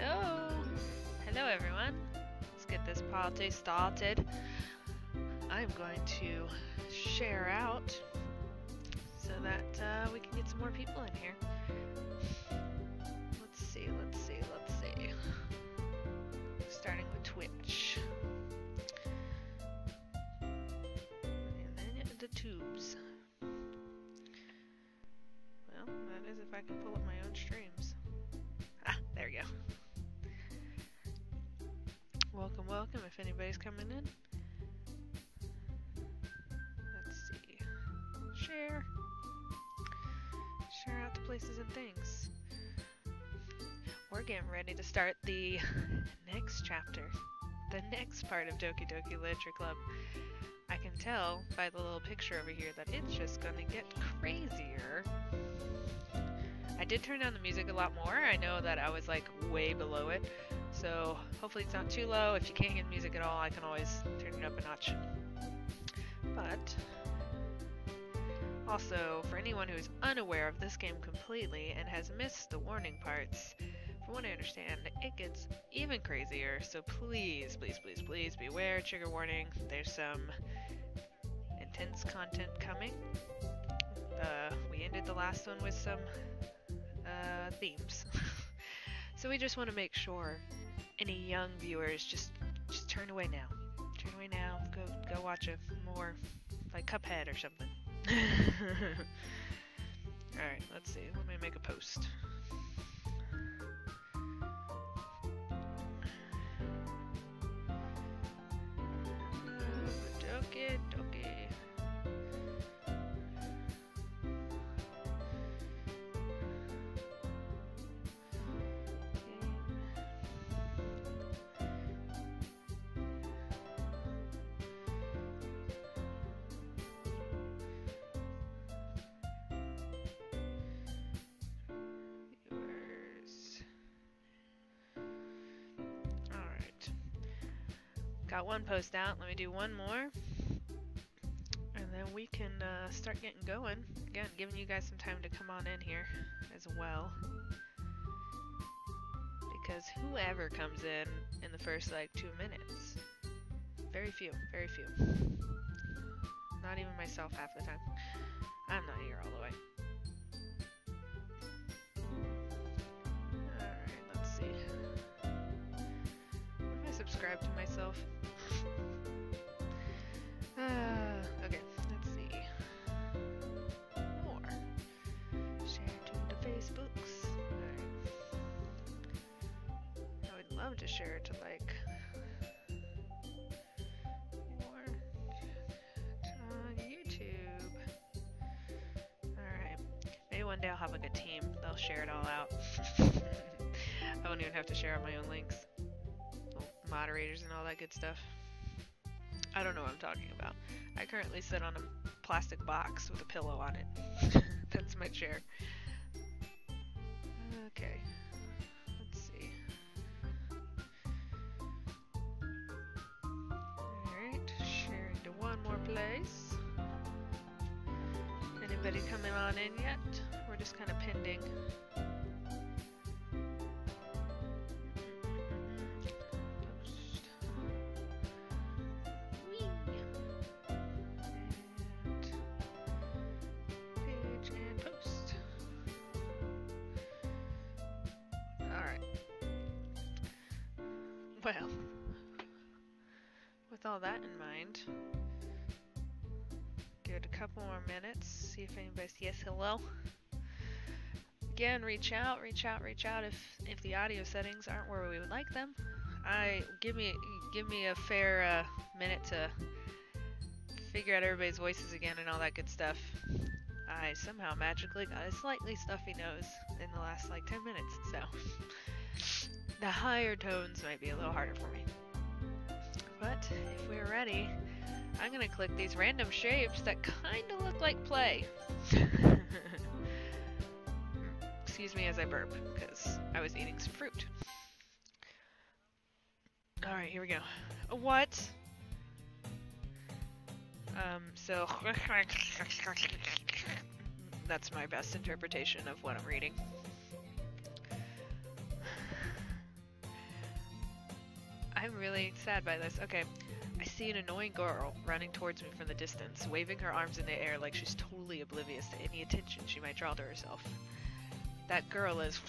Hello everyone. Let's get this party started. I'm going to share out so that we can get some more people in here. Let's see. Starting with Twitch. And then the tubes. Well, that is if I can pull up my own streams. Ah, there we go. Welcome, if anybody's coming in. Let's see. Share out to places and things. We're getting ready to start the next chapter, the next part of Doki Doki Literature Club. I can tell by the little picture over here that it's just gonna get crazier. I did turn down the music a lot more. I know that I was like way below it, so hopefully it's not too low. If you can't hear the music at all, I can always turn it up a notch. But also, for anyone who's unaware of this game completely and has missed the warning parts, from what I understand, it gets even crazier, so please beware. Trigger warning, there's some intense content coming. We ended the last one with some themes. So we just want to make sure any young viewers just turn away now. Turn away now. Go watch a more like Cuphead or something. Alright, let's see. Let me make a post. Doki Doki. Got one post out. Let me do one more, and then we can start getting going. Again, giving you guys some time to come on in here as well, because whoever comes in the first like 2 minutes, very few. Not even myself half the time. I'm not here all the way. Alright, let's see. What if I subscribe to myself? Okay, let's see. More. Share to the Facebooks. Alright. I would love to share it to like more on YouTube. Alright. Maybe one day I'll have like a team. They'll share it all out. I won't even have to share out my own links. Moderators and all that good stuff. I don't know what I'm talking about. I currently sit on a plastic box with a pillow on it. That's my chair. Okay. Let's see. Alright, sharing to one more place. Anybody coming on in yet? We're just kind of pending. Well, with all that in mind, give it a couple more minutes, see if anybody yes, hello. Again, reach out if the audio settings aren't where we would like them. Give me a fair minute to figure out everybody's voices again and all that good stuff. I somehow magically got a slightly stuffy nose in the last like 10 minutes, so the higher tones might be a little harder for me. But if we're ready, I'm gonna click these random shapes that kinda look like play. Excuse me as I burp, because I was eating some fruit. Alright, here we go. What? So that's my best interpretation of what I'm reading. I'm really sad by this. Okay, I see an annoying girl running towards me from the distance, waving her arms in the air like she's totally oblivious to any attention she might draw to herself. That girl is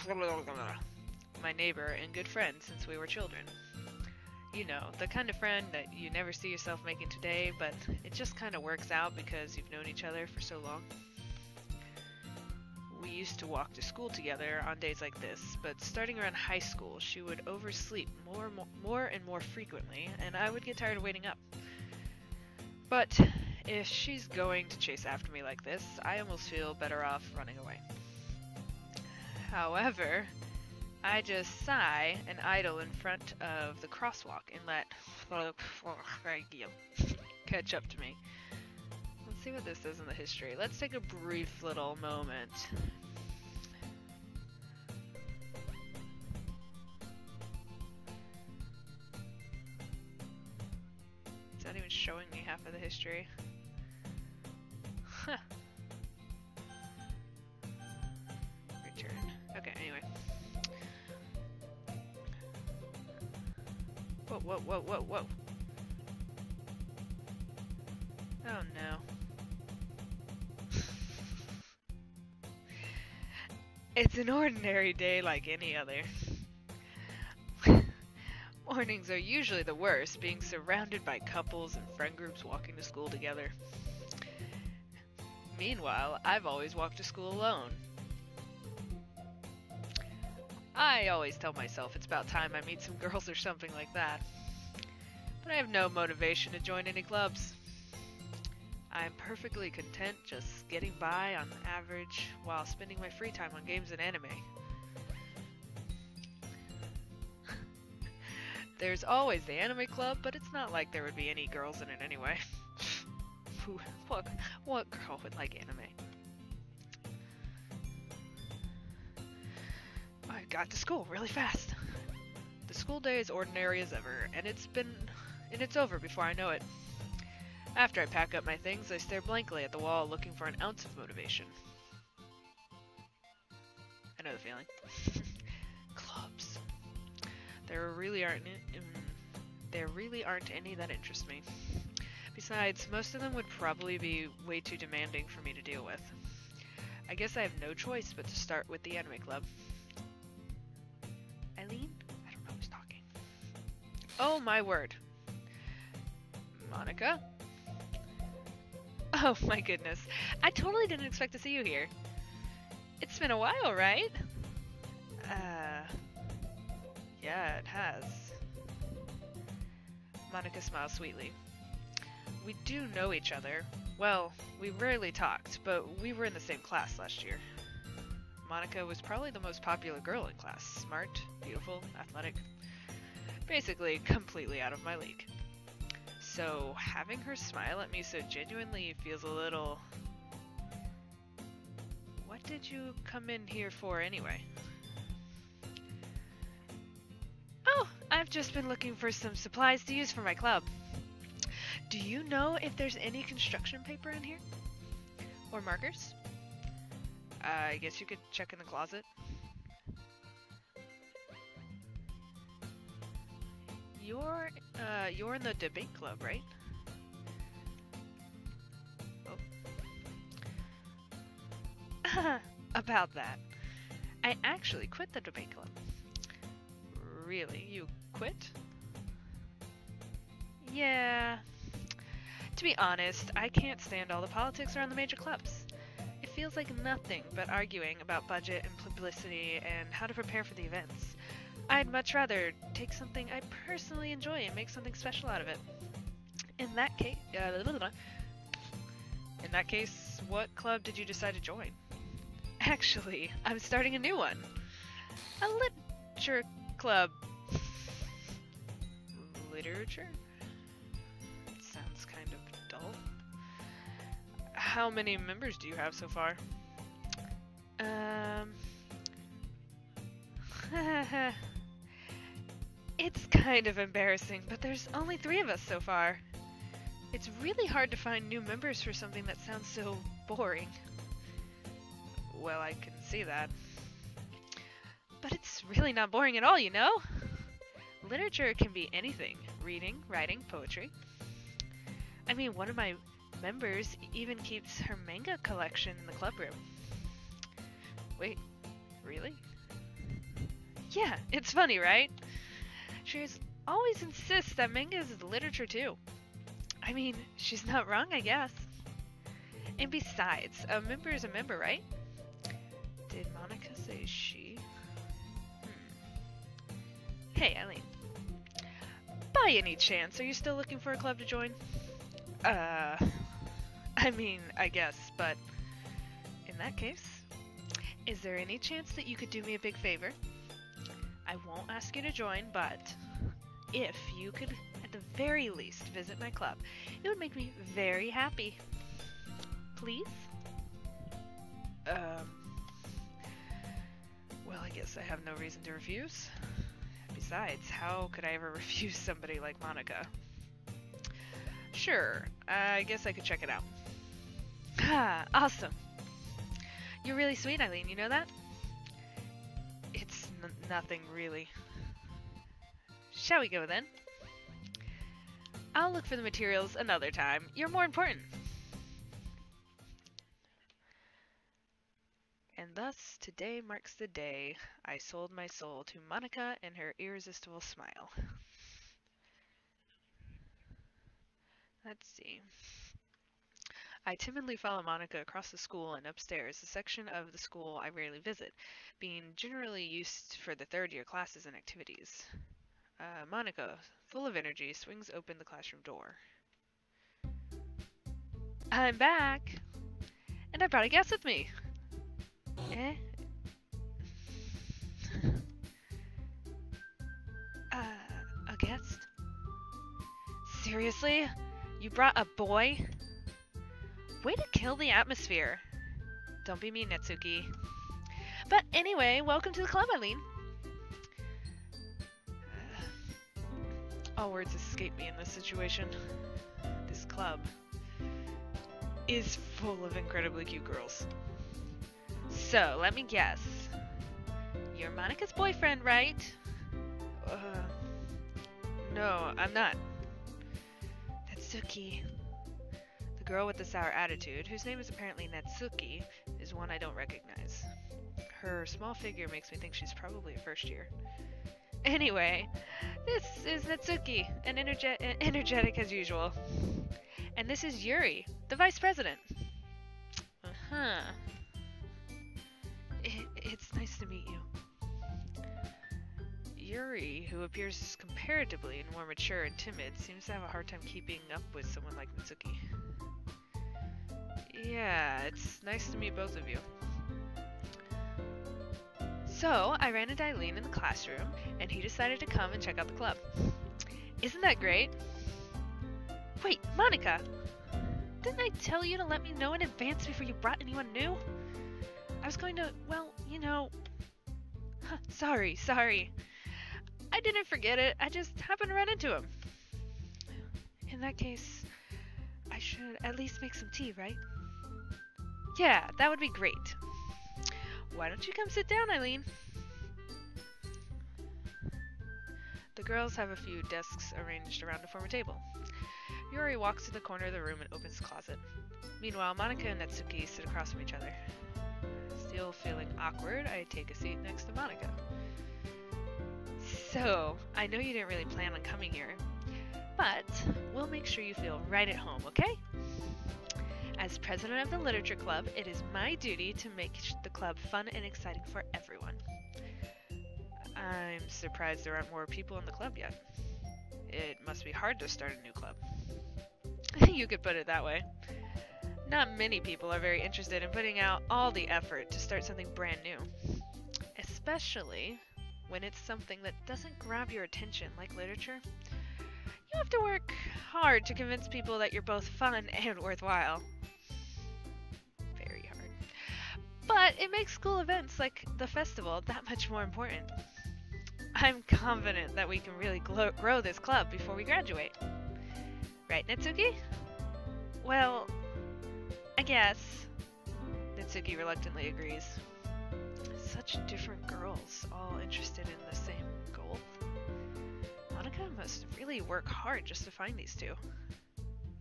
my neighbor and good friend since we were children. You know, the kind of friend that you never see yourself making today, but it just kind of works out because you've known each other for so long. We used to walk to school together on days like this, but starting around high school, she would oversleep more and more frequently, and I would get tired of waiting up. But if she's going to chase after me like this, I almost feel better off running away. However, I just sigh and idle in front of the crosswalk and let catch up to me. Let's see what this is in the history. Let's take a brief little moment. It's not even showing me half of the history. Huh. Return. Okay, anyway. Whoa, whoa, whoa, whoa, whoa. Oh no. It's an ordinary day like any other. Mornings are usually the worst, being surrounded by couples and friend groups walking to school together. Meanwhile, I've always walked to school alone. I always tell myself it's about time I meet some girls or something like that. But I have no motivation to join any clubs. I'm perfectly content just getting by on average while spending my free time on games and anime. There's always the anime club, but it's not like there would be any girls in it anyway. What girl would like anime? I got to school really fast. The school day is ordinary as ever, and it's over before I know it. After I pack up my things, I stare blankly at the wall looking for an ounce of motivation. I know the feeling. Clubs. There really aren't any that interest me. Besides, most of them would probably be way too demanding for me to deal with. I guess I have no choice but to start with the anime club. Eileen? I don't know who's talking. Oh my word. Monica? Oh my goodness. I totally didn't expect to see you here. It's been a while, right? Yeah, it has. Monica smiles sweetly. We do know each other. Well, we rarely talked, but we were in the same class last year. Monica was probably the most popular girl in class. Smart, beautiful, athletic. Basically, completely out of my league. So, having her smile at me so genuinely feels a little... What did you come in here for anyway? Oh, I've just been looking for some supplies to use for my club. Do you know if there's any construction paper in here? Or markers? I guess you could check in the closet. You're in the debate club, right? Oh. About that. I actually quit the debate club. Really? You quit? Yeah. To be honest, I can't stand all the politics around the major clubs. It feels like nothing but arguing about budget and publicity and how to prepare for the events. I'd much rather take something I personally enjoy and make something special out of it. In that case, what club did you decide to join? Actually, I'm starting a new one. A literature club. Literature? Sounds kind of dull. How many members do you have so far? It's kind of embarrassing, but there's only 3 of us so far. It's really hard to find new members for something that sounds so boring. Well, I can see that. But it's really not boring at all, you know? literature can be anything. Reading, writing, poetry. I mean, one of my members even keeps her manga collection in the club room. Wait, really? Yeah, it's funny, right? She always insists that manga is literature too. I mean, she's not wrong, I guess. And besides, a member is a member, right? Did Monica say she? Hey, Eileen. By any chance, are you still looking for a club to join? I mean, I guess, but in that case, is there any chance that you could do me a big favor? I won't ask you to join, but if you could, at the very least, visit my club, it would make me very happy. Please? Well, I guess I have no reason to refuse. Besides, how could I ever refuse somebody like Monica? Sure, I guess I could check it out. Ah, awesome. You're really sweet, Eileen, you know that? It's nothing, really. Shall we go, then? I'll look for the materials another time. You're more important. And thus, today marks the day I sold my soul to Monica and her irresistible smile. Let's see. I timidly follow Monica across the school and upstairs, a section of the school I rarely visit, being generally used for the third-year classes and activities. Monica, full of energy, swings open the classroom door. I'm back! And I brought a guest with me! Eh? A guest? Seriously? You brought a boy? Way to kill the atmosphere. Don't be mean, Natsuki. But anyway, welcome to the club, Eileen. All words escape me in this situation. This club is full of incredibly cute girls. So, let me guess. You're Monica's boyfriend, right? No, I'm not. Natsuki. The girl with the sour attitude, whose name is apparently Natsuki, is one I don't recognize. Her small figure makes me think she's probably a first year. Anyway, this is Natsuki, and energetic as usual. And this is Yuri, the vice president. Uh-huh. It's nice to meet you. Yuri, who appears comparatively more mature and timid, seems to have a hard time keeping up with someone like Natsuki. Yeah, it's nice to meet both of you. So, I ran into Eileen in the classroom, and he decided to come and check out the club. Isn't that great? Wait, Monica! Didn't I tell you to let me know in advance before you brought anyone new? I was going to, well, you know... Sorry. I didn't forget it, I just happened to run into him. In that case, I should at least make some tea, right? Yeah, that would be great. Why don't you come sit down, Eileen? The girls have a few desks arranged around to form a table. Yuri walks to the corner of the room and opens the closet. Meanwhile, Monica and Natsuki sit across from each other. Still feeling awkward, I take a seat next to Monica. So, I know you didn't really plan on coming here, but we'll make sure you feel right at home, okay? As president of the literature club, it is my duty to make the club fun and exciting for everyone. I'm surprised there aren't more people in the club yet. It must be hard to start a new club. You could put it that way. Not many people are very interested in putting out all the effort to start something brand new. Especially when it's something that doesn't grab your attention like literature. You have to work hard to convince people that you're both fun and worthwhile. Very hard. But it makes school events like the festival that much more important. I'm confident that we can really grow this club before we graduate. Right, Natsuki? Well, I guess. Natsuki reluctantly agrees. Such different girls, all interested in the same goal. really work hard just to find these two.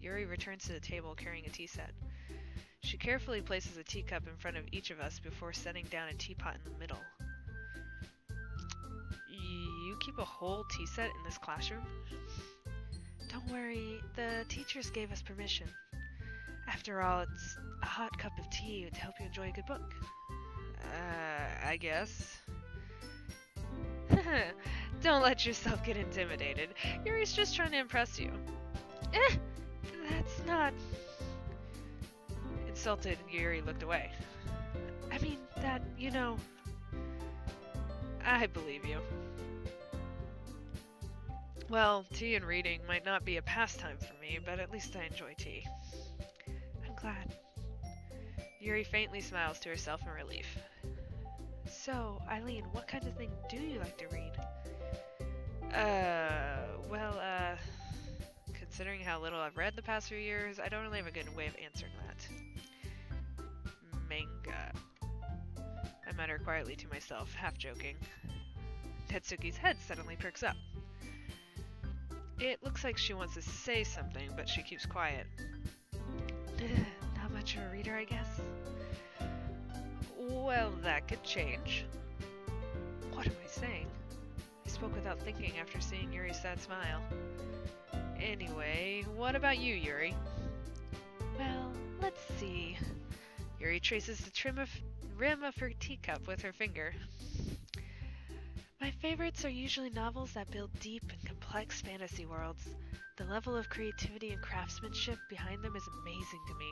Yuri returns to the table carrying a tea set. She carefully places a teacup in front of each of us before setting down a teapot in the middle. You keep a whole tea set in this classroom? Don't worry, the teachers gave us permission. After all, it's a hot cup of tea to help you enjoy a good book. I guess. Don't let yourself get intimidated. Yuri's just trying to impress you. That's not... Insulted, Yuri looked away. I mean, that, you know... I believe you. Well, tea and reading might not be a pastime for me, but at least I enjoy tea. I'm glad. Yuri faintly smiles to herself in relief. So, Eileen, what kind of thing do you like to read? Considering how little I've read the past few years, I don't really have a good way of answering that. Manga. I mutter quietly to myself, half joking. Tetsuki's head suddenly perks up. It looks like she wants to say something, but she keeps quiet. Not much of a reader, I guess? Well, that could change. What am I saying? I spoke without thinking after seeing Yuri's sad smile. Anyway, what about you, Yuri? Well, let's see. Yuri traces the rim of her teacup with her finger. My favorites are usually novels that build deep and complex fantasy worlds. The level of creativity and craftsmanship behind them is amazing to me.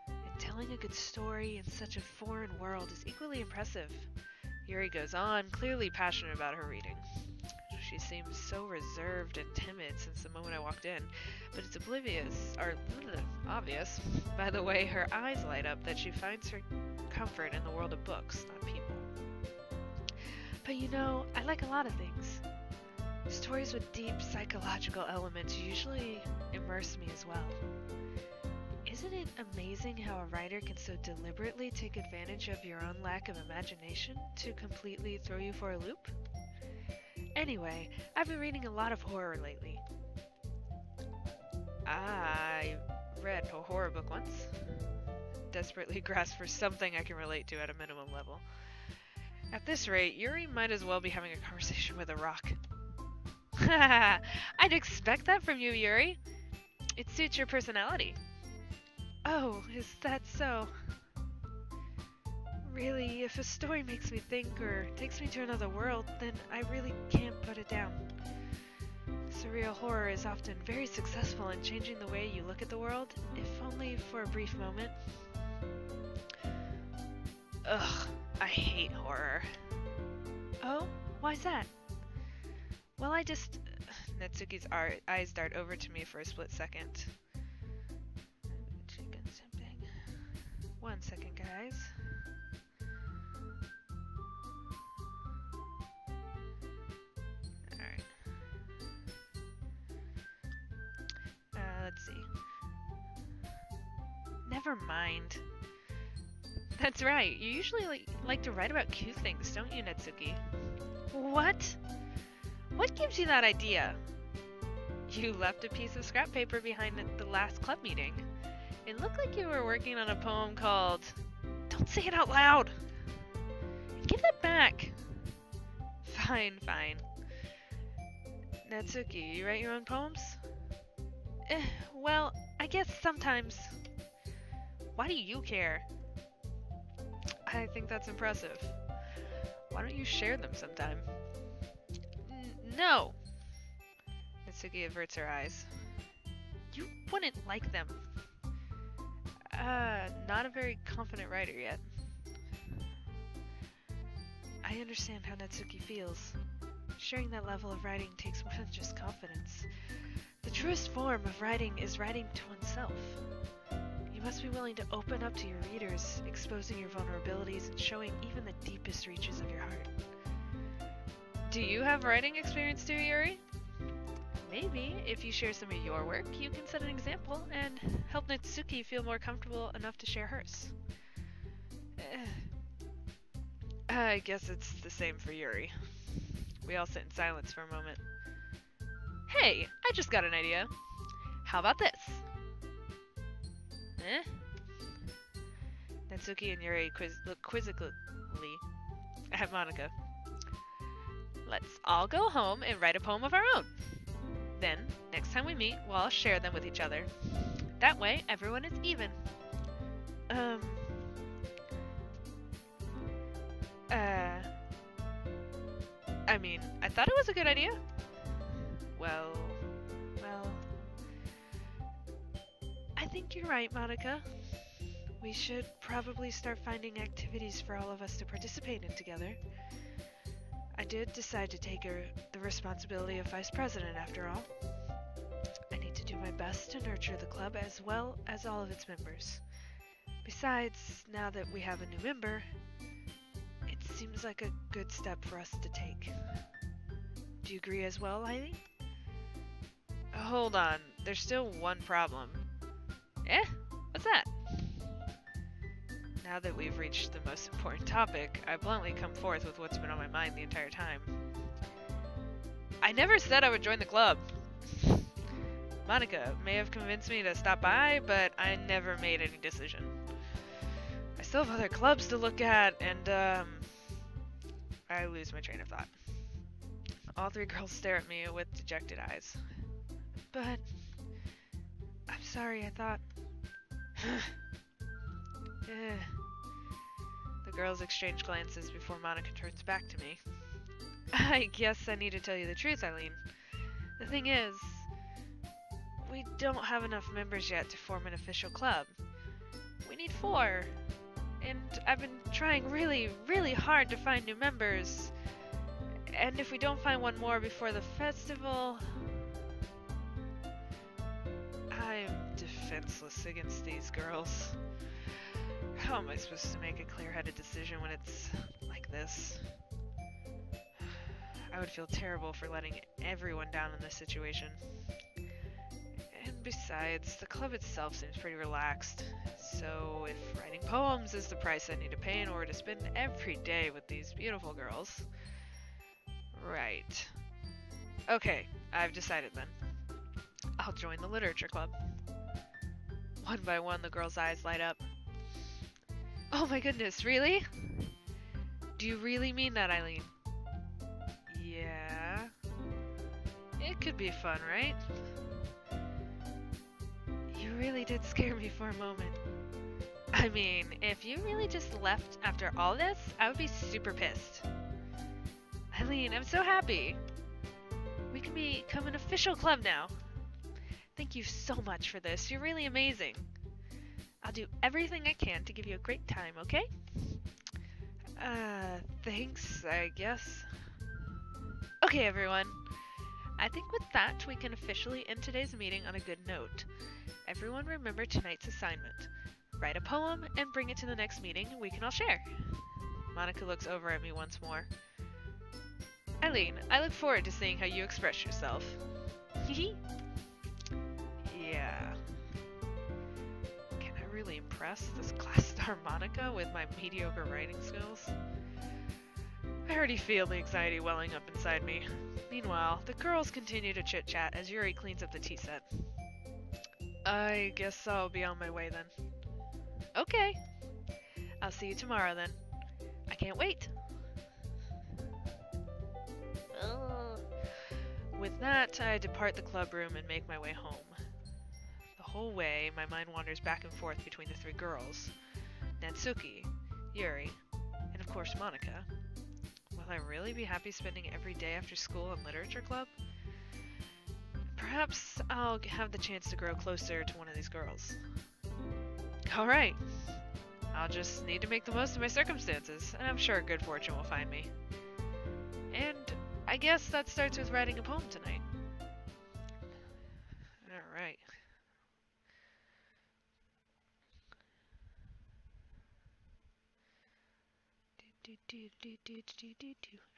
And telling a good story in such a foreign world is equally impressive. Yuri goes on, clearly passionate about her reading. She seems so reserved and timid since the moment I walked in, but it's obvious by the way her eyes light up that she finds her comfort in the world of books, not people. But you know, I like a lot of things. Stories with deep psychological elements usually immerse me as well. Isn't it amazing how a writer can so deliberately take advantage of your own lack of imagination to completely throw you for a loop? Anyway, I've been reading a lot of horror lately. I read a horror book once. Desperately grasp for something I can relate to at a minimum level. At this rate, Yuri might as well be having a conversation with a rock. I'd expect that from you, Yuri. It suits your personality. Oh, is that so? Really, if a story makes me think or takes me to another world, then I really can't put it down. Surreal horror is often very successful in changing the way you look at the world, if only for a brief moment. Ugh, I hate horror. Oh, why's that? Well, Natsuki's eyes dart over to me for a split second. Chicken something. 1 second, guys. Alright. Let's see. Never mind. That's right. You usually like to write about cute things, don't you, Natsuki? What? What gives you that idea? You left a piece of scrap paper behind at the last club meeting. It looked like you were working on a poem called... Don't say it out loud! Give that back! Fine, fine. Natsuki, you write your own poems? Well, I guess sometimes. Why do you care? I think that's impressive. Why don't you share them sometime? No! Natsuki averts her eyes. You wouldn't like them. Not a very confident writer yet. I understand how Natsuki feels. Sharing that level of writing takes more than just confidence. The truest form of writing is writing to oneself. You must be willing to open up to your readers, exposing your vulnerabilities and showing even the deepest reaches of your heart. Do you have writing experience too, Yuri? Maybe, if you share some of your work, you can set an example and help Natsuki feel more comfortable enough to share hers. I guess it's the same for Yuri. We all sit in silence for a moment. Hey, I just got an idea. How about this? Eh? Natsuki and Yuri look quizzically at Monica. Let's all go home and write a poem of our own. Then, next time we meet, we'll all share them with each other. That way, everyone is even. Uh... I mean, I thought it was a good idea. Well... I think you're right, Monica. We should probably start finding activities for all of us to participate in together. I did decide to take the responsibility of vice president after all. I need to do my best to nurture the club as well as all of its members. Besides, now that we have a new member, it seems like a good step for us to take. Do you agree as well, Eileen? Hold on, there's still one problem. Eh? What's that? Now that we've reached the most important topic, I bluntly come forth with what's been on my mind the entire time. I never said I would join the club. Monica may have convinced me to stop by, but I never made any decision. I still have other clubs to look at, and I lose my train of thought. All three girls stare at me with dejected eyes. But I'm sorry, I thought... The girls exchange glances before Monica turns back to me. I guess I need to tell you the truth, Eileen. The thing is, we don't have enough members yet to form an official club. We need 4. And I've been trying really, really hard to find new members. And if we don't find one more before the festival... I'm defenseless against these girls. How am I supposed to make a clear-headed decision when it's like this? I would feel terrible for letting everyone down in this situation. And besides, the club itself seems pretty relaxed. So if writing poems is the price I need to pay in order to spend every day with these beautiful girls... Right. Okay, I've decided then. I'll join the literature club. One by one, the girls' eyes light up. Oh my goodness, really? Do you really mean that, Eileen? Yeah. It could be fun, right? You really did scare me for a moment. I mean, if you really just left after all this, I would be super pissed. Eileen, I'm so happy. We can become an official club now. Thank you so much for this. You're really amazing. I'll do everything I can to give you a great time, okay? Thanks, I guess. Okay, everyone. I think with that, we can officially end today's meeting on a good note. Everyone remember tonight's assignment. Write a poem and bring it to the next meeting and we can all share. Monica looks over at me once more. Eileen, I look forward to seeing how you express yourself. Hehe. Yeah. Can I really impress this class star Monica with my mediocre writing skills? I already feel the anxiety welling up inside me. Meanwhile, the girls continue to chit-chat as Yuri cleans up the tea set. I guess I'll be on my way then. Okay. I'll see you tomorrow then. I can't wait. With that, I depart the club room and make my way home. The whole way, my mind wanders back and forth between the 3 girls. Natsuki, Yuri, and of course Monica. Will I really be happy spending every day after school in literature club? Perhaps I'll have the chance to grow closer to one of these girls. Alright. I'll just need to make the most of my circumstances, and I'm sure good fortune will find me. And I guess that starts with writing a poem tonight. Alright.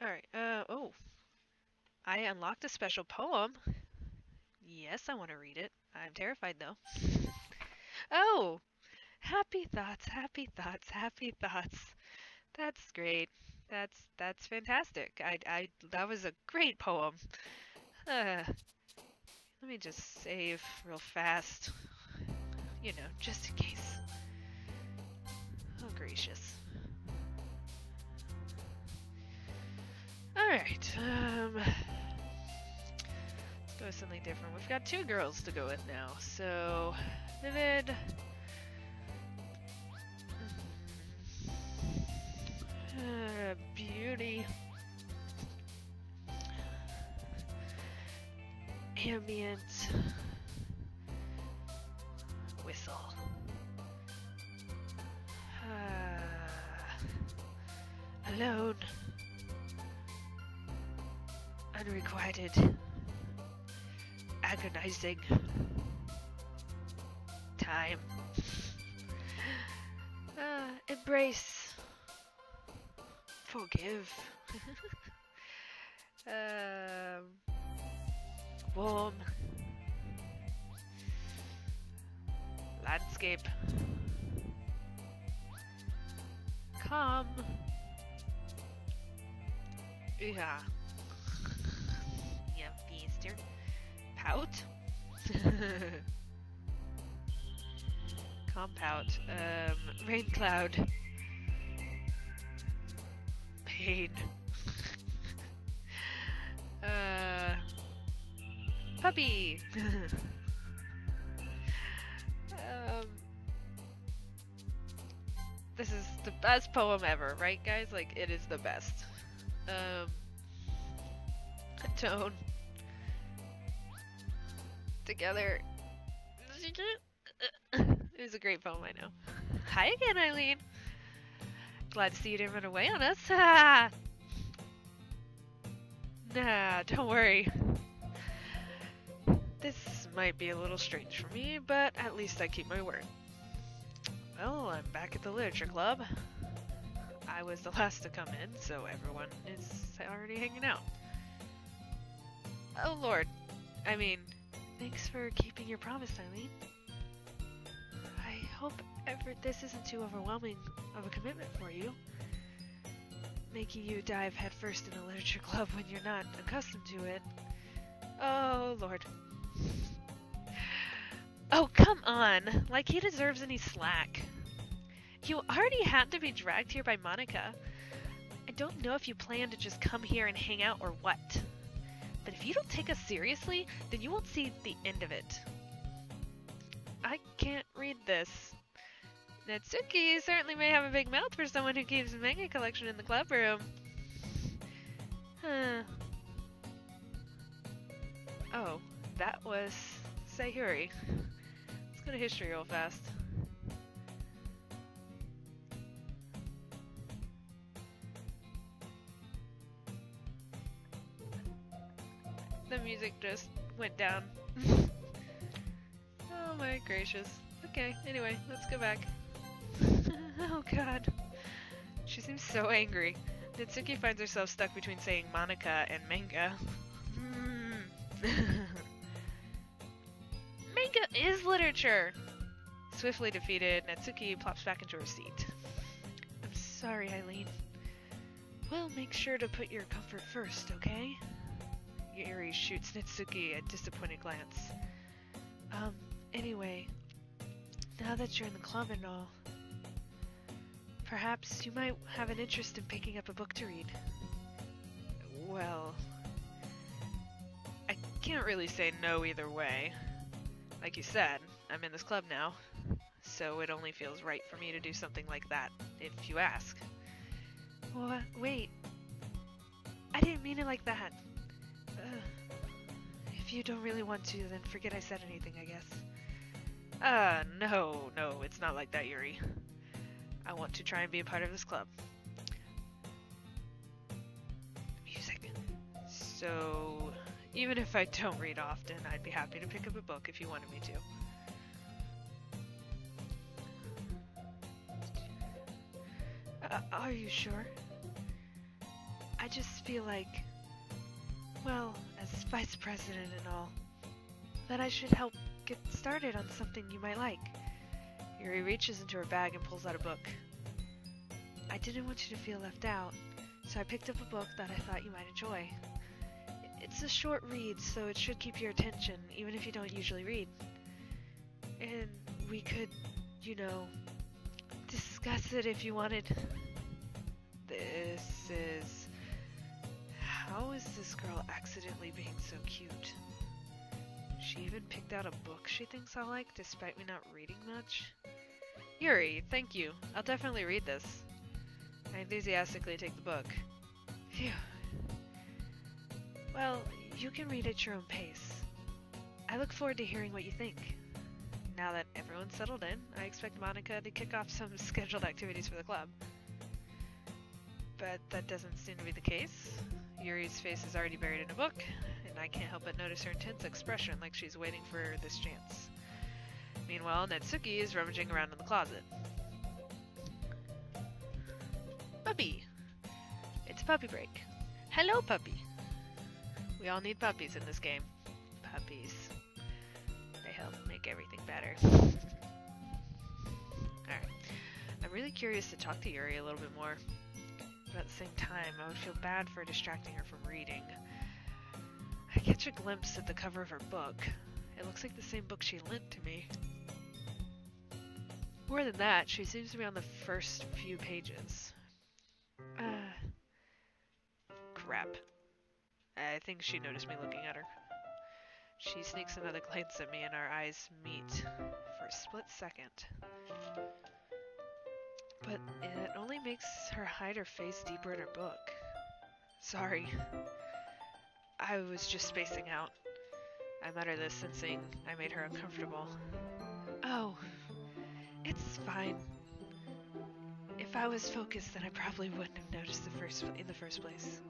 Alright, oh. I unlocked a special poem. Yes, I want to read it. I'm terrified though. Oh! Happy thoughts, happy thoughts, happy thoughts. That's great. That's fantastic. That was a great poem. Let me just save real fast. You know, just in case. Oh, gracious. Alright, let's go with something different. We've got 2 girls to go with now, so... Vivid... beauty... Ambient... Whistle... alone... Unrequited... Agonizing... Time... Embrace... Forgive... Warm... Landscape... Calm... Yeah. Yeah, beaster. Pout? Compout. Rain cloud. Pain. Puppy! This is the best poem ever, right guys? Like, it is the best. Tone. Together. It was a great poem, I know. Hi again, Eileen. Glad to see you didn't run away on us. Nah, don't worry. This might be a little strange for me, but at least I keep my word. Well, I'm back at the literature club. I was the last to come in, so everyone is already hanging out. Oh lord. I mean, thanks for keeping your promise, Eileen. I hope this isn't too overwhelming of a commitment for you. Making you dive headfirst in a literature club when you're not accustomed to it. Oh lord. Oh, come on! Like he deserves any slack. You already had to be dragged here by Monica. I don't know if you plan to just come here and hang out or what. But if you don't take us seriously, then you won't see the end of it. I can't read this. Natsuki certainly may have a big mouth for someone who keeps a manga collection in the club room. Huh. Oh, that was Sayuri. Let's go to history real fast. The music just went down. Oh my gracious. Okay, anyway, let's go back. Oh god. She seems so angry. Natsuki finds herself stuck between saying Monica and manga. Manga is literature! Swiftly defeated, Natsuki plops back into her seat. I'm sorry, Eileen. We'll make sure to put your comfort first, okay? Yuri shoots Natsuki a disappointed glance. Anyway, now that you're in the club and all, perhaps you might have an interest in picking up a book to read. Well, I can't really say no either way. Like you said, I'm in this club now, so it only feels right for me to do something like that, if you ask. What? Wait. I didn't mean it like that. If you don't really want to, then forget I said anything, I guess. No, it's not like that, Yuri. I want to try and be a part of this club. Music. So, even if I don't read often, I'd be happy to pick up a book if you wanted me to. Are you sure? I just feel like, well, as vice president and all, that I should help get started on something you might like. Yuri reaches into her bag and pulls out a book. I didn't want you to feel left out, so I picked up a book that I thought you might enjoy. It's It's a short read, so it should keep your attention, even if you don't usually read. And we could, you know, discuss it if you wanted. This is... How is this girl accidentally being so cute? She even picked out a book she thinks I'll like, despite me not reading much. Yuri, thank you. I'll definitely read this. I enthusiastically take the book. Phew. Well, you can read at your own pace. I look forward to hearing what you think. Now that everyone's settled in, I expect Monica to kick off some scheduled activities for the club. But that doesn't seem to be the case. Yuri's face is already buried in a book, and I can't help but notice her intense expression like she's waiting for this chance. Meanwhile, Netsuki is rummaging around in the closet. Puppy! It's puppy break. Hello, puppy! We all need puppies in this game. Puppies. They help make everything better. Alright. I'm really curious to talk to Yuri a little bit more. But at the same time, I would feel bad for distracting her from reading. I catch a glimpse at the cover of her book. It looks like the same book she lent to me. More than that, she seems to be on the first few pages. Crap. I think she noticed me looking at her. She sneaks another glance at me and our eyes meet for a split second. But it only makes her hide her face deeper in her book. Sorry. I was just spacing out. I mutter this, sensing I made her uncomfortable. Oh, it's fine. If I was focused, then I probably wouldn't have noticed in the first place.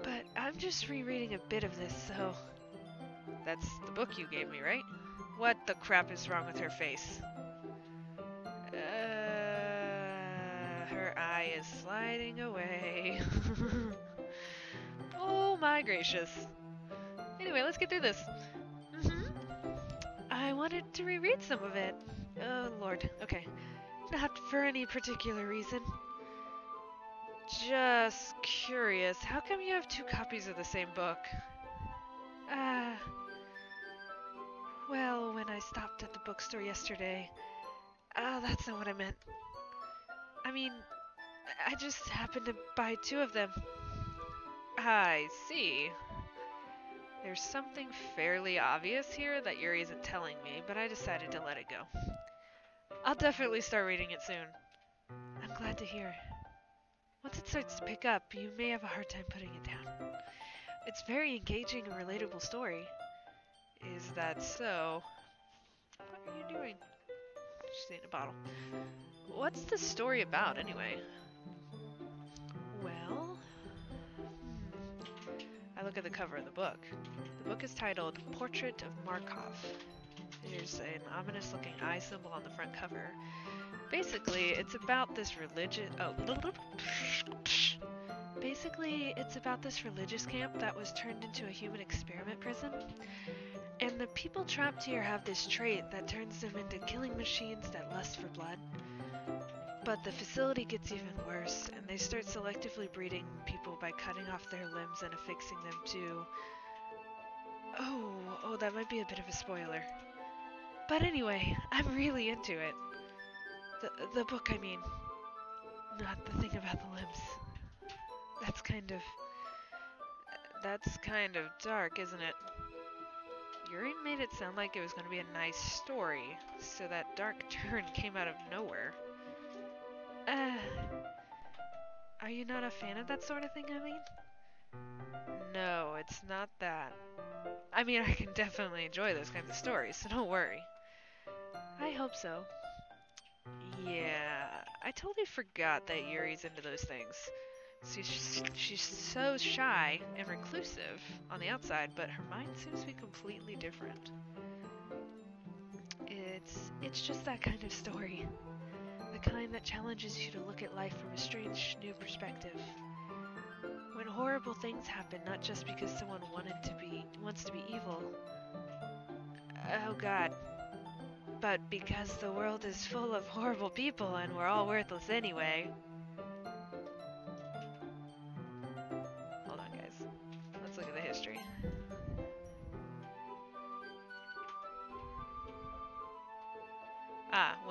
But I'm just rereading a bit of this, so... That's the book you gave me, right? What the crap is wrong with her face? Her eye is sliding away. Oh my gracious. Anyway, let's get through this. I wanted to reread some of it. Oh lord, okay. Not for any particular reason. Just curious, how come you have two copies of the same book? Well, when I stopped at the bookstore yesterday... that's not what I meant. I mean, I just happened to buy two of them. I see. There's something fairly obvious here that Yuri isn't telling me, but I decided to let it go. I'll definitely start reading it soon. I'm glad to hear. Once it starts to pick up, you may have a hard time putting it down. It's a very engaging and relatable story. Is that so? What are you doing? She's eating a bottle. What's the story about, anyway? Well... I look at the cover of the book. The book is titled Portrait of Markov. There's an ominous-looking eye symbol on the front cover. Basically, it's about this religious... Basically, it's about this religious camp that was turned into a human experiment prison. And the people trapped here have this trait that turns them into killing machines that lust for blood. But the facility gets even worse, and they start selectively breeding people by cutting off their limbs and affixing them to... Oh, that might be a bit of a spoiler. But anyway, I'm really into it. The book, I mean. Not the thing about the limbs. That's kind of dark, isn't it? Yuri made it sound like it was going to be a nice story, so that dark turn came out of nowhere. Are you not a fan of that sort of thing, I mean? No, it's not that. I mean, I can definitely enjoy those kinds of stories, so don't worry. I hope so. Yeah, I totally forgot that Yuri's into those things. She's so shy and reclusive on the outside, but her mind seems to be completely different. It's just that kind of story. The kind that challenges you to look at life from a strange new perspective. When horrible things happen, not just because someone wants to be evil. Oh god. But because the world is full of horrible people and we're all worthless anyway. Hold on, guys. Let's look at the history.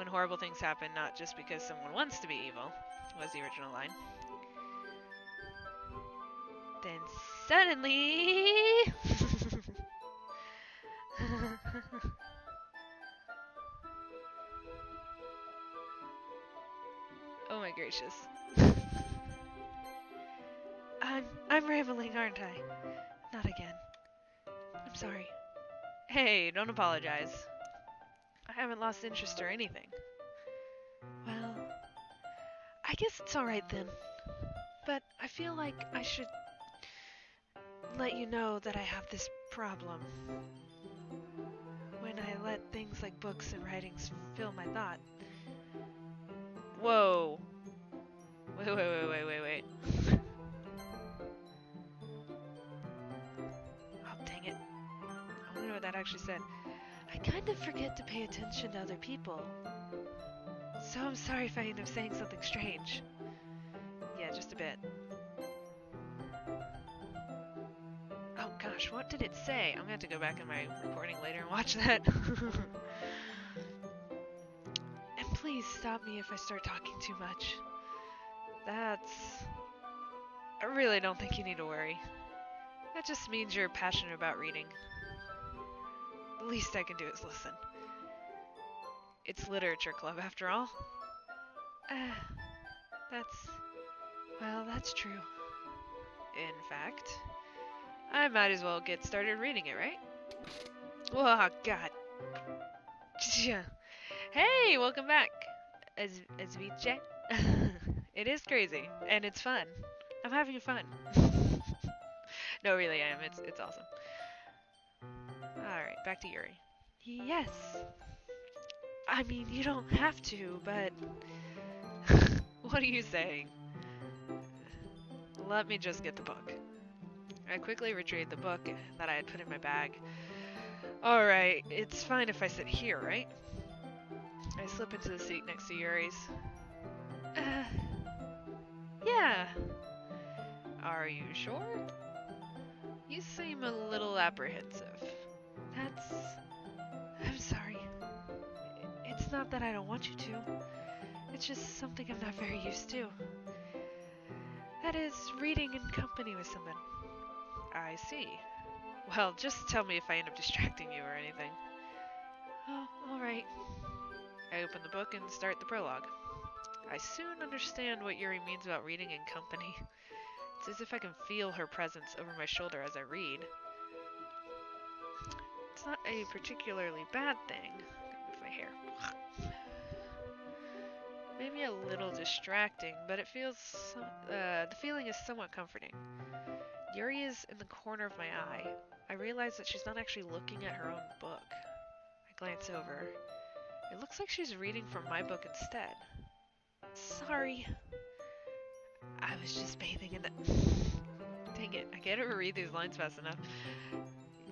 horrible things happen, not just because someone wants to be evil, was the original line. Then suddenly... Oh my gracious. I'm rambling, aren't I? Not again. I'm sorry. Hey, don't apologize. I haven't lost interest or anything. Well, I guess it's alright then. But I feel like I should let you know that I have this problem. When I let things like books and writings fill my thought. Whoa. Wait. Oh, dang it. I wonder what that actually said. I kind of forget to pay attention to other people. So I'm sorry if I end up saying something strange. Yeah, just a bit. Oh gosh, what did it say? I'm gonna have to go back in my recording later and watch that. And please stop me if I start talking too much. I really don't think you need to worry. That just means you're passionate about reading. The least I can do is listen. It's literature club after all. That's true. In fact, I might as well get started reading it, right? Oh, God. Hey, welcome back, Azviche. It is crazy, and it's fun. I'm having fun. No, really, I am. It's awesome. Alright, back to Yuri. Yes. I mean, you don't have to, but... What are you saying? Let me just get the book. I quickly retrieved the book that I had put in my bag. Alright, it's fine if I sit here, right? I slip into the seat next to Yuri's. Yeah. Are you sure? You seem a little apprehensive. I'm sorry. It's not that I don't want you to. It's just something I'm not very used to. That is, reading in company with someone. I see. Well, just tell me if I end up distracting you or anything. Oh, alright. I open the book and start the prologue. I soon understand what Yuri means about reading in company. It's as if I can feel her presence over my shoulder as I read. It's not a particularly bad thing. Move my hair. Maybe a little distracting, but it feels the feeling is somewhat comforting. Yuri is in the corner of my eye. I realize that she's not actually looking at her own book. I glance over. It looks like she's reading from my book instead. Sorry. I was just bathing in the... Dang it, I can't ever read these lines fast enough.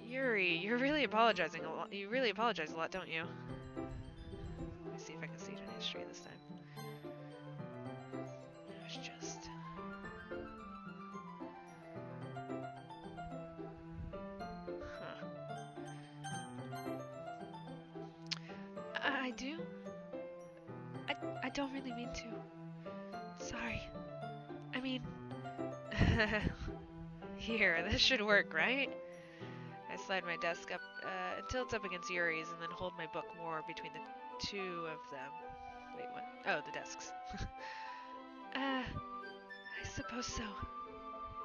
Yuri, you're really apologizing a lot. You really apologize a lot, don't you? Let me see if I can see it in history this time. It was just... I do? I don't really mean to. Sorry. I mean... Here, this should work, right? I slide my desk up until it's up against Yuri's and then hold my book more between the two of them. Wait, what? Oh, the desks. I suppose so.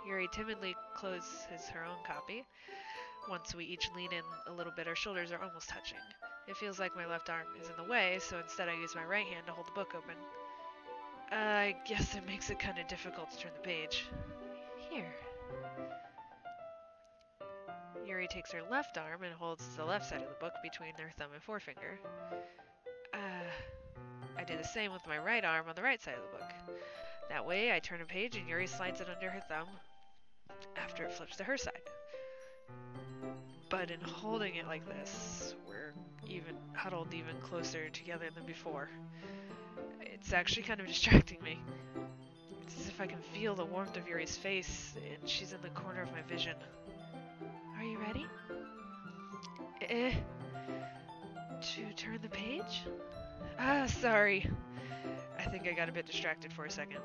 Yuri timidly closes her own copy. Once we each lean in a little bit, our shoulders are almost touching. It feels like my left arm is in the way, so instead I use my right hand to hold the book open. I guess it makes it kind of difficult to turn the page. Here. Yuri takes her left arm and holds the left side of the book between their thumb and forefinger. I do the same with my right arm on the right side of the book. That way, I turn a page and Yuri slides it under her thumb after it flips to her side. But in holding it like this, we're huddled even closer together than before. It's actually kind of distracting me. It's as if I can feel the warmth of Yuri's face, and she's in the corner of my vision. Are you ready? To turn the page? Sorry. I think I got a bit distracted for a second.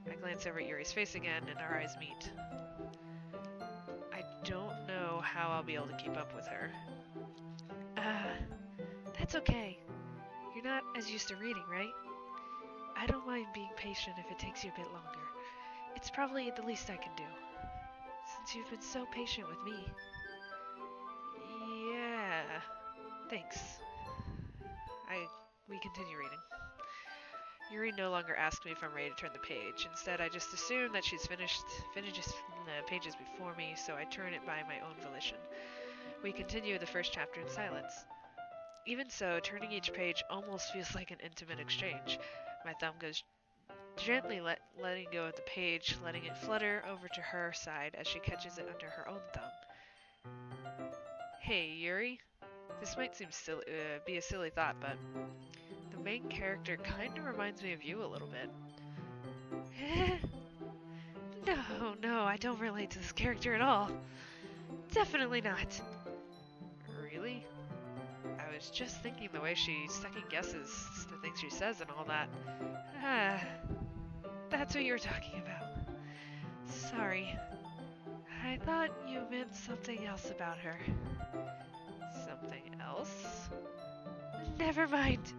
I glance over at Yuri's face again, and our eyes meet. I don't know how I'll be able to keep up with her. That's okay. You're not as used to reading, right? I don't mind being patient if it takes you a bit longer. It's probably the least I can do, since you've been so patient with me. Yeah, thanks. We continue reading. Yuri no longer asks me if I'm ready to turn the page. Instead, I just assume that she's finishes the pages before me, so I turn it by my own volition. We continue the first chapter in silence. Even so, turning each page almost feels like an intimate exchange. My thumb goes gently letting go of the page, letting it flutter over to her side as she catches it under her own thumb. Hey, Yuri. This might seem silly, be a silly thought, but the main character kind of reminds me of you a little bit. No, I don't relate to this character at all. Definitely not. Really? I was just thinking the way she second guesses the things she says and all that. That's what you were talking about. Sorry. I thought you meant something else about her. Something else? Never mind.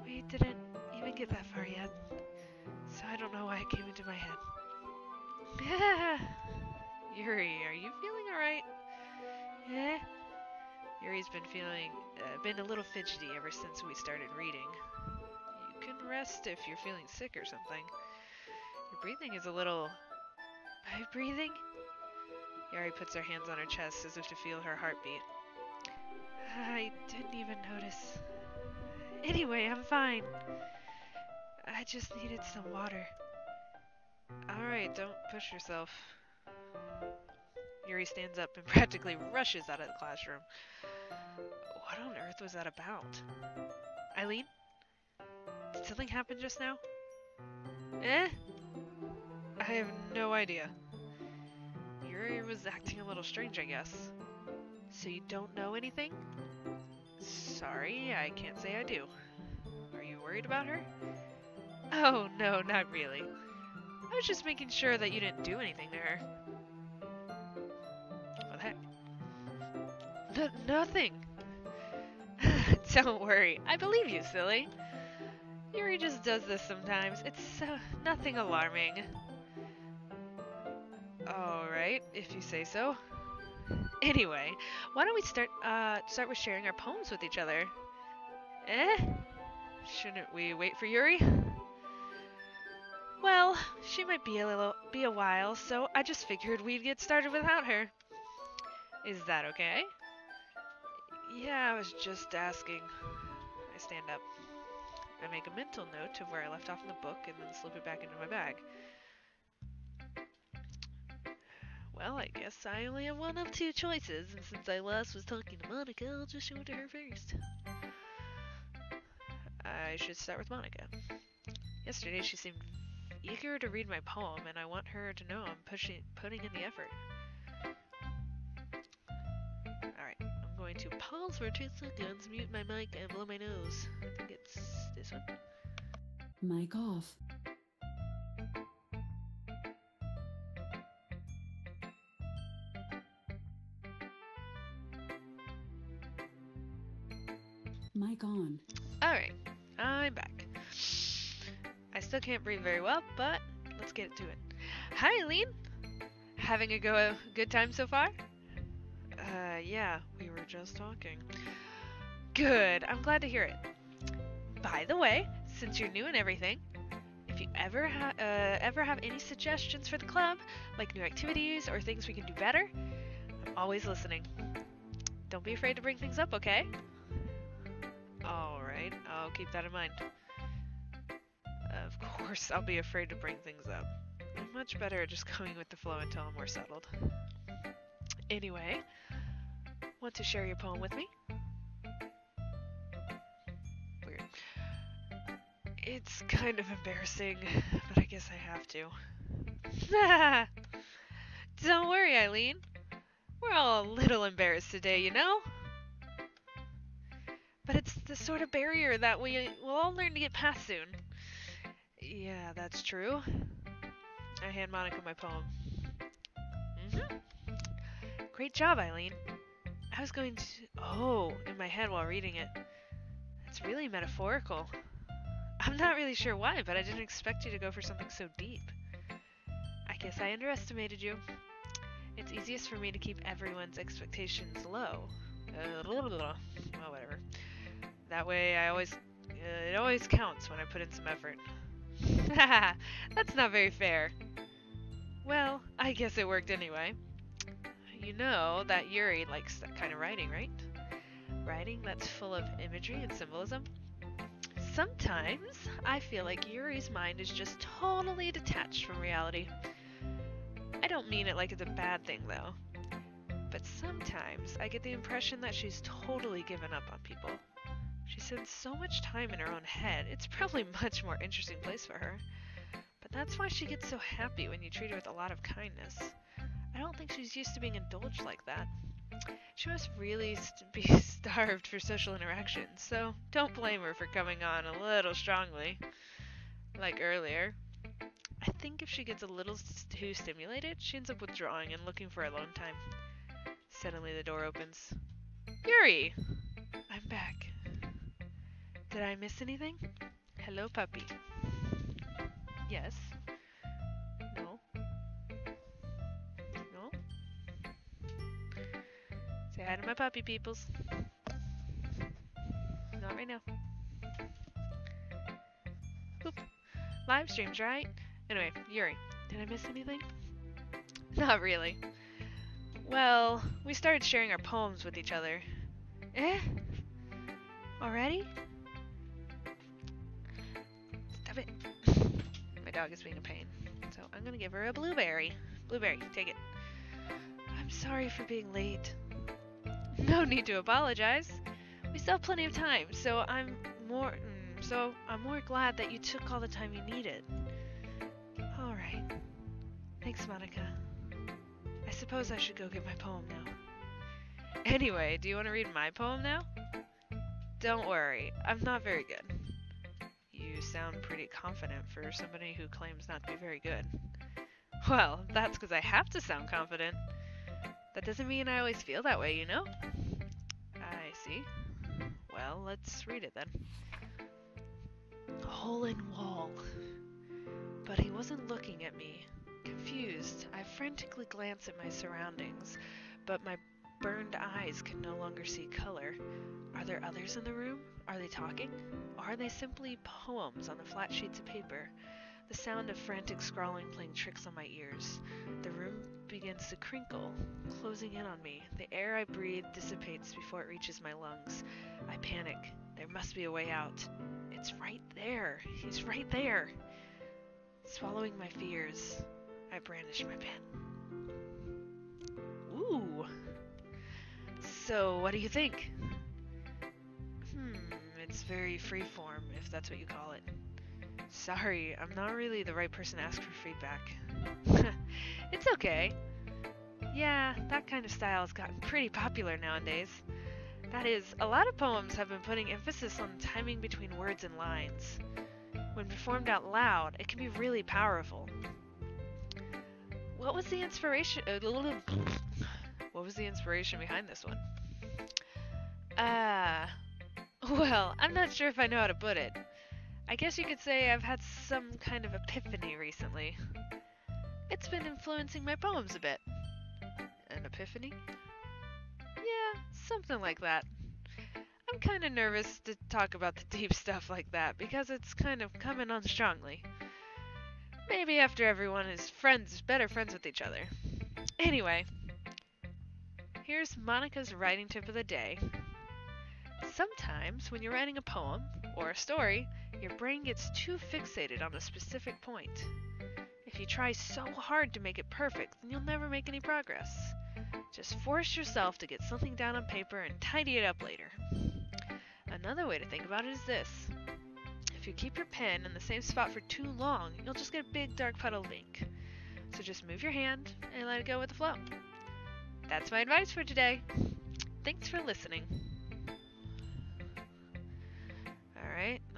We didn't even get that far yet, so I don't know why it came into my head. Yuri, are you feeling alright? Yuri's been a little fidgety ever since we started reading. You can rest if you're feeling sick or something. Your breathing is a little... My breathing? Yuri puts her hands on her chest as if to feel her heartbeat. I didn't even notice. Anyway, I'm fine. I just needed some water. Alright, don't push yourself. Yuri stands up and practically rushes out of the classroom. What on earth was that about? Eileen? Did something happen just now? I have no idea. Yuri was acting a little strange, I guess. So you don't know anything? Sorry, I can't say I do. Are you worried about her? Oh, no, not really. I was just making sure that you didn't do anything to her. What the heck? Nothing! Don't worry, I believe you, silly. Yuri just does this sometimes. It's nothing alarming. Alright, if you say so. Anyway, why don't we start with sharing our poems with each other? Shouldn't we wait for Yuri? Well, she might be a while, so I just figured we'd get started without her. Is that okay? Yeah, I was just asking. I stand up. I make a mental note of where I left off in the book and then slip it back into my bag. Well, I guess I only have one of two choices, and since I last was talking to Monica, I'll just show it to her first. I should start with Monica. Yesterday she seemed eager to read my poem, and I want her to know I'm putting in the effort. Alright, I'm going to pause for 2 seconds, mute my mic, and blow my nose. I think it's this one. Mic off. Mic on. Alright, I'm back. I still can't breathe very well, but let's get to it. Hi, Eileen! Having a good time so far? Yeah, we were just talking. Good, I'm glad to hear it. By the way, since you're new and everything, if you ever have any suggestions for the club, like new activities or things we can do better, I'm always listening. Don't be afraid to bring things up, okay? Alright, I'll keep that in mind. Of course, I'll be afraid to bring things up. I'm much better at just going with the flow until I'm more settled. Anyway, want to share your poem with me? Weird. It's kind of embarrassing, but I guess I have to. Don't worry, Eileen. We're all a little embarrassed today, you know? But it's the sort of barrier that we will all learn to get past soon. Yeah, that's true. I hand Monica my poem. Mm-hmm. Great job, Eileen. I was going to... Oh, in my head while reading it. It's really metaphorical. I'm not really sure why, but I didn't expect you to go for something so deep. I guess I underestimated you. It's easiest for me to keep everyone's expectations low. Well, whatever. That way it always counts when I put in some effort. That's not very fair. Well, I guess it worked anyway. You know that Yuri likes that kind of writing, right? Writing that's full of imagery and symbolism. Sometimes I feel like Yuri's mind is just totally detached from reality. I don't mean it like it's a bad thing, though. But sometimes I get the impression that she's totally given up on people. She spends so much time in her own head, it's probably a much more interesting place for her. But that's why she gets so happy when you treat her with a lot of kindness. I don't think she's used to being indulged like that. She must really be starved for social interaction, so don't blame her for coming on a little strongly, like earlier. I think if she gets a little too stimulated, she ends up withdrawing and looking for alone time. Suddenly the door opens. Yuri! I'm back. Did I miss anything? Hello, puppy. Yes. No. No. Say hi to my puppy peoples. Not right now. Boop. Live streams, right? Anyway, Yuri, did I miss anything? Not really. Well, we started sharing our poems with each other. Eh? Already? Stop it. My dog is being a pain. So I'm gonna give her a blueberry. Blueberry, take it. I'm sorry for being late. No need to apologize. We still have plenty of time, so I'm more glad that you took all the time you needed. All right. Thanks, Monica. I suppose I should go get my poem now. Anyway, do you want to read my poem now? Don't worry, I'm not very good. You sound pretty confident for somebody who claims not to be very good. Well, that's because I have to sound confident. That doesn't mean I always feel that way, you know? I see. Well, let's read it then. A hole in wall. But he wasn't looking at me. Confused, I frantically glance at my surroundings, but my burned eyes can no longer see color. Are there others in the room? Are they talking? Or are they simply poems on the flat sheets of paper? The sound of frantic scrawling playing tricks on my ears. The room begins to crinkle, closing in on me. The air I breathe dissipates before it reaches my lungs. I panic. There must be a way out. It's right there. He's right there. Swallowing my fears, I brandish my pen. Ooh. So, what do you think? It's very freeform, if that's what you call it. Sorry, I'm not really the right person to ask for feedback. It's okay. Yeah, that kind of style has gotten pretty popular nowadays. That is, a lot of poems have been putting emphasis on timing between words and lines. When performed out loud, it can be really powerful. What was the inspiration? What was the inspiration behind this one? Well, I'm not sure if I know how to put it. I guess you could say I've had some kind of epiphany recently. It's been influencing my poems a bit. An epiphany? Yeah, something like that. I'm kind of nervous to talk about the deep stuff like that because it's kind of coming on strongly. Maybe after everyone is better friends with each other. Anyway, here's Monica's writing tip of the day. Sometimes when you're writing a poem or a story, your brain gets too fixated on a specific point. If you try so hard to make it perfect, then you'll never make any progress. Just force yourself to get something down on paper and tidy it up later. Another way to think about it is this. If you keep your pen in the same spot for too long, you'll just get a big dark puddle of ink. So just move your hand and let it go with the flow. That's my advice for today. Thanks for listening.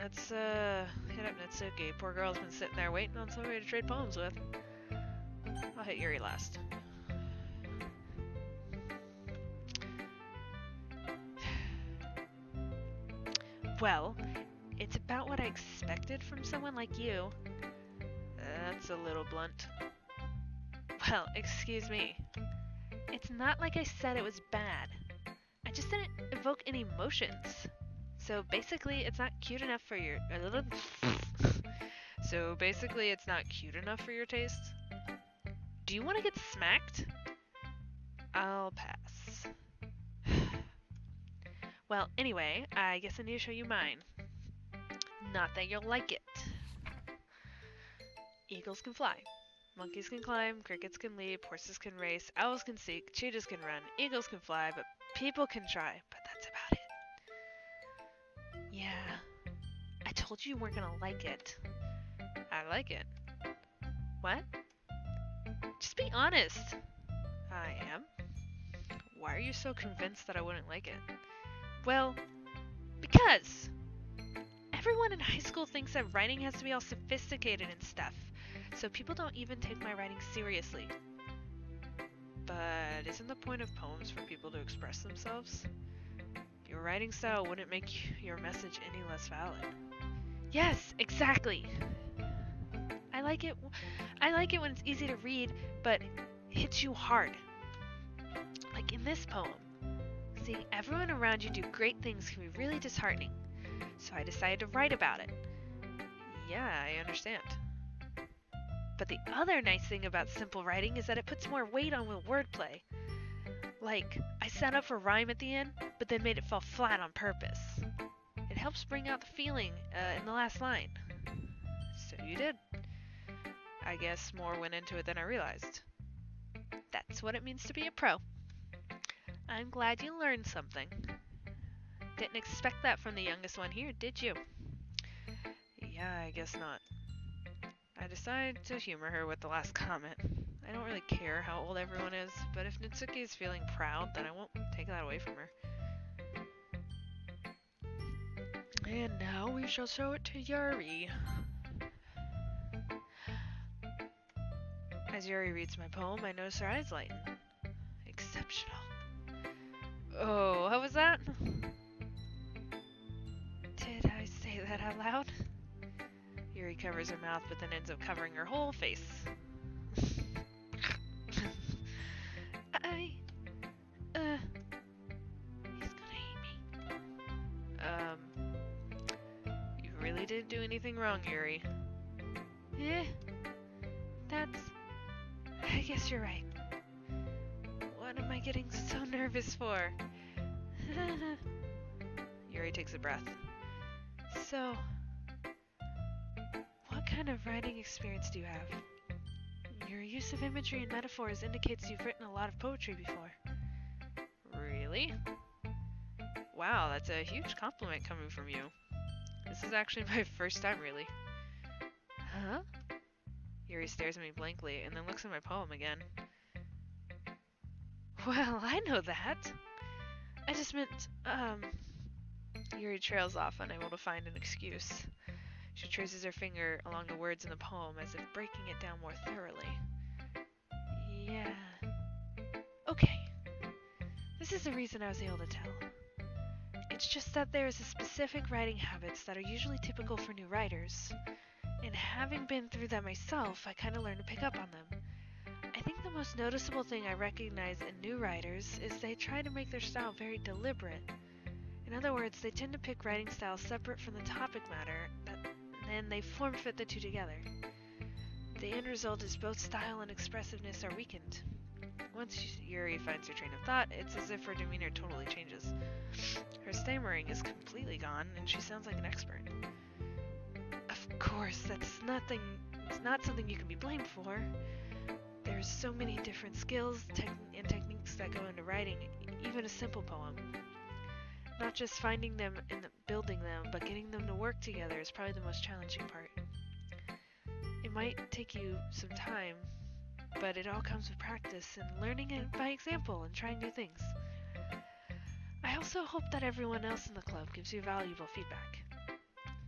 let's hit up Natsuki. Poor girl's been sitting there waiting on somebody to trade poems with. I'll hit Yuri last. Well, it's about what I expected from someone like you. That's a little blunt. Well, excuse me. It's not like I said it was bad. I just didn't evoke any emotions. So basically, it's not cute enough for your... So basically, it's not cute enough for your taste? Do you want to get smacked? I'll pass. Well, anyway, I guess I need to show you mine. Not that you'll like it. Eagles can fly. Monkeys can climb, crickets can leap, horses can race, owls can seek, cheetahs can run, eagles can fly, but people can try. But that's about it. Yeah. I told you weren't gonna like it. I like it. What? Just be honest. I am. Why are you so convinced that I wouldn't like it? Well, because everyone in high school thinks that writing has to be all sophisticated and stuff, so people don't even take my writing seriously. But isn't the point of poems for people to express themselves? Your writing style wouldn't make your message any less valid. Yes, exactly. I like it when it's easy to read, but hits you hard. Like in this poem. Seeing everyone around you do great things can be really disheartening. So I decided to write about it. Yeah, I understand. But the other nice thing about simple writing is that it puts more weight on the wordplay. Like, I set up for rhyme at the end, but then made it fall flat on purpose. It helps bring out the feeling in the last line. So you did. I guess more went into it than I realized. That's what it means to be a pro. I'm glad you learned something. Didn't expect that from the youngest one here, did you? Yeah, I guess not. I decided to humor her with the last comment. I don't really care how old everyone is, but if Natsuki is feeling proud, then I won't take that away from her. And now we shall show it to Yuri. As Yuri reads my poem, I notice her eyes lighten. Exceptional. Oh, how was that? Did I say that out loud? Yuri covers her mouth, but then ends up covering her whole face. He's gonna hate me. You really didn't do anything wrong, Yuri. I guess you're right. What am I getting so nervous for? Yuri takes a breath. So, what kind of writing experience do you have? Your use of imagery and metaphors indicates you've written a lot of poetry before. Really? Wow, that's a huge compliment coming from you. This is actually my first time, really. Huh? Yuri stares at me blankly and then looks at my poem again. Well, I know that. I just meant, Yuri trails off, unable to find an excuse. She traces her finger along the words in the poem as if breaking it down more thoroughly. Yeah. Okay. This is the reason I was able to tell. It's just that there's a specific writing habits that are usually typical for new writers. And having been through that myself, I kind of learned to pick up on them. I think the most noticeable thing I recognize in new writers is they try to make their style very deliberate. In other words, they tend to pick writing styles separate from the topic matter, and then they form-fit the two together. The end result is both style and expressiveness are weakened. Once Yuri finds her train of thought, it's as if her demeanor totally changes. Her stammering is completely gone, and she sounds like an expert. Of course, it's not something you can be blamed for. There's so many different skills and techniques that go into writing, even a simple poem. Not just finding them and building them, but getting them to work together is probably the most challenging part. It might take you some time, but it all comes with practice and learning it by example and trying new things. I also hope that everyone else in the club gives you valuable feedback.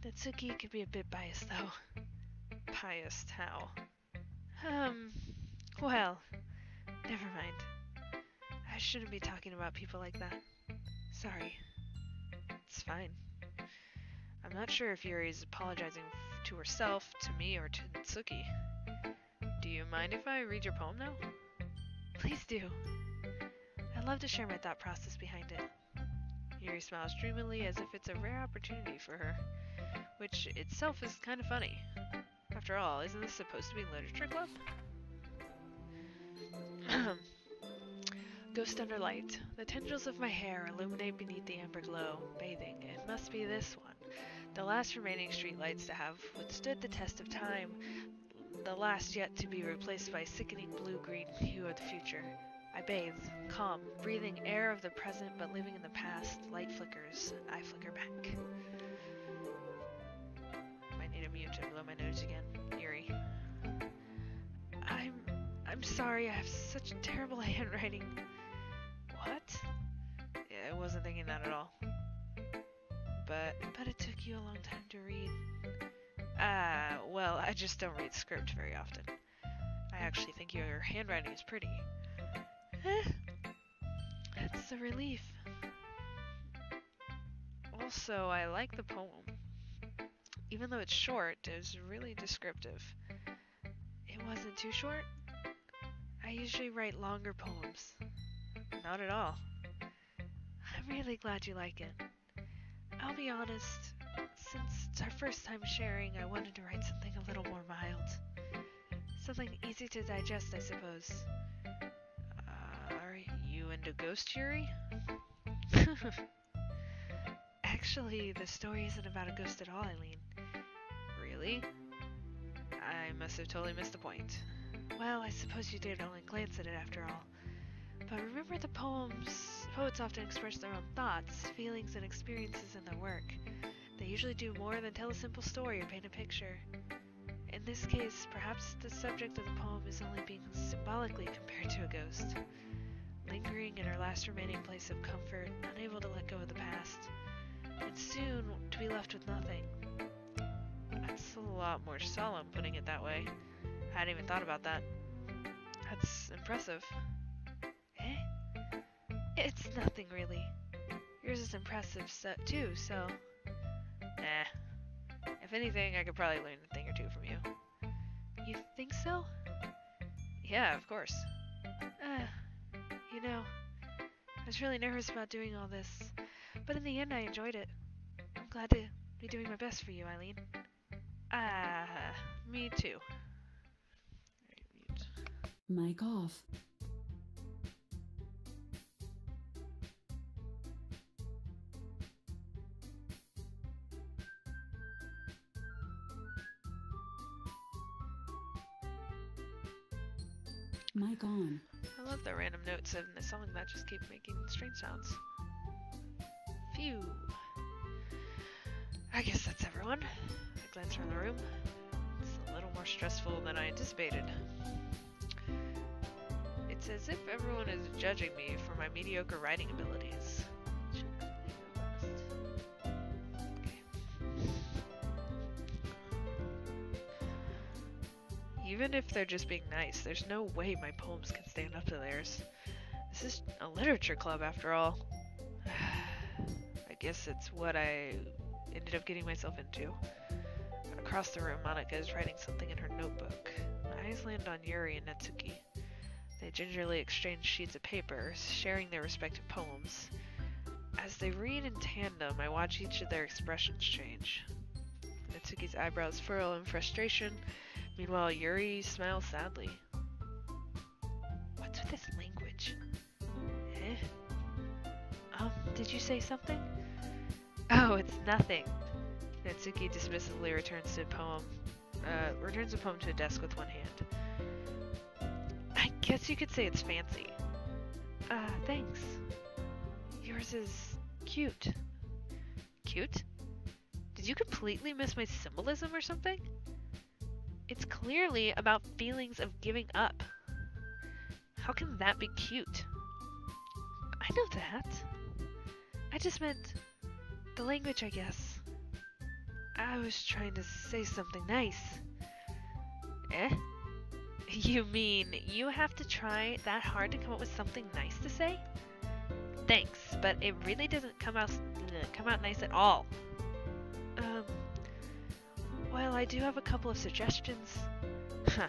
Natsuki could be a bit biased, though. Biased how? Well, never mind. I shouldn't be talking about people like that. Sorry. It's fine. I'm not sure if Yuri's apologizing to herself, to me, or to Natsuki. Do you mind if I read your poem now? Please do. I'd love to share my thought process behind it. Yuri smiles dreamily as if it's a rare opportunity for her, which itself is kind of funny. After all, isn't this supposed to be literature club? Ghost under light. The tendrils of my hair illuminate beneath the amber glow, bathing. It must be this one. The last remaining streetlights to have withstood the test of time. The last yet to be replaced by sickening blue-green hue of the future. I bathe, calm, breathing air of the present but living in the past. Light flickers. I flicker back. Might need a mute to blow my nose again. Yuri. I'm sorry, I have such terrible handwriting. What? Yeah, I wasn't thinking that at all. But it took you a long time to read. Well, I just don't read script very often. I actually think your handwriting is pretty. That's a relief. Also, I like the poem. Even though it's short, it was really descriptive. It wasn't too short? I usually write longer poems. Not at all. I'm really glad you like it. I'll be honest, since it's our first time sharing, I wanted to write something a little more mild. Something easy to digest, I suppose. Are you into ghost Yuri? Actually, the story isn't about a ghost at all, Eileen. Really? I must have totally missed the point. Well, I suppose you did only glance at it after all. But remember the poets often express their own thoughts, feelings, and experiences in their work. They usually do more than tell a simple story or paint a picture. In this case, perhaps the subject of the poem is only being symbolically compared to a ghost, lingering in her last remaining place of comfort, unable to let go of the past, and soon to be left with nothing. That's a lot more solemn, putting it that way. I hadn't even thought about that. That's impressive. Eh? It's nothing, really. Yours is impressive too, so... Nah. If anything, I could probably learn a thing or two from you. You think so? Yeah, of course. You know, I was really nervous about doing all this, but in the end I enjoyed it. I'm glad to be doing my best for you, Eileen. Me too. Mic off. Mic on. I love the random notes in the song that just keep making strange sounds. Phew. I guess that's everyone. I glance around the room. It's a little more stressful than I anticipated. It's as if everyone is judging me for my mediocre writing abilities. Even if they're just being nice, there's no way my poems can stand up to theirs. This is a literature club after all. I guess it's what I ended up getting myself into. Across the room, Monica is writing something in her notebook. My eyes land on Yuri and Natsuki. They gingerly exchange sheets of paper, sharing their respective poems. As they read in tandem, I watch each of their expressions change. Natsuki's eyebrows furrow in frustration. Meanwhile, Yuri smiles sadly. What's with this language? Did you say something? Oh, it's nothing. Natsuki dismissively returns the poem to a desk with one hand. I guess you could say it's fancy. Thanks. Yours is cute. Cute? Did you completely miss my symbolism or something? It's clearly about feelings of giving up. How can that be cute? I know that. I just meant the language, I guess. I was trying to say something nice. Eh? You mean you have to try that hard to come up with something nice to say? Thanks, but it really doesn't come out nice at all. Um, well, I do have a couple of suggestions. Huh.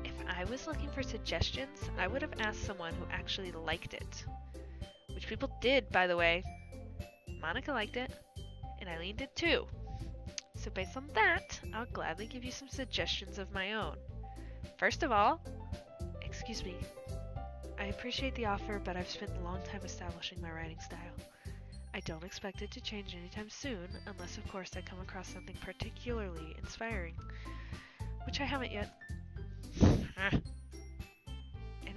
If I was looking for suggestions, I would have asked someone who actually liked it. Which people did, by the way. Monica liked it, and Eileen did too. So based on that, I'll gladly give you some suggestions of my own. First of all, excuse me, I appreciate the offer, but I've spent a long time establishing my writing style. I don't expect it to change anytime soon, unless of course I come across something particularly inspiring, which I haven't yet. And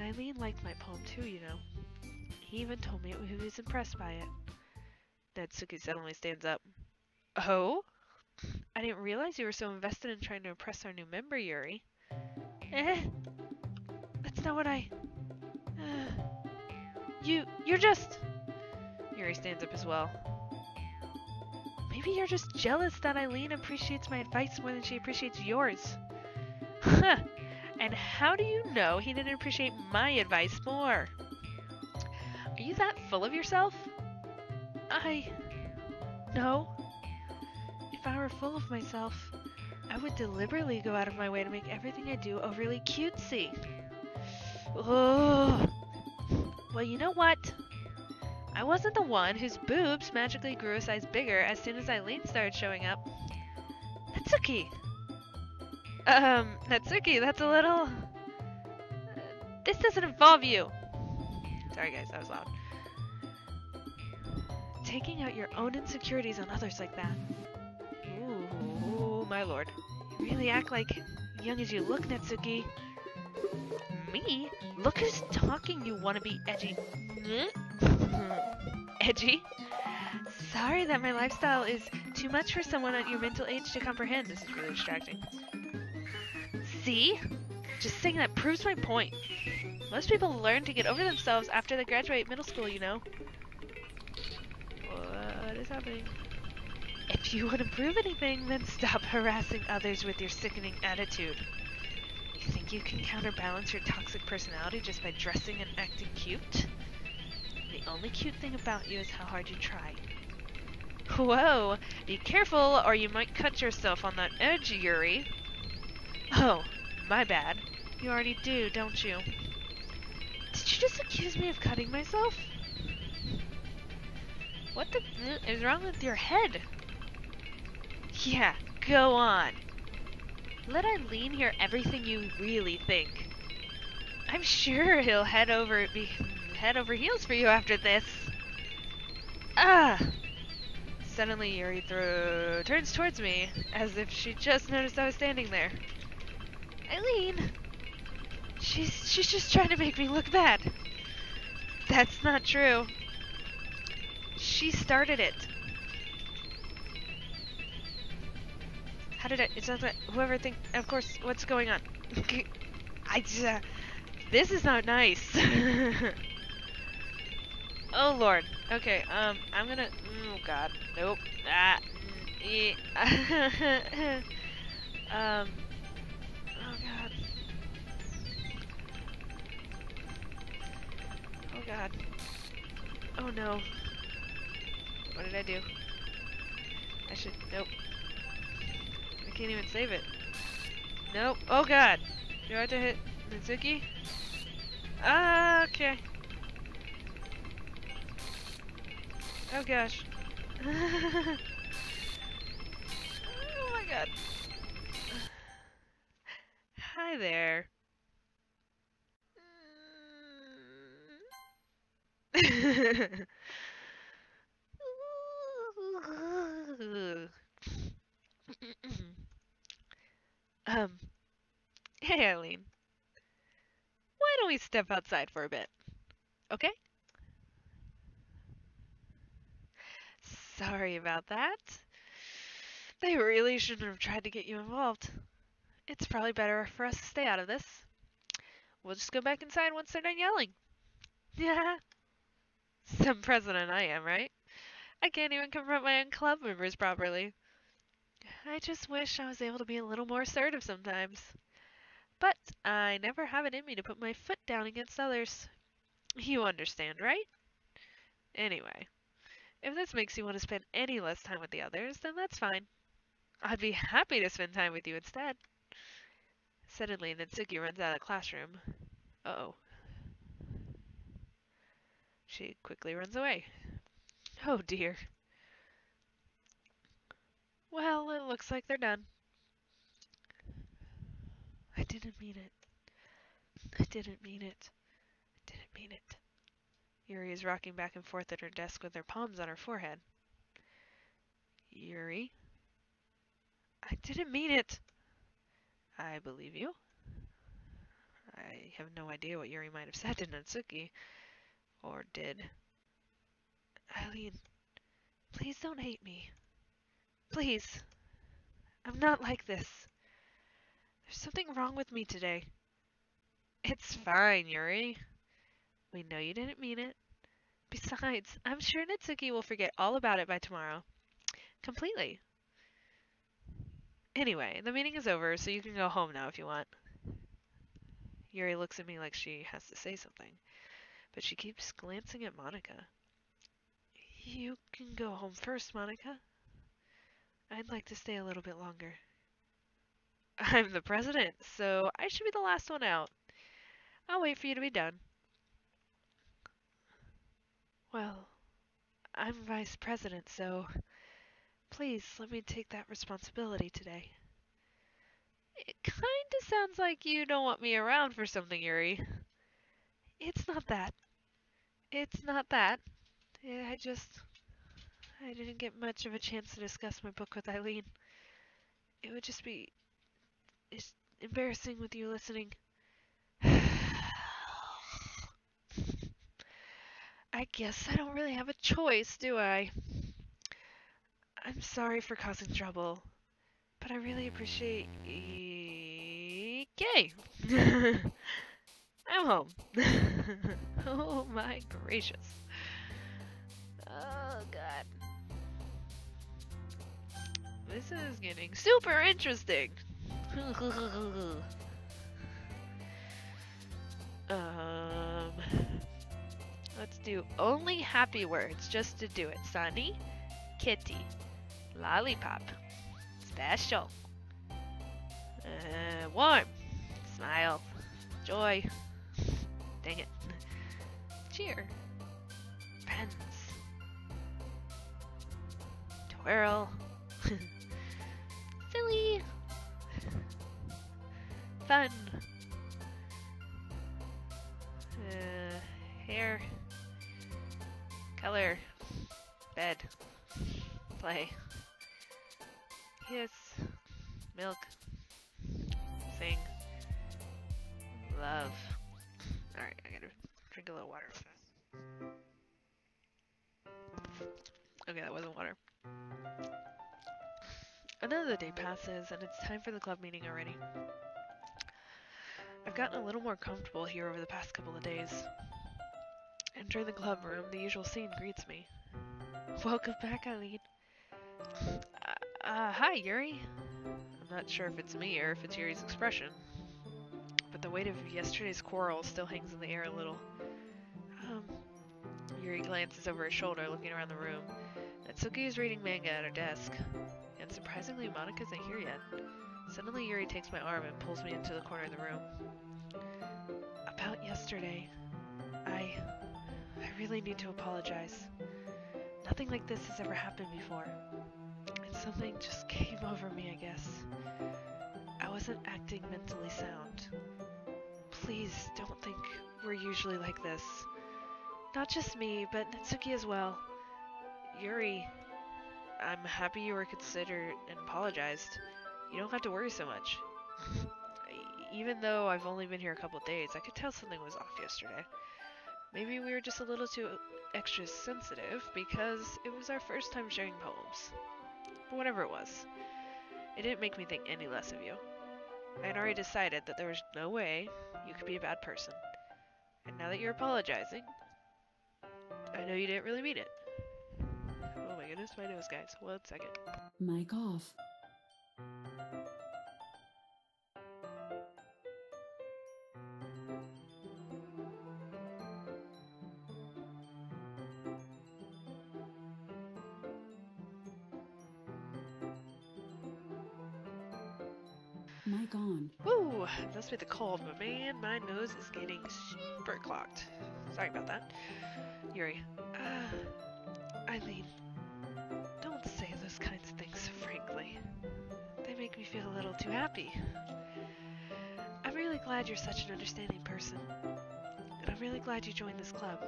Eileen liked my poem too, you know. He even told me he was impressed by it. Natsuki suddenly stands up. Oh? I didn't realize you were so invested in trying to impress our new member, Yuri. That's not what I... You're just... Yuri stands up as well. Maybe you're just jealous that Eileen appreciates my advice more than she appreciates yours. Huh. And how do you know he didn't appreciate my advice more? Are you that full of yourself? No. If I were full of myself, I would deliberately go out of my way to make everything I do overly cutesy. Oh. Well, you know what? I wasn't the one whose boobs magically grew a size bigger as soon as Eileen started showing up. Natsuki! Natsuki, that's a little... this doesn't involve you! Sorry guys, that was loud. Taking out your own insecurities on others like that. Ooh, my lord. You really act like young as you look, Natsuki. Me? Look who's talking, you wanna be edgy. Edgy? Sorry that my lifestyle is too much for someone at your mental age to comprehend. This is really distracting. See? Just saying that proves my point. Most people learn to get over themselves after they graduate middle school, you know. What is happening? If you want to prove anything, then stop harassing others with your sickening attitude. You think you can counterbalance your toxic personality just by dressing and acting cute? The only cute thing about you is how hard you try. Whoa! Be careful or you might cut yourself on that edge, Yuri. Oh, my bad. You already do, don't you? Did you just accuse me of cutting myself? What the is wrong with your head? Yeah, go on. Let Eileen hear everything you really think. I'm sure he'll head over heels for you after this. Suddenly Yuri turns towards me, as if she just noticed I was standing there. Eileen! She's just trying to make me look bad. That's not true. She started it. How did it sounds like whoever of course, what's going on? This is not nice. Oh lord. Okay, I'm gonna, oh god, nope. Oh god. Oh god. Oh no. What did I do? Nope. I can't even save it. Nope. Oh god. Do I have to hit Natsuki? Okay. Oh gosh. Oh my god. Hi there. Hey Eileen. Why don't we step outside for a bit? Okay? Sorry about that. They really shouldn't have tried to get you involved. It's probably better for us to stay out of this. We'll just go back inside once they're done yelling. Yeah. Some president I am, right? I can't even confront my own club members properly. I just wish I was able to be a little more assertive sometimes. But I never have it in me to put my foot down against others. You understand, right? Anyway, if this makes you want to spend any less time with the others, then that's fine. I'd be happy to spend time with you instead. Suddenly, Natsuki runs out of the classroom. Uh-oh. She quickly runs away. Oh dear. Well, it looks like they're done. I didn't mean it. I didn't mean it. I didn't mean it. Yuri is rocking back and forth at her desk with her palms on her forehead. Yuri? I didn't mean it. I believe you. I have no idea what Yuri might have said to Natsuki. Or did. Eileen, please don't hate me. Please. I'm not like this. There's something wrong with me today. It's fine, Yuri. We know you didn't mean it. Besides, I'm sure Natsuki will forget all about it by tomorrow. Completely. Anyway, the meeting is over, so you can go home now if you want. Yuri looks at me like she has to say something, but she keeps glancing at Monica. You can go home first, Monica. I'd like to stay a little bit longer. I'm the president, so I should be the last one out. I'll wait for you to be done. Well, I'm vice president, so please let me take that responsibility today. It kinda sounds like you don't want me around for something, Yuri. It's not that. It's not that. I didn't get much of a chance to discuss my book with Eileen. It would just be it's embarrassing with you listening. I guess I don't really have a choice, do I? I'm sorry for causing trouble, but I really appreciate. Yay! I'm home. Oh my gracious. Oh god. This is getting super interesting. um, let's do only happy words just to do it. Sunny, kitty, lollipop, special, warm, smile, joy. Dang it. Cheer, pens, twirl, silly, fun, hair, color, bed, play, kiss, milk, sing, love. Alright, I gotta drink a little water fast. Okay, that wasn't water. Another day passes, and it's time for the club meeting already. I've gotten a little more comfortable here over the past couple of days. Entering the club room, the usual scene greets me. Welcome back, Eileen. Hi, Yuri. I'm not sure if it's me or if it's Yuri's expression, but the weight of yesterday's quarrel still hangs in the air a little. Yuri glances over his shoulder, looking around the room. Natsuki is reading manga at her desk, and surprisingly, Monica isn't here yet. Suddenly, Yuri takes my arm and pulls me into the corner of the room. About yesterday, I really need to apologize. Nothing like this has ever happened before. And something just came over me, I guess. I wasn't acting mentally sound. Please don't think we're usually like this. Not just me, but Natsuki as well. Yuri, I'm happy you were considered and apologized. You don't have to worry so much. Even though I've only been here a couple of days, I could tell something was off yesterday. Maybe we were just a little too extra sensitive because it was our first time sharing poems. But whatever it was, it didn't make me think any less of you. I had already decided that there was no way you could be a bad person. And now that you're apologizing, I know you didn't really mean it. Oh my goodness, my nose, guys. 1 second. Mic off. Mic on. Woo! Must be the cold, but man, my nose is getting super clogged. Sorry about that. Yuri. Eileen, don't say those kinds of things so frankly. They make me feel a little too happy. I'm really glad you're such an understanding person. And I'm really glad you joined this club.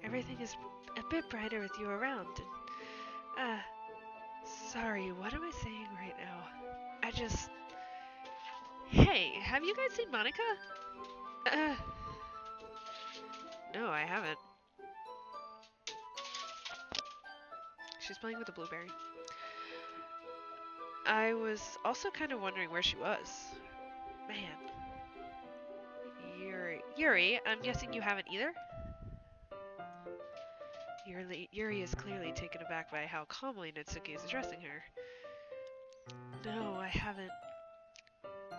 Everything is a bit brighter with you around. And, sorry, what am I saying right now? Hey, have you guys seen Monica? No, I haven't. She's playing with a blueberry. I was also kind of wondering where she was. Man. Yuri, I'm guessing you haven't either? Yuri is clearly taken aback by how calmly Natsuki is addressing her. No, I haven't.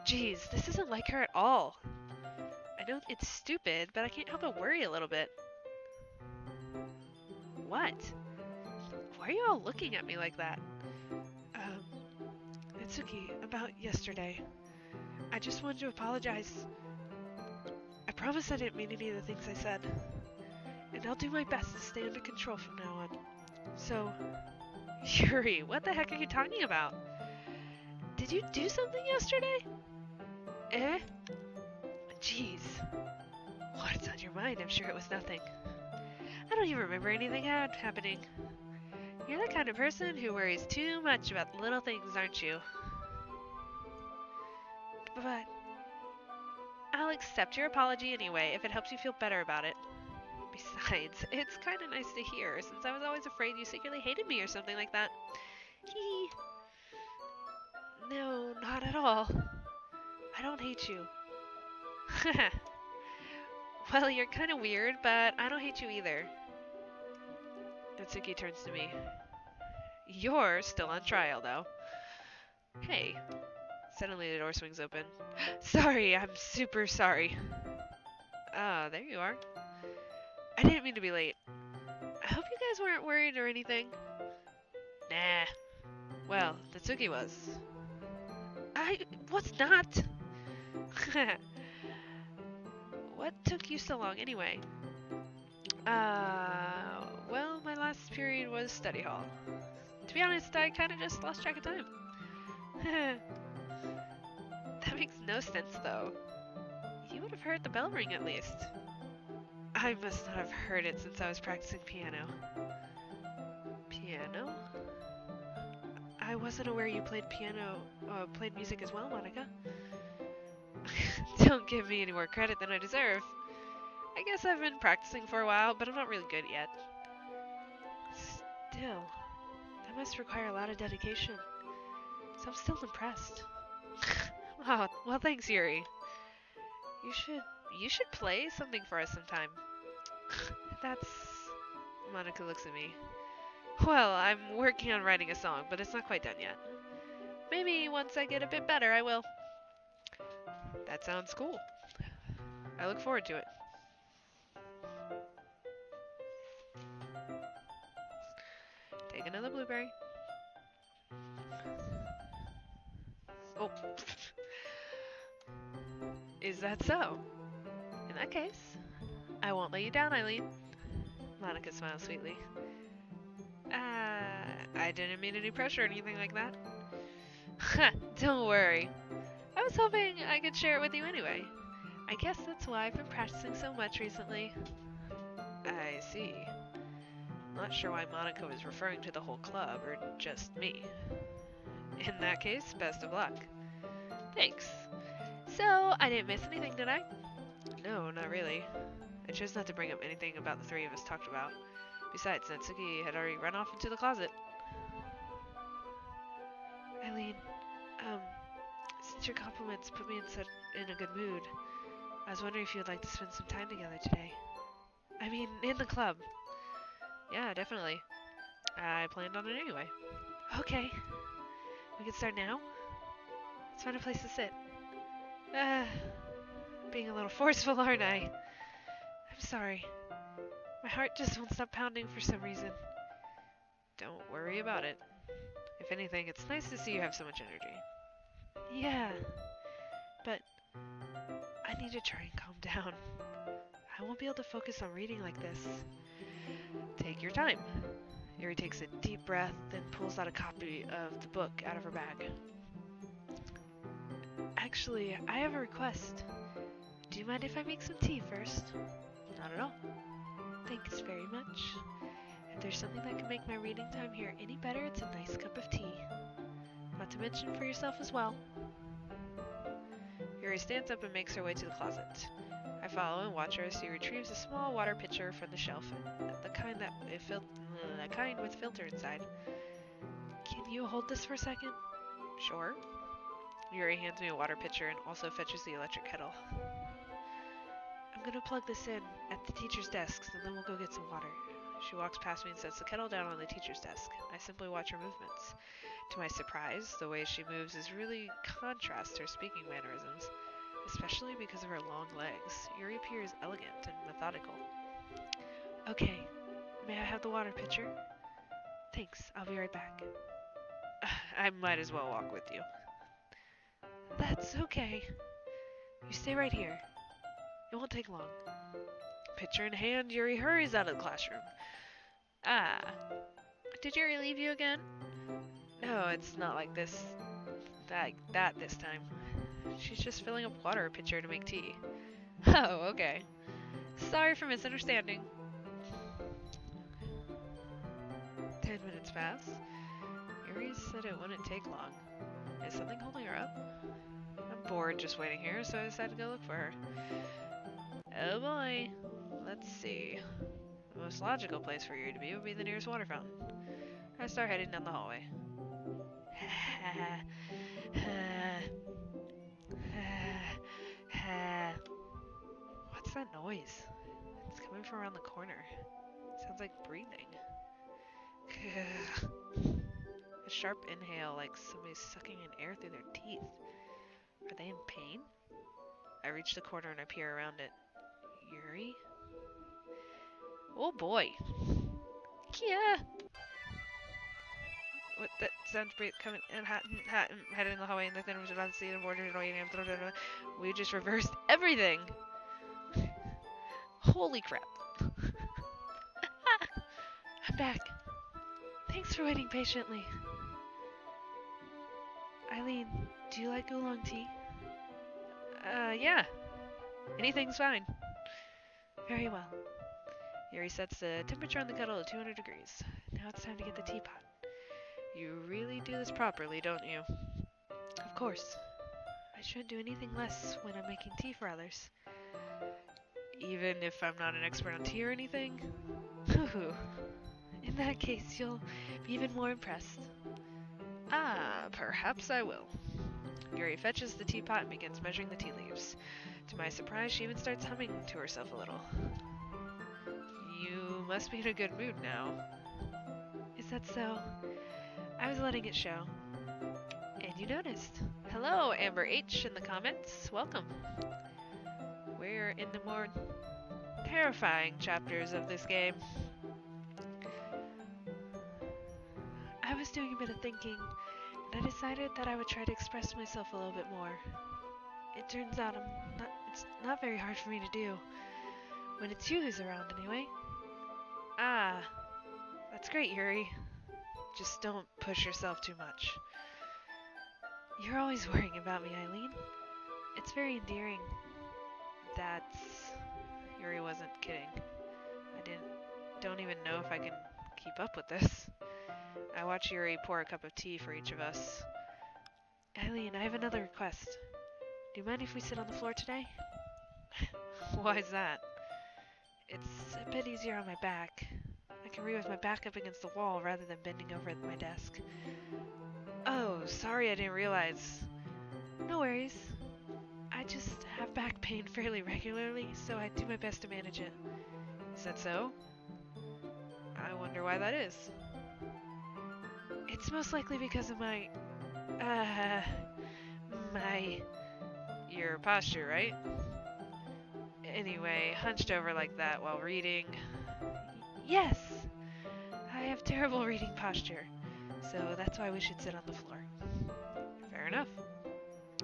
Jeez, this isn't like her at all. I know it's stupid, but I can't help but worry a little bit. What? Why are you all looking at me like that? Natsuki, about yesterday. I just wanted to apologize. I promise I didn't mean any of the things I said. And I'll do my best to stay under control from now on. So, Yuri, what the heck are you talking about? Did you do something yesterday? Eh? Jeez. What's on your mind? I'm sure it was nothing. I don't even remember anything happening. You're the kind of person who worries too much about little things, aren't you? But I'll accept your apology anyway if it helps you feel better about it. Besides, it's kind of nice to hear, since I was always afraid you secretly hated me or something like that. Hee. No, not at all. I don't hate you. Well, you're kind of weird, but I don't hate you either. Natsuki turns to me. You're still on trial, though. Hey. Suddenly the door swings open. Sorry, I'm super sorry. Ah, there you are. I didn't mean to be late. I hope you guys weren't worried or anything. Nah. Well, Natsuki was. I was not. What took you so long anyway? Well, my last period was study hall. To be honest, I kind of just lost track of time. That makes no sense, though. You would have heard the bell ring at least. I must not have heard it since I was practicing piano. Piano? I wasn't aware you played played music as well, Monica. Don't give me any more credit than I deserve. I guess I've been practicing for a while, but I'm not really good yet. Still, that must require a lot of dedication. So I'm still impressed. Oh, well thanks, Yuri. You should play something for us sometime. That's... Monica looks at me. Well, I'm working on writing a song, but it's not quite done yet. Maybe once I get a bit better, I will. That sounds cool. I look forward to it. Take another blueberry. Oh. Is that so? In that case, I won't let you down, Eileen. Monica smiles sweetly. I didn't mean any pressure or anything like that. Don't worry. I was hoping I could share it with you anyway. I guess that's why I've been practicing so much recently. I see. Not sure why Monica was referring to the whole club, or just me. In that case, best of luck. Thanks. So, I didn't miss anything, did I? No, not really. I chose not to bring up anything about the three of us talked about. Besides, Natsuki had already run off into the closet. Eileen, since your compliments put me in a good mood, I was wondering if you would like to spend some time together today. I mean, in the club. Yeah, definitely. I planned on it anyway. Okay. We can start now? Let's find a place to sit. Ah, being a little forceful, aren't I? I'm sorry. My heart just won't stop pounding for some reason. Don't worry about it. If anything, it's nice to see you have so much energy. Yeah, but I need to try and calm down. I won't be able to focus on reading like this. Take your time. Yuri takes a deep breath, then pulls out a copy of the book out of her bag. Actually, I have a request. Do you mind if I make some tea first? Not at all. Thanks very much. If there's something that can make my reading time here any better, it's a nice cup of tea. Not to mention for yourself as well. Yuri stands up and makes her way to the closet. I follow and watch her as she retrieves a small water pitcher from the shelf, the kind with filter inside. Can you hold this for a second? Sure. Yuri hands me a water pitcher and also fetches the electric kettle. I'm gonna plug this in at the teacher's desks and then we'll go get some water. She walks past me and sets the kettle down on the teacher's desk. I simply watch her movements. To my surprise, the way she moves is really contrast to her speaking mannerisms, especially because of her long legs. Yuri appears elegant and methodical. Okay, may I have the water pitcher? Thanks, I'll be right back. I might as well walk with you. That's okay. You stay right here. It won't take long. Pitcher in hand, Yuri hurries out of the classroom. Ah, did Yuri leave you again? No, it's not like this. That this time. She's just filling up water pitcher to make tea. Oh, okay. Sorry for misunderstanding. 10 minutes pass. Yuri said it wouldn't take long. Is something holding her up? I'm bored just waiting here, so I decided to go look for her. Oh boy. Let's see. The most logical place for Yuri to be would be the nearest water fountain. I start heading down the hallway. What's that noise? It's coming from around the corner. Sounds like breathing. A sharp inhale, like somebody's sucking in air through their teeth. Are they in pain? I reach the corner and I peer around it. Yuri? Oh boy. Yeah. What that sounds coming and headed in the hallway and then was about to see the border. We just reversed everything. Holy crap. I'm back. Thanks for waiting patiently. Eileen, do you like oolong tea? Yeah. Anything's fine. Very well. Yuri sets the temperature on the kettle at 200 degrees. Now it's time to get the teapot. You really do this properly, don't you? Of course. I shouldn't do anything less when I'm making tea for others. Even if I'm not an expert on tea or anything? Hoo-hoo. In that case, you'll be even more impressed. Ah, perhaps I will. Yuri fetches the teapot and begins measuring the tea leaves. To my surprise, she even starts humming to herself a little. You must be in a good mood now. Is that so? I was letting it show. And you noticed. Hello, Amber H in the comments. Welcome. We're in the more terrifying chapters of this game. I was doing a bit of thinking, and I decided that I would try to express myself a little bit more. It turns out it's not very hard for me to do. When it's you who's around, anyway. Ah, that's great, Yuri. Just don't push yourself too much. You're always worrying about me, Eileen. It's very endearing. Yuri wasn't kidding. Don't even know if I can keep up with this. I watch Yuri pour a cup of tea for each of us. Eileen, I have another request. Do you mind if we sit on the floor today? Why is that? It's a bit easier on my back. I can read with my back up against the wall rather than bending over at my desk. Oh, sorry, I didn't realize. No worries. I just have back pain fairly regularly, so I do my best to manage it. Is that so? I wonder why that is. It's most likely because of my Uh, your posture, right? Anyway, hunched over like that while reading. Yes! I have terrible reading posture, so that's why we should sit on the floor. Fair enough.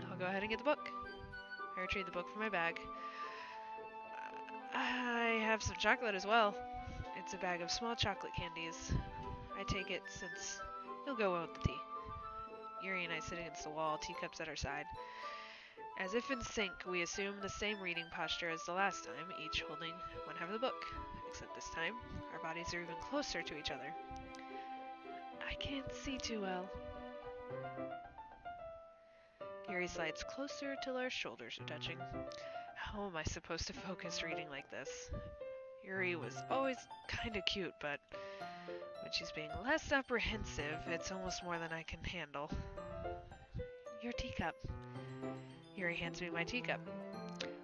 I'll go ahead and get the book. I retrieve the book from my bag. I have some chocolate as well. It's a bag of small chocolate candies. I take it since it'll go well with the tea. Yuri and I sit against the wall, teacups at our side. As if in sync, we assume the same reading posture as the last time, each holding one half of the book. Except this time, our bodies are even closer to each other. I can't see too well. Yuri slides closer till our shoulders are touching. How am I supposed to focus reading like this? Yuri was always kinda cute, but when she's being less apprehensive, it's almost more than I can handle. Your teacup. Yuri hands me my teacup.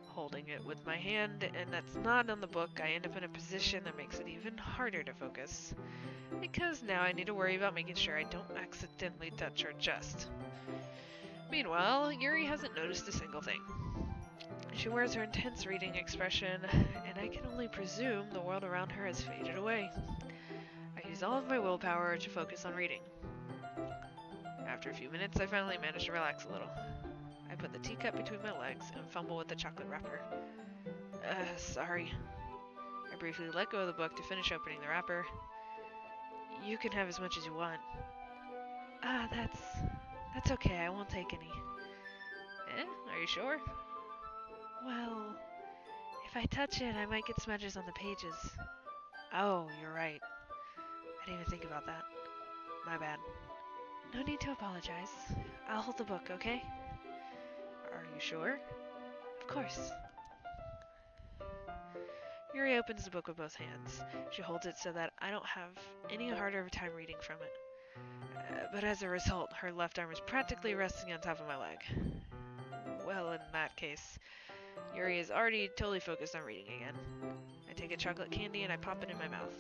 Holding it with my hand, and that's not on the book, I end up in a position that makes it even harder to focus. Because now I need to worry about making sure I don't accidentally touch her chest. Meanwhile, Yuri hasn't noticed a single thing. She wears her intense reading expression, and I can only presume the world around her has faded away. I use all of my willpower to focus on reading. After a few minutes, I finally manage to relax a little. I put the teacup between my legs and fumble with the chocolate wrapper. Sorry. I briefly let go of the book to finish opening the wrapper. You can have as much as you want. That's okay, I won't take any. Are you sure? Well, if I touch it, I might get smudges on the pages. Oh, you're right. I didn't even think about that. My bad. No need to apologize. I'll hold the book, okay? Are you sure? Of course. Yuri opens the book with both hands. She holds it so that I don't have any harder of a time reading from it. But as a result, her left arm is practically resting on top of my leg. Well, in that case, Yuri is already totally focused on reading again. I take a chocolate candy and I pop it in my mouth.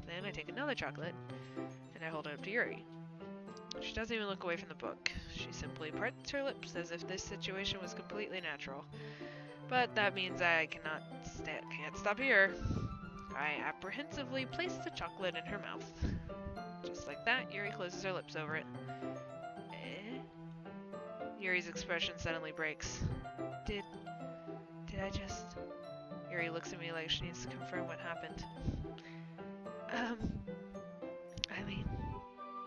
Then I take another chocolate and I hold it up to Yuri. She doesn't even look away from the book. She simply parts her lips as if this situation was completely natural. But that means I can't stop here. I apprehensively place the chocolate in her mouth. Just like that, Yuri closes her lips over it. Yuri's expression suddenly breaks. Did I just... Yuri looks at me like she needs to confirm what happened. Eileen.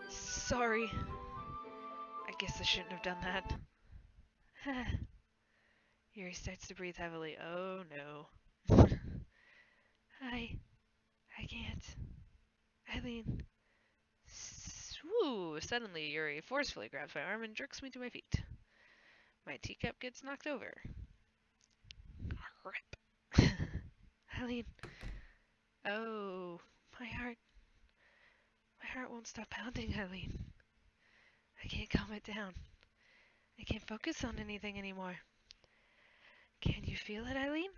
Sorry. I guess I shouldn't have done that. Yuri starts to breathe heavily. Oh no. I can't. Eileen. Woo! Suddenly, Yuri forcefully grabs my arm and jerks me to my feet. My teacup gets knocked over. Rip. Eileen. Oh, my heart. My heart won't stop pounding, Eileen. I can't calm it down. I can't focus on anything anymore. Can you feel it, Eileen?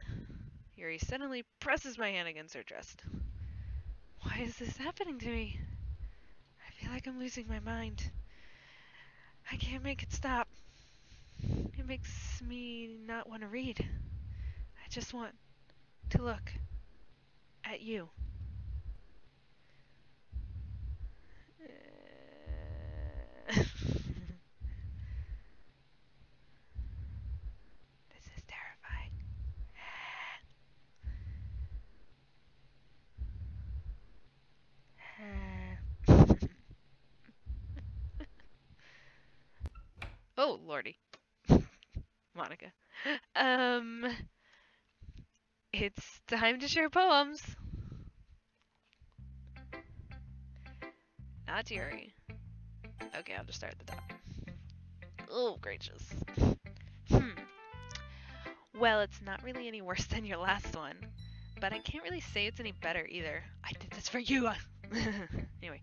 Yuri suddenly presses my hand against her chest. Why is this happening to me? I feel like I'm losing my mind. I can't make it stop. It makes me not want to read. I just want to look at you. This is terrifying. Oh, lordy. Monica. It's time to share poems. Not Yuri. Okay, I'll just start at the top. Oh, gracious. Well, it's not really any worse than your last one, but I can't really say it's any better either. I did this for you. Anyway.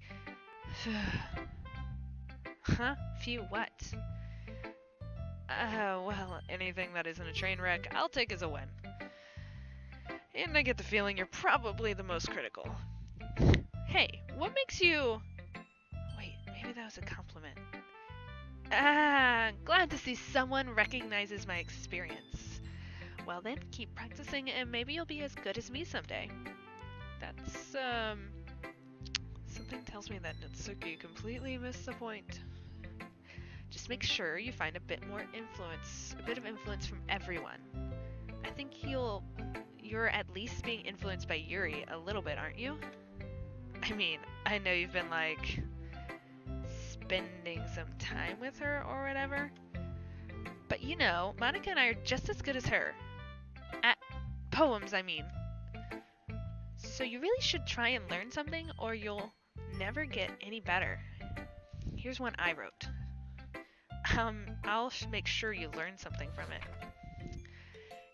Huh? Phew, what? Well, anything that isn't a train wreck, I'll take as a win. And I get the feeling you're probably the most critical. Hey, what makes you... Wait, maybe that was a compliment. Ah, glad to see someone recognizes my experience. Well then, keep practicing and maybe you'll be as good as me someday. That's, something tells me that Natsuki completely missed the point. Just make sure you find a bit of influence from everyone. I think you're at least being influenced by Yuri a little bit, aren't you? I mean, I know you've been like spending some time with her or whatever, but you know, Monica and I are just as good as her. At poems, I mean. So you really should try and learn something or you'll never get any better. Here's one I wrote. I'll make sure you learn something from it.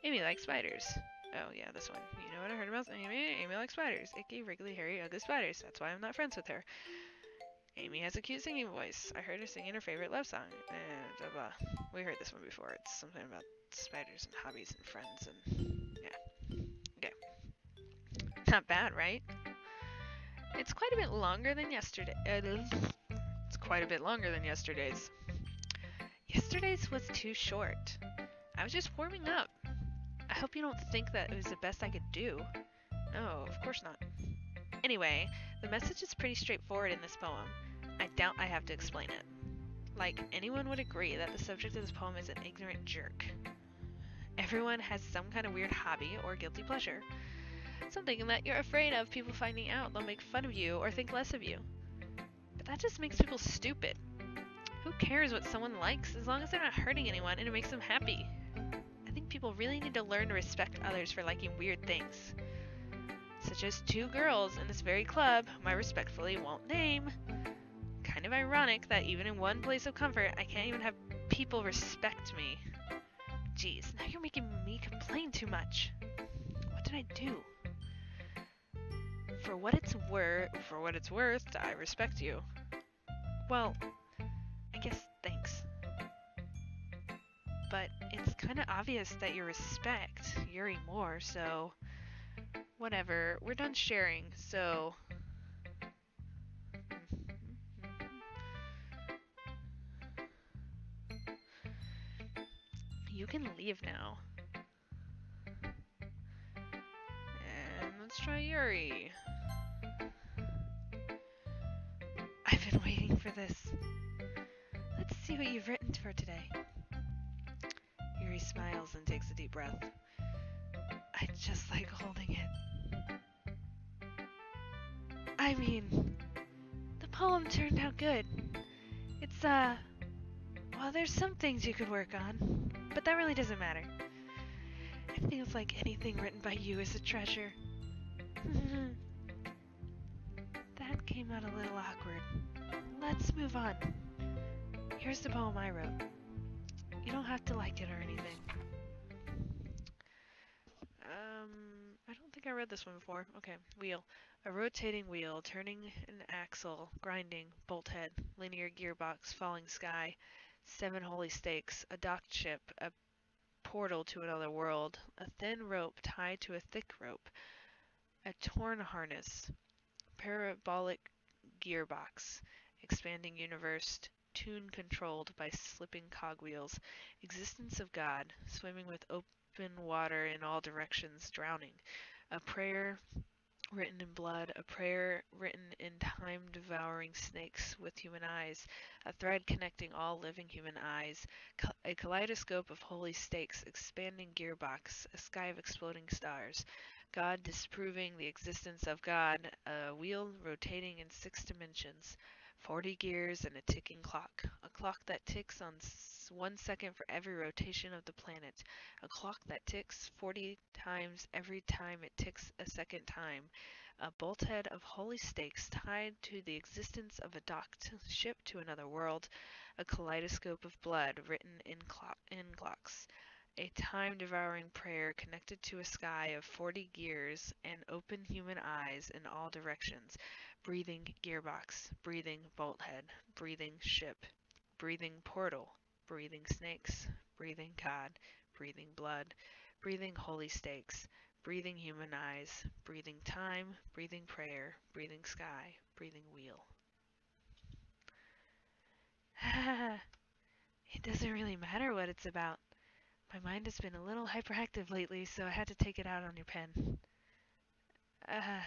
Amy likes spiders. Oh yeah, this one. You know what I heard about Amy? Amy likes spiders. Icky, wriggly, hairy, ugly spiders. That's why I'm not friends with her. Amy has a cute singing voice. I heard her singing her favorite love song. And blah blah. We heard this one before. It's something about spiders and hobbies and friends and yeah. Okay. Not bad, right? It's quite a bit longer than yesterday. It's quite a bit longer than yesterday's. Yesterday's was too short. I was just warming up. I hope you don't think that it was the best I could do. No, of course not. Anyway, the message is pretty straightforward in this poem. I doubt I have to explain it. Like, anyone would agree that the subject of this poem is an ignorant jerk. Everyone has some kind of weird hobby or guilty pleasure. Something that you're afraid of people finding out they'll make fun of you or think less of you. But that just makes people stupid. Who cares what someone likes as long as they're not hurting anyone and it makes them happy? I think people really need to learn to respect others for liking weird things. Such as two girls in this very club whom I respectfully won't name. Kind of ironic that even in one place of comfort, I can't even have people respect me. Jeez, now you're making me complain too much. What did I do? For what it's worth, I respect you. Well, I guess thanks. But it's kind of obvious that you respect Yuri more, so whatever. We're done sharing, so you can leave now. And let's try Yuri. I've been waiting for this. Let's see what you've written for today. Yuri smiles and takes a deep breath. I just like holding it. I mean, the poem turned out good. It's, well, there's some things you could work on, but that really doesn't matter. It feels like anything written by you is a treasure. That came out a little awkward. Let's move on. Here's the poem I wrote. You don't have to like it or anything. I don't think I read this one before. Okay, wheel. A rotating wheel, turning an axle, grinding, bolt head, linear gearbox, falling sky, 7 holy stakes, a docked ship, a portal to another world, a thin rope tied to a thick rope, a torn harness, parabolic gearbox, expanding universe, tune controlled by slipping cogwheels, existence of God, swimming with open water in all directions, drowning, a prayer written in blood, a prayer written in time-devouring snakes with human eyes, a thread connecting all living human eyes, a kaleidoscope of holy stakes, expanding gearbox, a sky of exploding stars, God disproving the existence of God, a wheel rotating in 6 dimensions, 40 gears and a ticking clock, a clock that ticks on 1 second for every rotation of the planet, a clock that ticks 40 times every time it ticks a second time, a bolthead of holy stakes tied to the existence of a docked ship to another world, a kaleidoscope of blood written in clocks, a time-devouring prayer connected to a sky of 40 gears and open human eyes in all directions, breathing gearbox, breathing bolthead, breathing ship, breathing portal, breathing snakes, breathing God, breathing blood, breathing holy stakes, breathing human eyes, breathing time, breathing prayer, breathing sky, breathing wheel. It doesn't really matter what it's about. My mind has been a little hyperactive lately, so I had to take it out on your pen. Uh,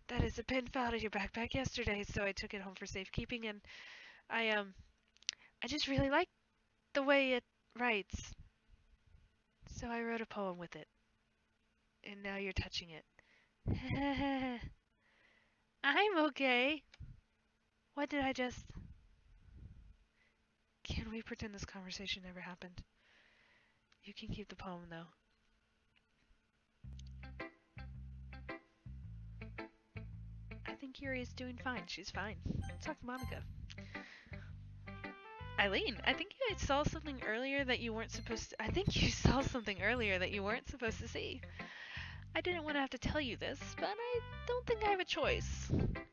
that is, a pen fell out of your backpack yesterday, so I took it home for safekeeping, and I just really like the way it writes. So I wrote a poem with it. And now you're touching it. I'm okay. What did I just... Can we pretend this conversation never happened? You can keep the poem, though. I think Yuri's doing fine. She's fine. Talk to Monica. Eileen, I think I saw something earlier that you weren't supposed to... I think you saw something earlier that you weren't supposed to see. I didn't want to have to tell you this, but I don't think I have a choice.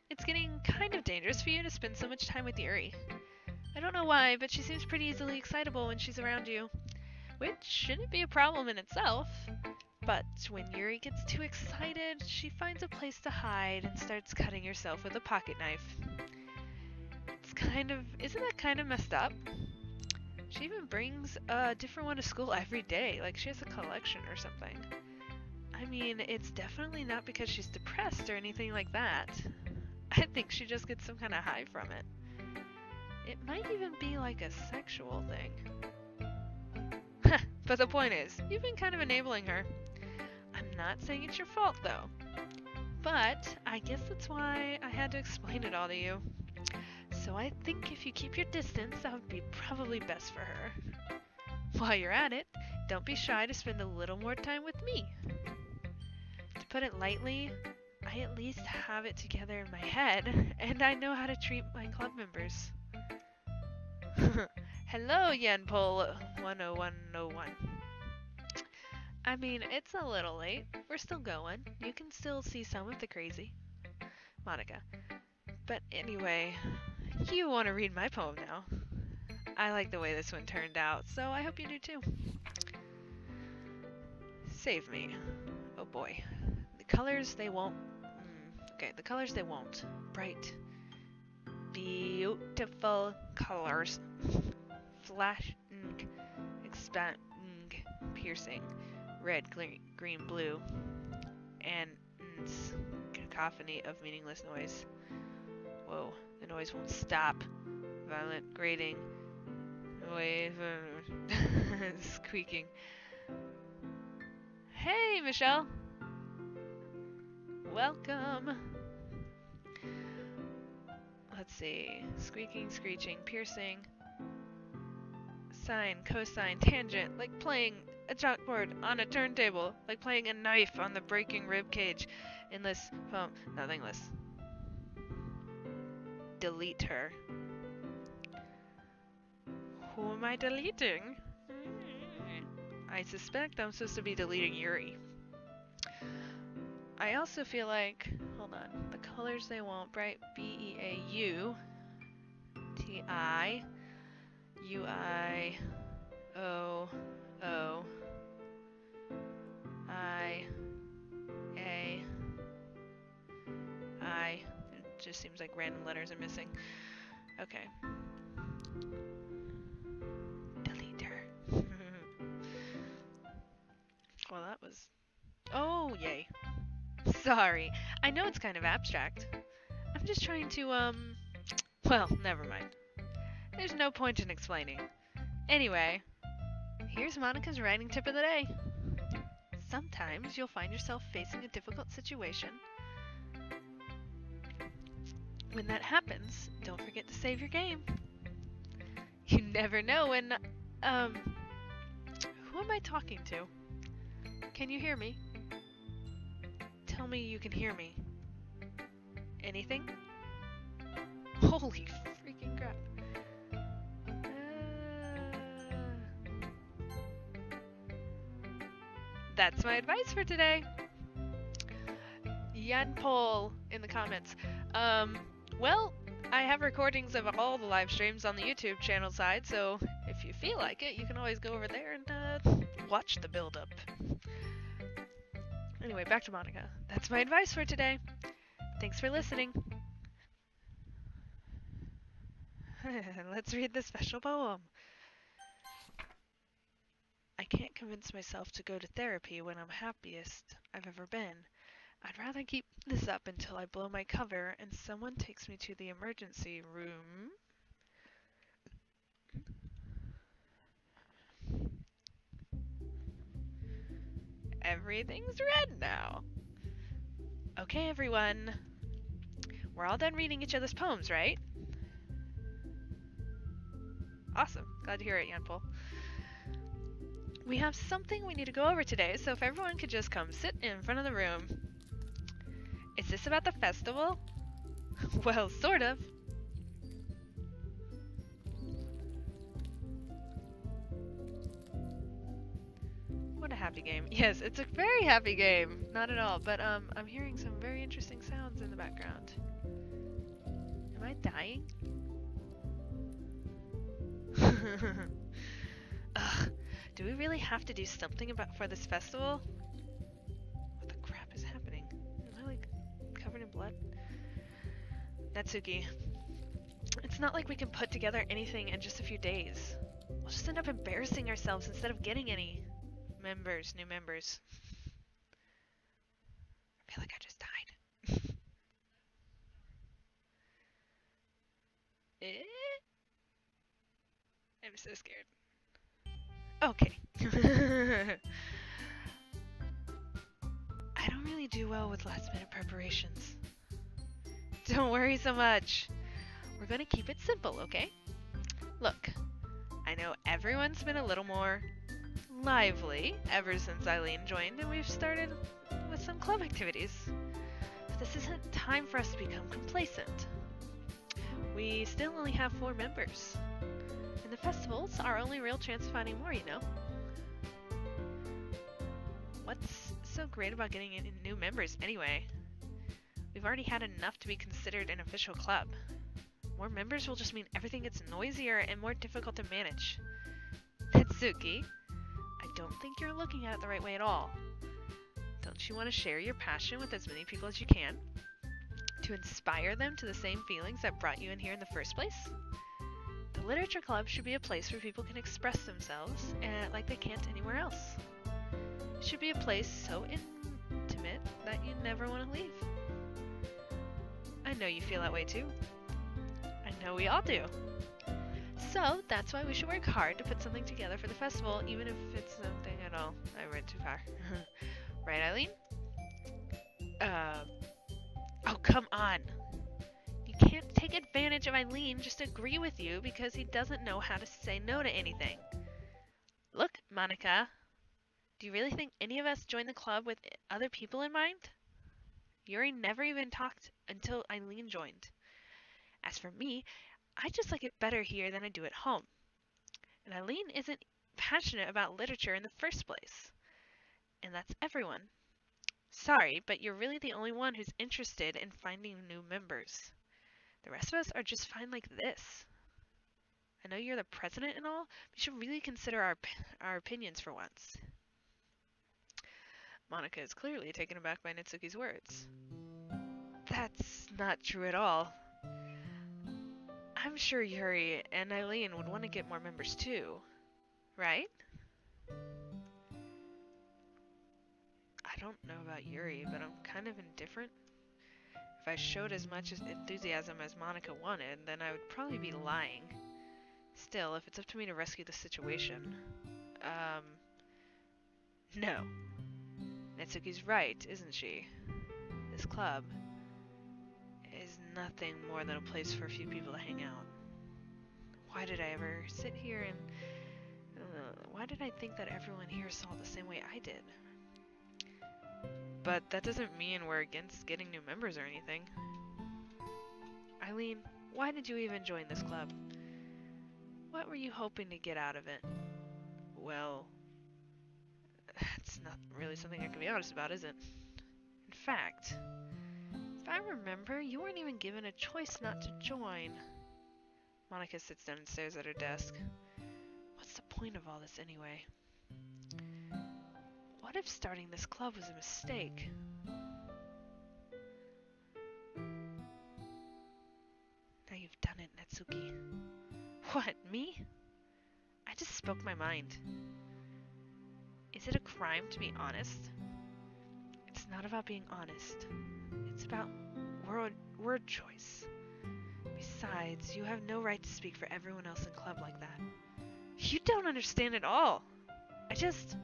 It's getting kind of dangerous for you to spend so much time with Yuri. I don't know why, but she seems pretty easily excitable when she's around you. Which shouldn't be a problem in itself. But when Yuri gets too excited, she finds a place to hide and starts cutting herself with a pocket knife. Isn't that kind of messed up? She even brings a different one to school every day, like she has a collection or something. I mean, it's definitely not because she's depressed or anything like that. I think she just gets some kind of high from it. It might even be like a sexual thing. But the point is, you've been kind of enabling her. I'm not saying it's your fault, though. But I guess that's why I had to explain it all to you. So I think if you keep your distance, that would be probably best for her. While you're at it, don't be shy to spend a little more time with me. To put it lightly, I at least have it together in my head, and I know how to treat my club members. Hello, Yanpol 10101. I mean, it's a little late. We're still going. You can still see some of the crazy. Monica. But anyway, you want to read my poem now. I like the way this one turned out, so I hope you do too. Save me. Oh boy. The colors, they won't... Okay, the colors, they won't. Bright, beautiful colors. Flashing, expanding, piercing. Red, green, blue. And cacophony of meaningless noise. Whoa, the noise won't stop. Violent, grating, wave, squeaking. Hey, Michelle! Welcome! Let's see. Squeaking, screeching, piercing. Sine, cosine, tangent, like playing a chalkboard on a turntable, like playing a knife on the breaking rib cage. Endless poem, nothingless. Delete her. Who am I deleting? I suspect I'm supposed to be deleting Yuri. I also feel like, hold on, the colors they want, bright, B-E-A-U, T-I, U-I, O, I, A, I. It just seems like random letters are missing. Okay. Delete her. Well, that was... Oh, yay. Sorry. I know it's kind of abstract. I'm just trying to, well, never mind. There's no point in explaining. Anyway, here's Monica's writing tip of the day. Sometimes you'll find yourself facing a difficult situation. When that happens, don't forget to save your game. You never know when, who am I talking to? Can you hear me? Tell me you can hear me. Anything? Holy freaking crap. That's my advice for today. Yanpol in the comments. Well, I have recordings of all the live streams on the YouTube channel side, so if you feel like it, you can always go over there and watch the build-up. Anyway, back to Monica. That's my advice for today. Thanks for listening. Let's read the special poem. can't convince myself to go to therapy when I'm happiest I've ever been. I'd rather keep this up until I blow my cover and someone takes me to the emergency room. Everything's red now. Okay, everyone. We're all done reading each other's poems, right? Awesome. Glad to hear it, Yanpol. We have something we need to go over today, so if everyone could just come sit in front of the room. Is this about the festival? Well, sort of. What a happy game. Yes, it's a very happy game. Not at all, but I'm hearing some very interesting sounds in the background. Am I dying? Ugh. Do we really have to do something for this festival? What the crap is happening? Am I like covered in blood? Natsuki, it's not like we can put together anything in just a few days. We'll just end up embarrassing ourselves instead of getting any new members. I feel like I just died. I'm so scared. Okay. I don't really do well with last minute preparations. Don't worry so much. We're gonna keep it simple, okay? Look, I know everyone's been a little more lively ever since Eileen joined and we've started with some club activities. But this isn't time for us to become complacent. We still only have 4 members. And the festival's our only real chance of finding more, you know? What's so great about getting any new members anyway? We've already had enough to be considered an official club. More members will just mean everything gets noisier and more difficult to manage. Natsuki, I don't think you're looking at it the right way at all. Don't you want to share your passion with as many people as you can? To inspire them to the same feelings that brought you in here in the first place? The Literature Club should be a place where people can express themselves like they can't anywhere else. It should be a place so intimate that you never want to leave. I know you feel that way too. I know we all do. So that's why we should work hard to put something together for the festival, even if it's something at all. I went too far. Right, Eileen? Oh, come on. You can't take advantage of Eileen just to agree with you because he doesn't know how to say no to anything. Look, Monica, do you really think any of us joined the club with other people in mind? Yuri never even talked until Eileen joined. As for me, I just like it better here than I do at home. And Eileen isn't passionate about literature in the first place. And that's everyone. Sorry, but you're really the only one who's interested in finding new members. The rest of us are just fine like this. I know you're the president and all, but you should really consider our opinions for once. Monica is clearly taken aback by Natsuki's words. That's not true at all. I'm sure Yuri and Eileen would want to get more members too, right? I don't know about Yuri, but I'm kind of indifferent. If I showed as much enthusiasm as Monica wanted, then I would probably be lying. Still, if it's up to me to rescue the situation... No. Natsuki's right, isn't she? This club is nothing more than a place for a few people to hang out. Why did I ever sit here and... why did I think that everyone here saw it the same way I did? But that doesn't mean we're against getting new members or anything. Eileen, why did you even join this club? What were you hoping to get out of it? Well, it's not really something I can be honest about, is it? In fact, if I remember, you weren't even given a choice not to join. Monica sits down and stares at her desk. What's the point of all this anyway? What if starting this club was a mistake? Now you've done it, Natsuki. What, me? I just spoke my mind. Is it a crime to be honest? It's not about being honest. It's about word choice. Besides, you have no right to speak for everyone else in club like that. You don't understand at all. I just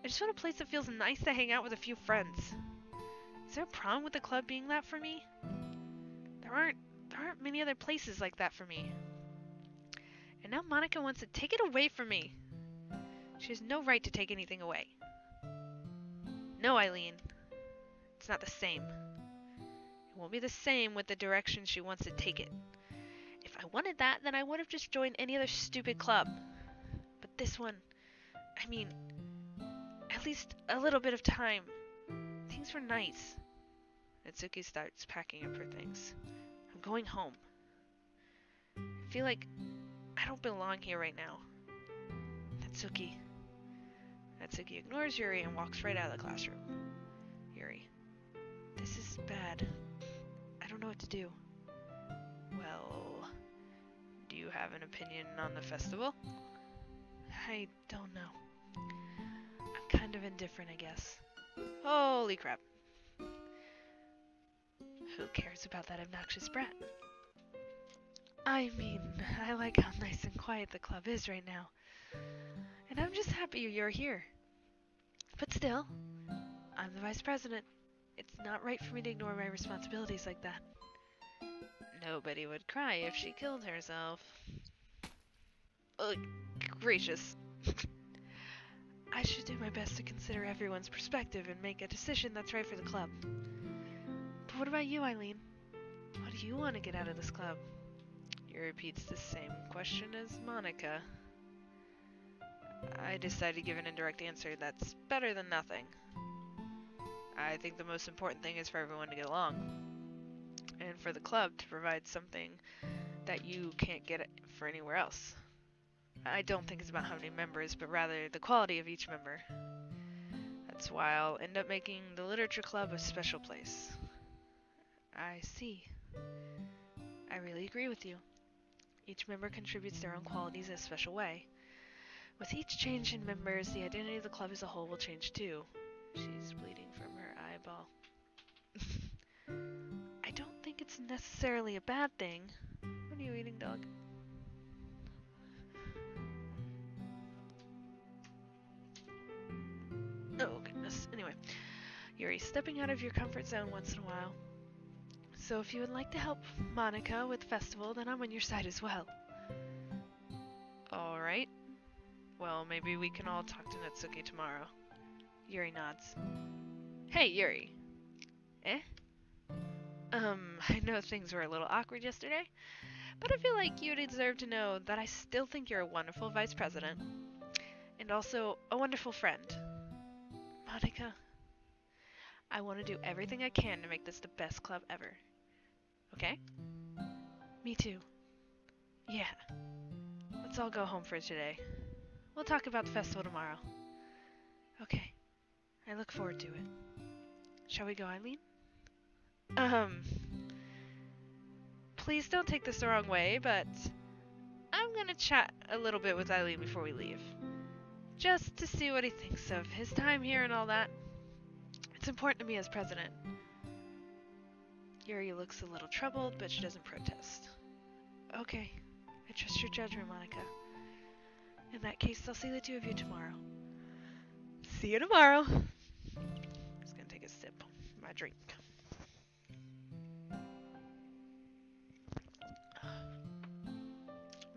want a place that feels nice to hang out with a few friends. Is there a problem with the club being that for me? There aren't many other places like that for me. And now Monica wants to take it away from me. She has no right to take anything away. No, Eileen. It's not the same. It won't be the same with the direction she wants to take it. If I wanted that, then I would have just joined any other stupid club. But this one, I mean, at least a little bit of time. Things were nice. Natsuki starts packing up her things. I'm going home. I feel like I don't belong here right now. Natsuki. Natsuki ignores Yuri and walks right out of the classroom. Yuri. This is bad. I don't know what to do. Well, do you have an opinion on the festival? I don't know. I'm kind of indifferent, I guess. Holy crap. Who cares about that obnoxious brat? I mean, I like how nice and quiet the club is right now. And I'm just happy you're here. But still, I'm the vice president. It's not right for me to ignore my responsibilities like that. Nobody would cry if she killed herself. Ugh, gracious. I should do my best to consider everyone's perspective and make a decision that's right for the club. But what about you, Eileen? What do you want to get out of this club? He repeats the same question as Monica. I decided to give an indirect answer that's better than nothing. I think the most important thing is for everyone to get along. And for the club to provide something that you can't get for anywhere else. I don't think it's about how many members, but rather the quality of each member. That's why I'll end up making the literature club a special place. I see. I really agree with you. Each member contributes their own qualities in a special way. With each change in members, the identity of the club as a whole will change too. She's bleeding from her eyeball. I don't think it's necessarily a bad thing. What are you eating, dog? Oh, goodness. Anyway, Yuri, stepping out of your comfort zone once in a while. So if you would like to help Monica with the festival, then I'm on your side as well. Alright. Well, maybe we can all talk to Natsuki tomorrow. Yuri nods. Hey, Yuri. Eh? I know things were a little awkward yesterday, but I feel like you deserve to know that I still think you're a wonderful vice president. And also a wonderful friend. Monica, I want to do everything I can to make this the best club ever. Okay? Me too. Yeah. Let's all go home for today. We'll talk about the festival tomorrow. Okay. I look forward to it. Shall we go, Eileen? Please don't take this the wrong way, but I'm gonna chat a little bit with Eileen before we leave. Just to see what he thinks of his time here and all that. It's important to me as president. Yuri looks a little troubled, but she doesn't protest. Okay. I trust your judgment, Monica. In that case, I'll see the two of you tomorrow. See you tomorrow. Just gonna take a sip of my drink.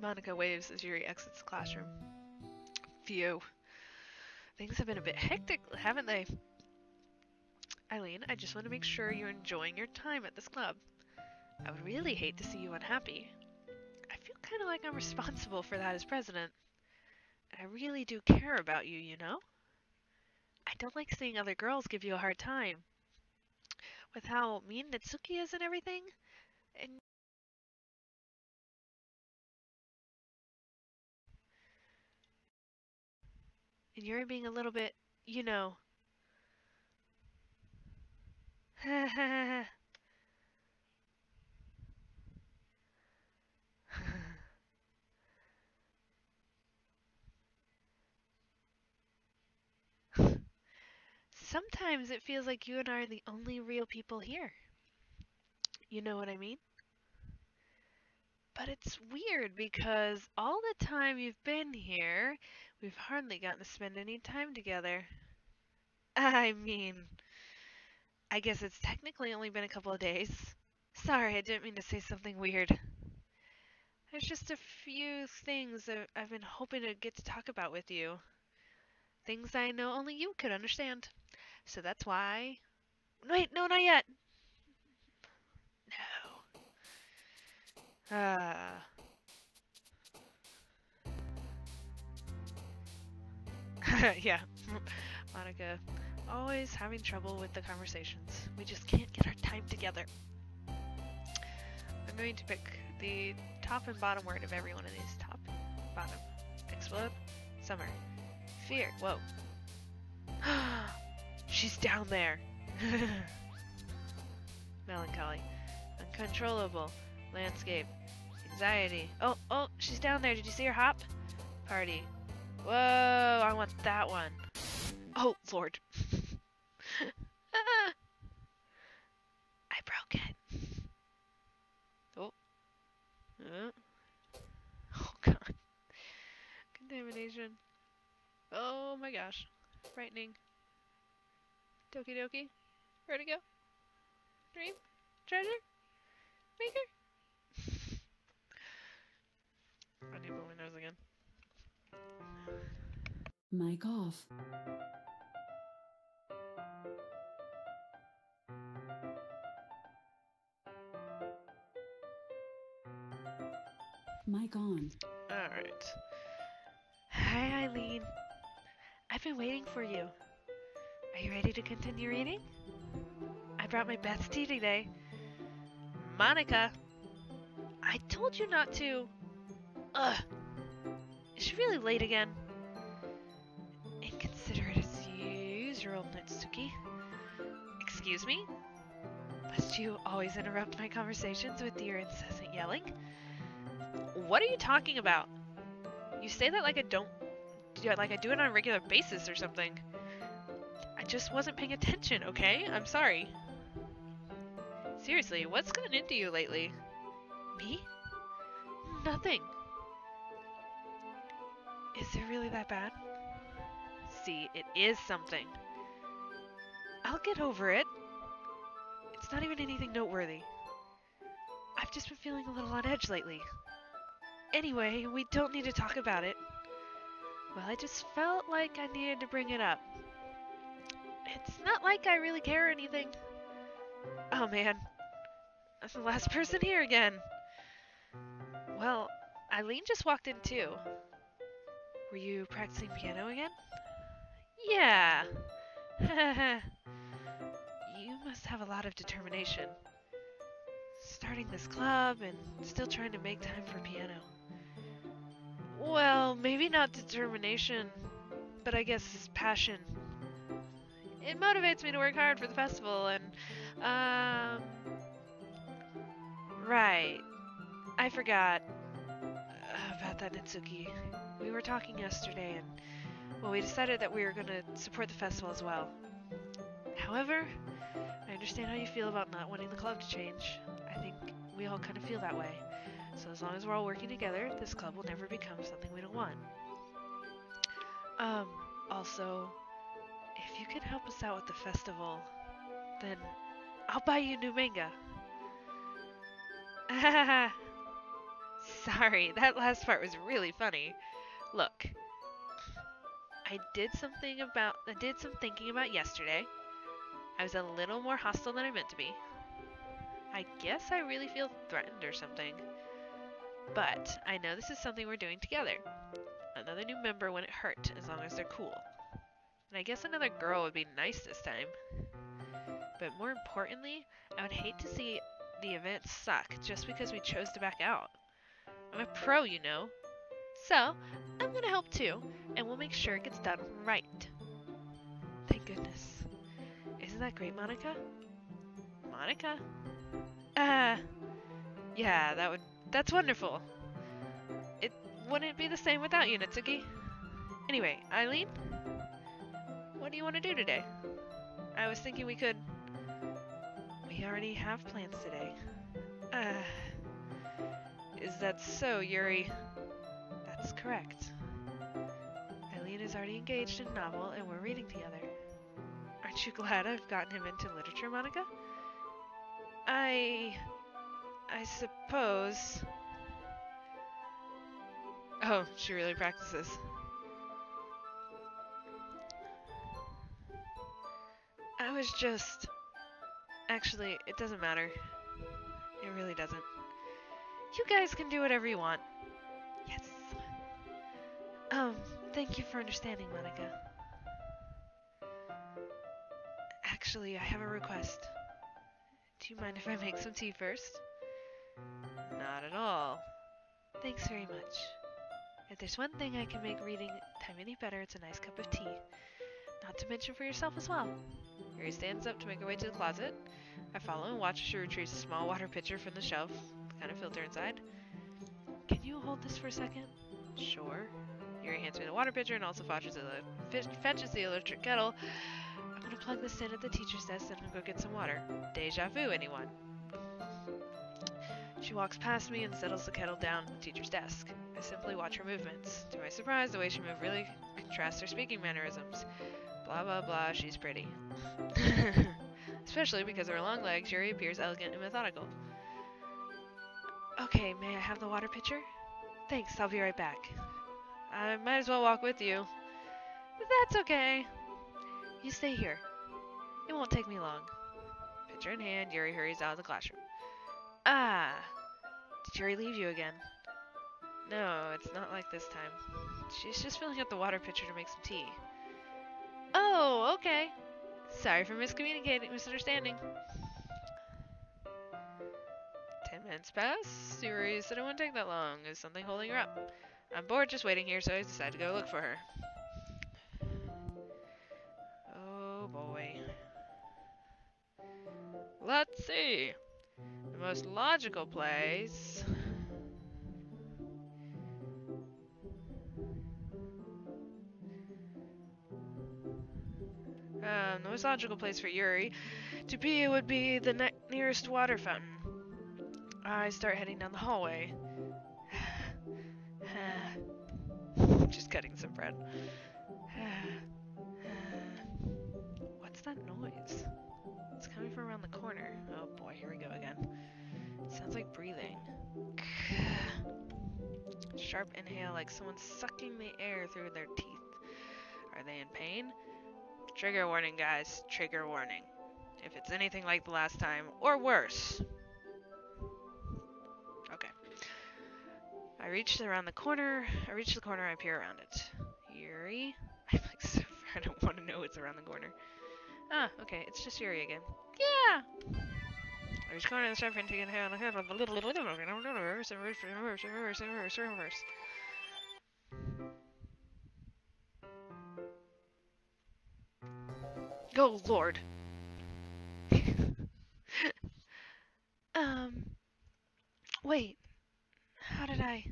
Monica waves as Yuri exits the classroom. Phew. Things have been a bit hectic, haven't they? Eileen, I just want to make sure you're enjoying your time at this club. I would really hate to see you unhappy. I feel kind of like I'm responsible for that as president. And I really do care about you, you know? I don't like seeing other girls give you a hard time. With how mean Natsuki is and everything. And you're being a little bit, you know. sometimes it feels like you and I are the only real people here. You know what I mean? But it's weird because all the time you've been here, we've hardly gotten to spend any time together. I mean, I guess it's technically only been a couple of days. Sorry, I didn't mean to say something weird. There's just a few things that I've been hoping to get to talk about with you. Things I know only you could understand. So that's why. Wait, no, not yet. No. Yeah. Monica, always having trouble with the conversations. We just can't get our time together. I'm going to pick the top and bottom word of every one of these. Top, bottom. Explode. Summer. Fear. Whoa. She's down there. Melancholy. Uncontrollable. Landscape. Anxiety. Oh, she's down there. Did you see her hop? Party. Whoa, I want that one. Oh, Lord. I broke it. Oh. Oh, God. Contamination. Oh, my gosh. Frightening. Doki Doki. Where'd it go? Dream? Treasure? Maker? I need to blow my nose again. Mic off. Mic on. Alright. Hi, Eileen. I've been waiting for you. Are you ready to continue reading? I brought my best tea today. Monica! I told you not to. Ugh. Is she really late again? Inconsiderate as usual, Natsuki. Excuse me? Must you always interrupt my conversations with your incessant yelling? What are you talking about? You say that like I do it on a regular basis or something. I just wasn't paying attention, okay? I'm sorry. Seriously, what's gotten into you lately? Me? Nothing. Is it really that bad? See, it is something. I'll get over it. It's not even anything noteworthy. I've just been feeling a little on edge lately. Anyway, we don't need to talk about it. Well, I just felt like I needed to bring it up. It's not like I really care or anything. Oh man, I'm the last person here again. Well, Eileen just walked in too. Were you practicing piano again? Yeah. You must have a lot of determination. Starting this club and still trying to make time for piano. Well, maybe not determination, but I guess passion. It motivates me to work hard for the festival and, right. I forgot about that, Natsuki. We were talking yesterday and, well, we decided that we were going to support the festival as well. However, I understand how you feel about not wanting the club to change. I think we all kind of feel that way. So as long as we're all working together, this club will never become something we don't want. Also, if you can help us out with the festival, then I'll buy you new manga. Sorry, that last part was really funny. Look, I did some thinking about yesterday. I was a little more hostile than I meant to be. I guess I really feel threatened or something. But I know this is something we're doing together. Another new member wouldn't hurt, as long as they're cool. And I guess another girl would be nice this time. But more importantly, I would hate to see the event suck just because we chose to back out. I'm a pro, you know. So, I'm gonna help too, and we'll make sure it gets done right. Thank goodness. Isn't that great, Monica? Monica? Yeah, that's wonderful. It wouldn't be the same without you, Natsuki. Anyway, Eileen? What do you want to do today? I was thinking we could... We already have plans today. Is that so, Yuri? That's correct. Eileen is already engaged in a novel, and we're reading together. Aren't you glad I've gotten him into literature, Monica? I suppose... Oh, she really practices. I was just... Actually, it doesn't matter. It really doesn't. You guys can do whatever you want. Yes. Thank you for understanding, Monica. Actually, I have a request. Do you mind if I make some tea first? Not at all. Thanks very much. If there's one thing I can make reading time any better, it's a nice cup of tea. Not to mention for yourself as well. Yuri stands up to make her way to the closet. I follow and watch as she retrieves a small water pitcher from the shelf, the kind of filter inside. Can you hold this for a second? Sure. Yuri hands me the water pitcher and also fetches the electric kettle. I'm gonna plug this in at the teacher's desk and go get some water. Deja vu, anyone? She walks past me and settles the kettle down at the teacher's desk. I simply watch her movements. To my surprise, the way she moves really contrasts her speaking mannerisms. Blah blah blah, she's pretty. Especially because of her long legs, Yuri appears elegant and methodical. Okay, may I have the water pitcher? Thanks, I'll be right back. I might as well walk with you. That's okay. You stay here. It won't take me long. Pitcher in hand, Yuri hurries out of the classroom. Ah! Did Yuri leave you again? No, it's not like this time. She's just filling up the water pitcher to make some tea. Oh, okay. Sorry for misunderstanding. 10 minutes pass. Yuri said it wouldn't take that long. Is something holding her up? I'm bored just waiting here, so I decided to go look for her. Oh boy. Let's see. The most logical place... the most logical place for Yuri to be would be the nearest water fountain. I start heading down the hallway. Just cutting some bread. What's that noise? It's coming from around the corner. Oh boy, here we go again. It sounds like breathing. Sharp inhale like someone's sucking the air through their teeth. Are they in pain? Trigger warning, guys. Trigger warning. If it's anything like the last time, or worse. Okay. I reach the corner, I peer around it. Yuri? I'm like so I don't want to know what's around the corner. Ah, okay, it's just Yuri again. Yeah! I reach the corner and start taking a hand. Reverse. Oh, Lord. Wait. How did I...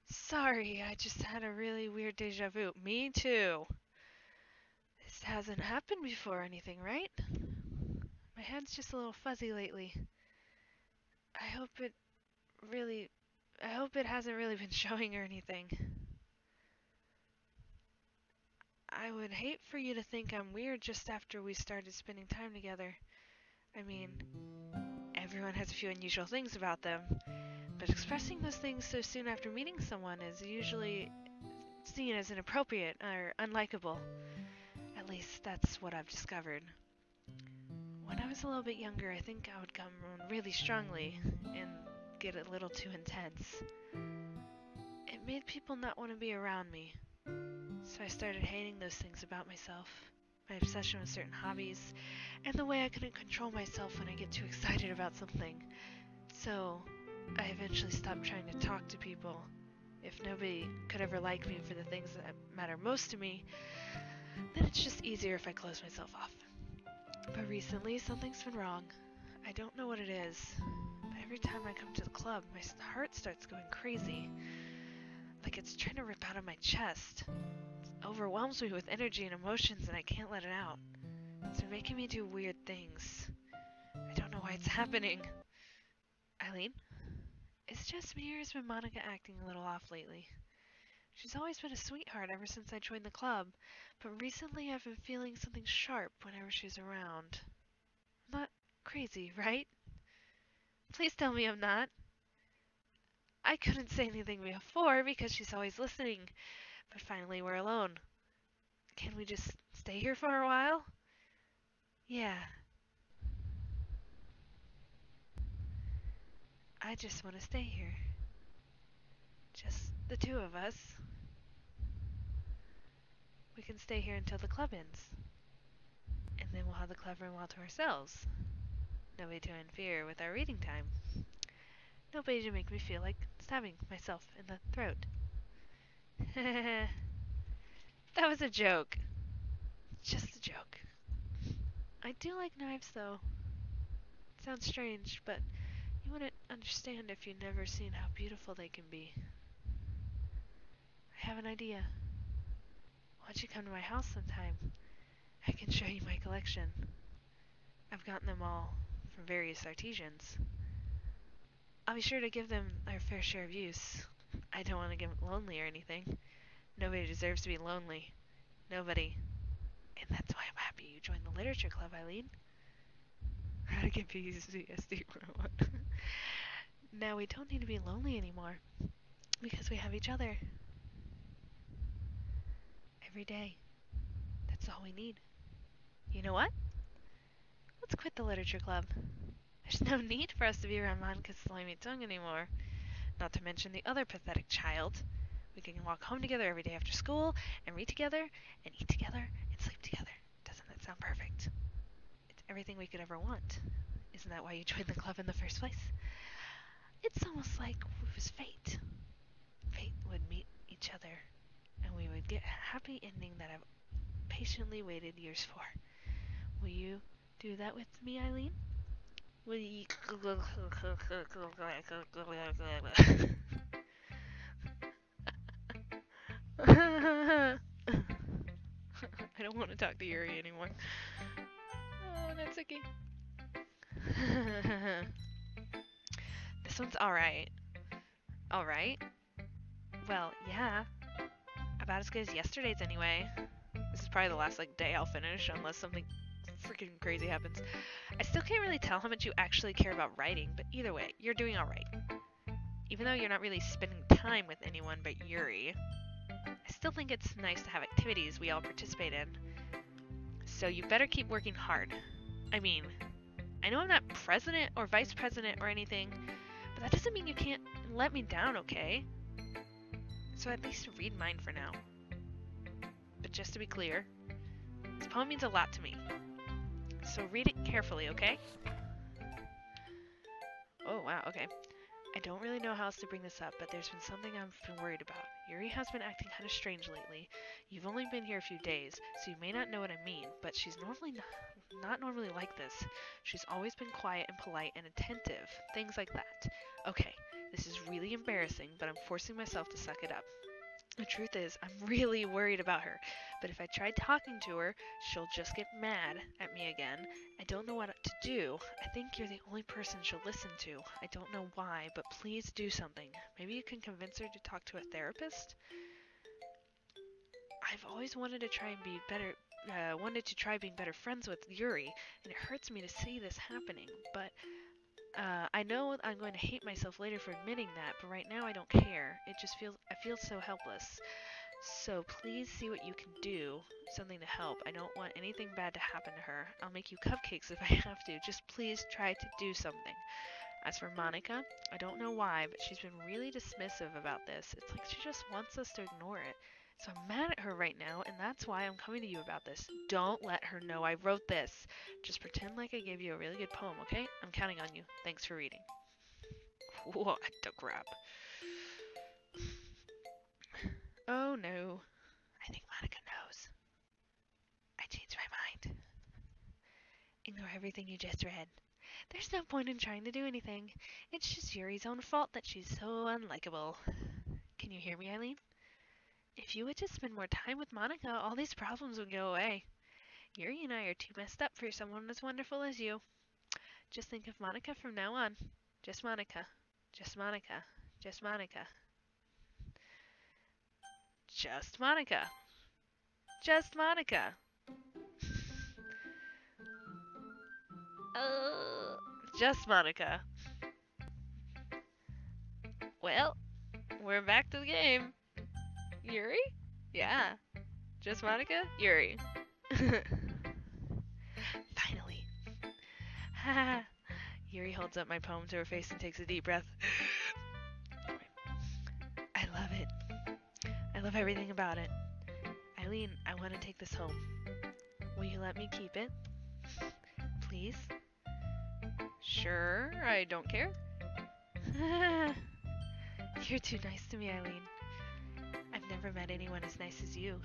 Sorry, I just had a really weird deja vu. Me too. This hasn't happened before or anything, right? My head's just a little fuzzy lately. I hope it hasn't really been showing or anything. I would hate for you to think I'm weird just after we started spending time together. I mean, everyone has a few unusual things about them, but expressing those things so soon after meeting someone is usually seen as inappropriate or unlikable. At least that's what I've discovered. When I was a little bit younger, I think I would come on really strongly and get a little too intense. It made people not want to be around me. So I started hating those things about myself, my obsession with certain hobbies, and the way I couldn't control myself when I get too excited about something. So I eventually stopped trying to talk to people. If nobody could ever like me for the things that matter most to me, then it's just easier if I close myself off. But recently, something's been wrong. I don't know what it is, but every time I come to the club, my heart starts going crazy. Like it's trying to rip out of my chest. It overwhelms me with energy and emotions and I can't let it out. They're making me do weird things. I don't know why it's happening. Eileen? It's just me, or has been Monica acting a little off lately? She's always been a sweetheart ever since I joined the club, but recently I've been feeling something sharp whenever she's around. I'm not crazy, right? Please tell me I'm not. I couldn't say anything before because she's always listening, but finally we're alone. Can we just stay here for a while? Yeah, I just want to stay here. Just the two of us. We can stay here until the club ends. And then we'll have the club room all to ourselves. Nobody to interfere with our reading time. Nobody to make me feel like stabbing myself in the throat. That was a joke. Just a joke. I do like knives, though. It sounds strange, but you wouldn't understand if you'd never seen how beautiful they can be. I have an idea. Why don't you come to my house sometime? I can show you my collection. I've gotten them all from various artisans. I'll be sure to give them their fair share of use. I don't want to get lonely or anything. Nobody deserves to be lonely. Nobody. And that's why I'm happy you joined the literature club, Eileen. How to get PTSD for one. Now we don't need to be lonely anymore. Because we have each other. Every day. That's all we need. You know what? Let's quit the literature club. There's no need for us to be around Monica's slimy tongue anymore. Not to mention the other pathetic child. We can walk home together every day after school, and read together, and eat together, and sleep together. Doesn't that sound perfect? It's everything we could ever want. Isn't that why you joined the club in the first place? It's almost like it was fate. Fate would meet each other, and we would get a happy ending that I've patiently waited years for. Will you do that with me, Eileen? Will you... I don't want to talk to Yuri anymore. Oh, that's icky. This one's alright. Alright? Well, yeah. About as good as yesterday's anyway. This is probably the last day I'll finish unless something freaking crazy happens. I still can't really tell how much you actually care about writing, but either way, you're doing alright. Even though you're not really spending time with anyone but Yuri, I still think it's nice to have activities we all participate in. So you better keep working hard. I mean, I know I'm not president or vice president or anything, but that doesn't mean you can't let me down, okay? So at least read mine for now. But just to be clear, this poem means a lot to me. So read it carefully, okay? Oh, wow, okay. I don't really know how else to bring this up, but there's been something I've been worried about. Yuri has been acting kind of strange lately. You've only been here a few days, so you may not know what I mean, but she's not normally like this. She's always been quiet and polite and attentive, things like that. Okay, this is really embarrassing, but I'm forcing myself to suck it up. The truth is, I'm really worried about her, but if I try talking to her, she'll just get mad at me again. I don't know what to do. I think you're the only person she'll listen to. I don't know why, but please do something. Maybe you can convince her to talk to a therapist? I've always wanted to try being better friends with Yuri, and it hurts me to see this happening, but I know I'm going to hate myself later for admitting that, but right now I don't care. I feel so helpless. So please see what you can do, something to help. I don't want anything bad to happen to her. I'll make you cupcakes if I have to. Just please try to do something. As for Monica, I don't know why, but she's been really dismissive about this. It's like she just wants us to ignore it. So I'm mad at her right now, and that's why I'm coming to you about this. Don't let her know I wrote this. Just pretend like I gave you a really good poem, okay? I'm counting on you. Thanks for reading. What the crap? Oh no. I think Monica knows. I changed my mind. Ignore everything you just read. There's no point in trying to do anything. It's just Yuri's own fault that she's so unlikable. Can you hear me, Eileen? If you would just spend more time with Monica, all these problems would go away. Yuri and I are too messed up for someone as wonderful as you. Just think of Monica from now on. Just Monica. Just Monica. Just Monica. Just Monica. Just Monica. Just Monica. Well, we're back to the game. Yuri? Yeah. Just Monica? Yuri. Finally. Yuri holds up my poem to her face and takes a deep breath. I love it. I love everything about it. Eileen, I want to take this home. Will you let me keep it? Please? Sure, I don't care. You're too nice to me, Eileen. I've never met anyone as nice as you.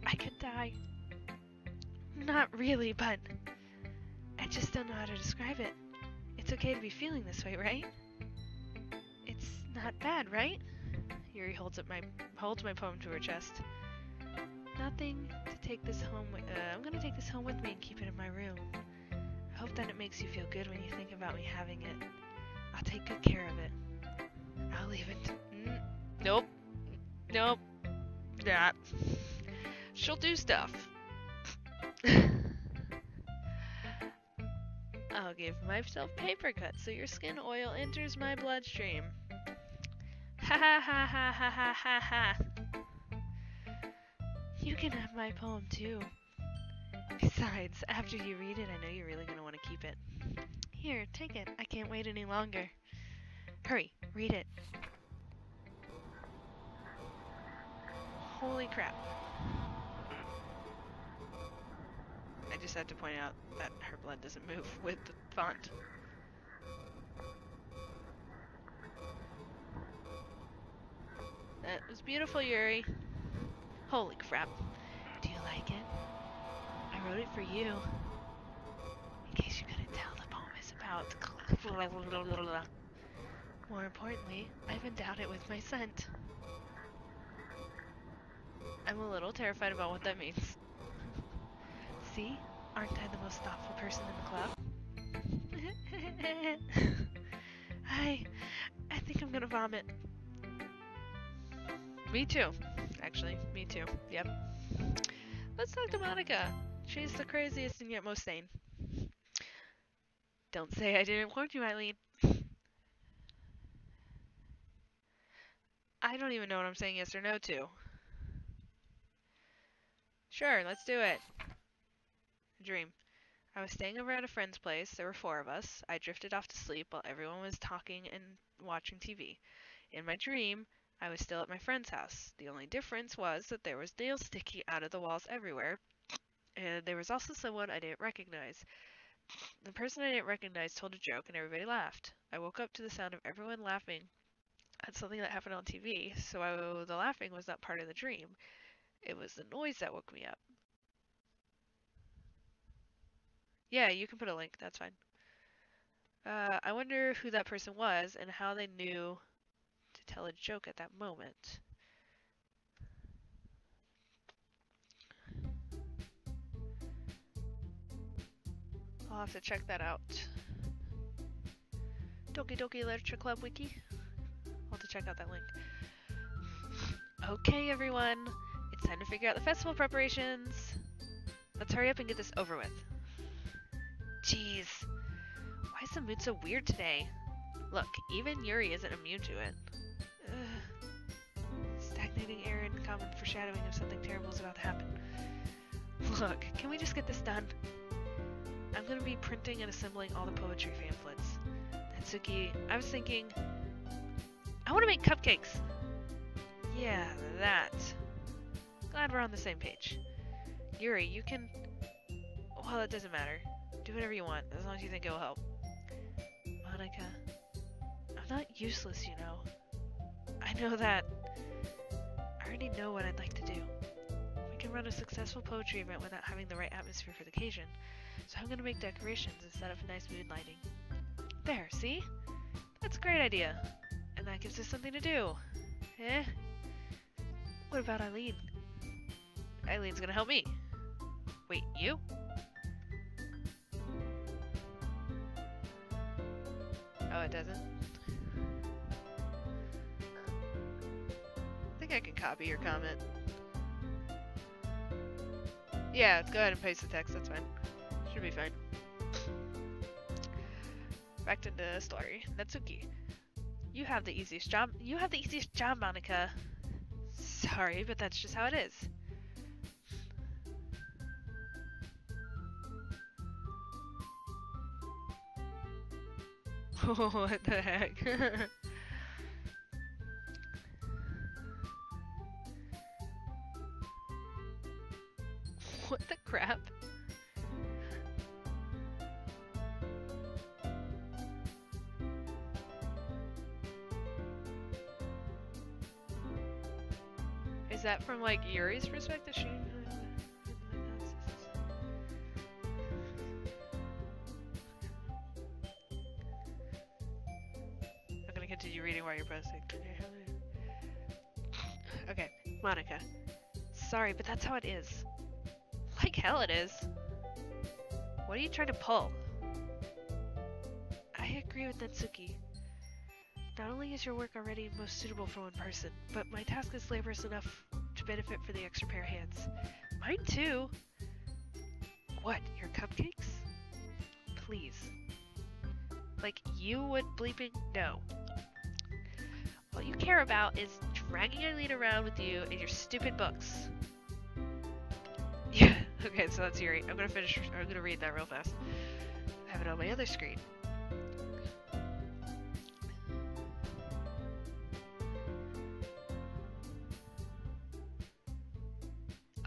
I could die. Not really, but I just don't know how to describe it. It's okay to be feeling this way, right? It's not bad, right? Yuri holds my poem to her chest. Nothing to take this home with. I'm gonna take this home with me and keep it in my room. I hope that it makes you feel good when you think about me having it. I'll take good care of it. I'll leave it. Nope. Nope. Nah. She'll do stuff. I'll give myself paper cuts so your skin oil enters my bloodstream. Ha ha ha ha ha ha ha ha. You can have my poem too. Besides, after you read it, I know you're really gonna want to keep it. Here, take it. I can't wait any longer. Hurry, read it. Holy crap. I just had to point out that her blood doesn't move with the font. That was beautiful, Yuri. Holy crap. Do you like it? I wrote it for you. In case you couldn't tell, the poem is about... More importantly, I've endowed it with my scent. I'm a little terrified about what that means. See? Aren't I the most thoughtful person in the club? I think I'm gonna vomit. Me too. Actually, me too. Yep. Let's talk to Monica. She's the craziest and yet most sane. Don't say I didn't warn you, Eileen. I don't even know what I'm saying yes or no to. Sure, let's do it. Dream. I was staying over at a friend's place. There were 4 of us. I drifted off to sleep while everyone was talking and watching TV. In my dream, I was still at my friend's house. The only difference was that there was nails sticking out of the walls everywhere, and there was also someone I didn't recognize. The person I didn't recognize told a joke and everybody laughed. I woke up to the sound of everyone laughing at something that happened on TV, so the laughing was not part of the dream. It was the noise that woke me up. Yeah, you can put a link, that's fine. I wonder who that person was and how they knew to tell a joke at that moment. I'll have to check that out. Doki Doki Literature Club Wiki. I'll have to check out that link. Okay, everyone. It's time to figure out the festival preparations. Let's hurry up and get this over with. Jeez. Why is the mood so weird today? Look, even Yuri isn't immune to it. Stagnating air and common foreshadowing of something terrible is about to happen. Look, can we just get this done? I'm gonna be printing and assembling all the poetry pamphlets. Natsuki, I was thinking... I want to make cupcakes! Yeah, that. Glad we're on the same page. Yuri, you can... Well, it doesn't matter. Do whatever you want, as long as you think it will help. Monica, I'm not useless, you know. I know that. I already know what I'd like to do. We can run a successful poetry event without having the right atmosphere for the occasion. So I'm gonna make decorations and set up nice mood lighting. There, see? That's a great idea. And that gives us something to do. Eh? What about Eileen? Eileen's gonna help me. Wait, you? Oh, it doesn't? I think I can copy your comment. Yeah, go ahead and paste the text, that's fine. Should be fine. Back to the story. Natsuki. You have the easiest job, Monica. Sorry, but that's just how it is. What the heck? What the crap? Is that from like Yuri's perspective? I'm gonna continue reading while you're posting. Okay, Monica. Sorry, but that's how it is. Like hell it is. What are you trying to pull? I agree with Natsuki. Not only is your work already most suitable for one person, but my task is laborious enough to benefit for the extra pair of hands. Mine too! What, your cupcakes? Please. Like, you would bleeping know. All you care about is dragging Eileen around with you and your stupid books. Yeah, okay, so that's Yuri. I'm gonna read that real fast. I have it on my other screen.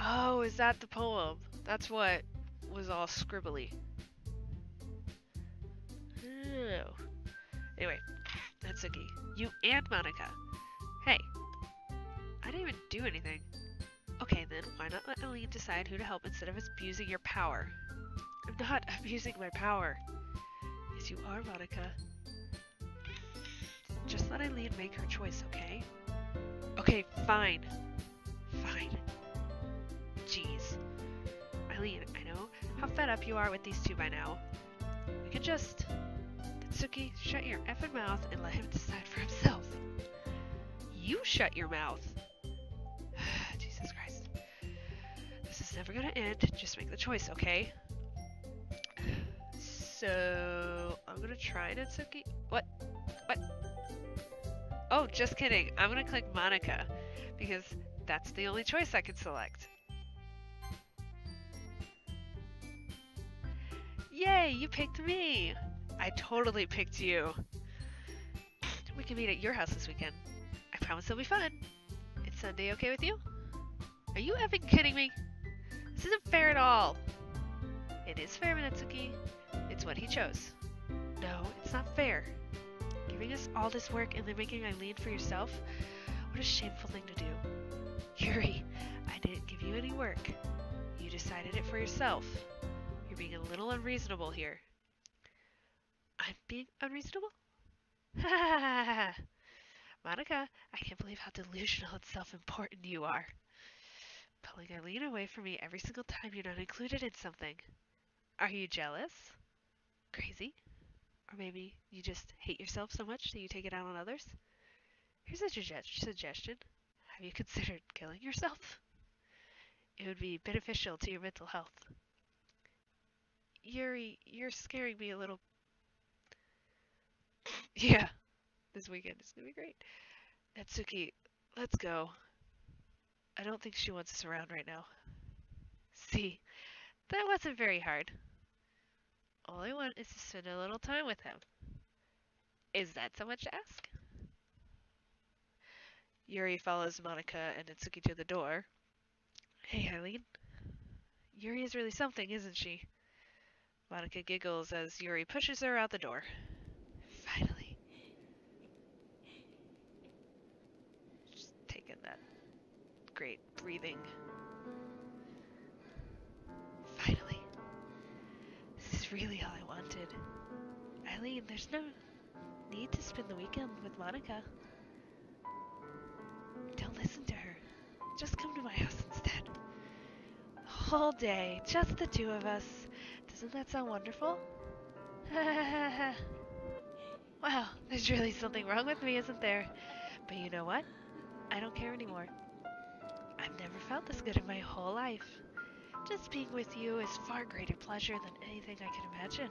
Oh, is that the poem? That's what was all scribbly. Oh. Anyway, Natsuki, you and Monica. Hey, I didn't even do anything. Okay then, why not let Eileen decide who to help instead of abusing your power? I'm not abusing my power. Yes, you are, Monica. Just let Eileen make her choice, okay? Okay, fine. Fine. Jeez. Eileen, I know how fed up you are with these two by now. We could just... Natsuki, shut your effing mouth and let him decide for himself. You shut your mouth! Jesus Christ. This is never gonna end. Just make the choice, okay? So... I'm gonna try Natsuki... What? What? Oh, just kidding. I'm gonna click Monica, because that's the only choice I can select. Yay, you picked me! I totally picked you. We can meet at your house this weekend. I promise it'll be fun. Is Sunday okay with you? Are you effing kidding me? This isn't fair at all. It is fair, Natsuki. It's what he chose. No, it's not fair. Giving us all this work and then making Eileen for yourself? What a shameful thing to do. Yuri, I didn't give you any work. You decided it for yourself. You're being a little unreasonable here. I'm being unreasonable? Ha ha ha ha! Monica, I can't believe how delusional and self-important you are. Pulling Eileen away from me every single time you're not included in something. Are you jealous? Crazy? Or maybe you just hate yourself so much that you take it out on others? Here's a suggestion. Have you considered killing yourself? It would be beneficial to your mental health. Yuri, you're scaring me a little. Yeah, this weekend is gonna be great. Natsuki, let's go. I don't think she wants us around right now. See, that wasn't very hard. All I want is to spend a little time with him. Is that so much to ask? Yuri follows Monica and Natsuki to the door. Hey, Eileen. Yuri is really something, isn't she? Monica giggles as Yuri pushes her out the door. Finally. Just taking that great breathing. Finally. This is really all I wanted. Eileen, there's no need to spend the weekend with Monica. Don't listen to her. Just come to my house instead. whole day, just the two of us. Doesn't that sound wonderful? Wow, there's really something wrong with me, isn't there? But you know what? I don't care anymore. I've never felt this good in my whole life. Just being with you is far greater pleasure than anything I can imagine.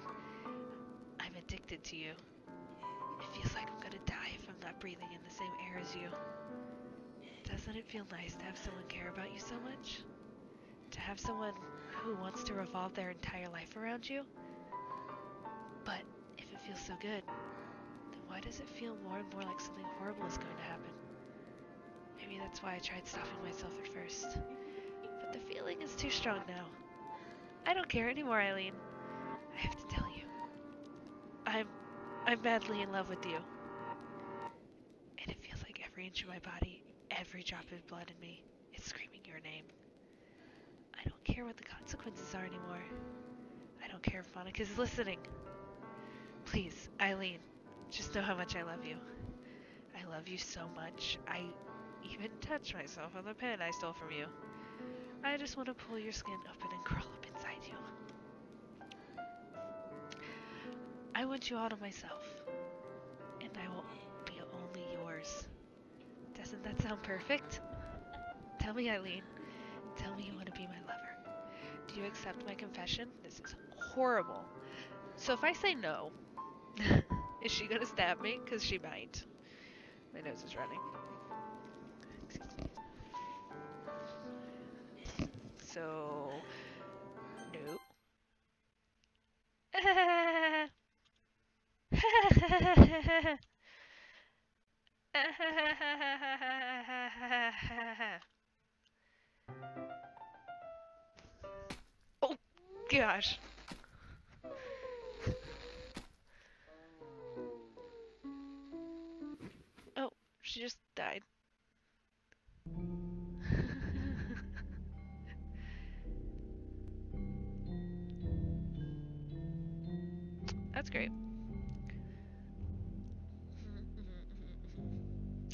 I'm addicted to you. It feels like I'm gonna die if I'm not breathing in the same air as you. Doesn't it feel nice to have someone care about you so much? To have someone who wants to revolve their entire life around you? But if it feels so good, then why does it feel more and more like something horrible is going to happen? Maybe that's why I tried stopping myself at first. But the feeling is too strong now. I don't care anymore, Eileen. I have to tell you. I'm madly in love with you. And it feels like every inch of my body, every drop of blood in me, is screaming your name. I don't care what the consequences are anymore. I don't care if Monica's listening. Please, Eileen, just know how much I love you. I love you so much. I even touch myself on the pen I stole from you. I just want to pull your skin open and crawl up inside you. I want you all to myself, and I will be only yours. Doesn't that sound perfect? Tell me, Eileen. Tell me you want to be my lover. Do you accept my confession? This is horrible. So if I say no, is she gonna stab me? Because she might. My nose is running. So, no. Oh, gosh. Oh, she just died. That's great.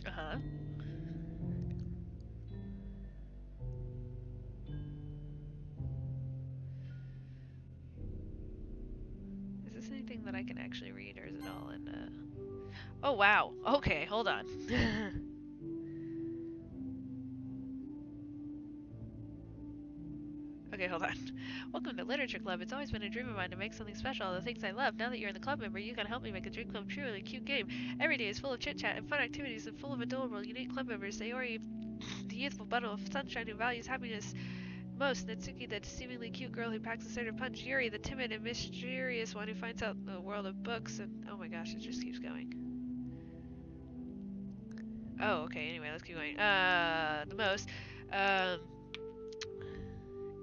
Uh-huh. Is this anything that I can actually read, or is it all in, Oh, wow. Okay, hold on. Okay, hold on. Welcome to Literature Club. It's always been a dream of mine to make something special. The things I love. Now that you're in the club member, you can help me make a dream come true in a cute game. Every day is full of chit-chat and fun activities and full of adorable, unique club members. Sayori, the youthful bundle of sunshine who values happiness most. Natsuki, the seemingly cute girl who packs a certain punch. Yuri, the timid and mysterious one who finds out the world of books. And oh my gosh, it just keeps going. Oh, okay, anyway, let's keep going. The most.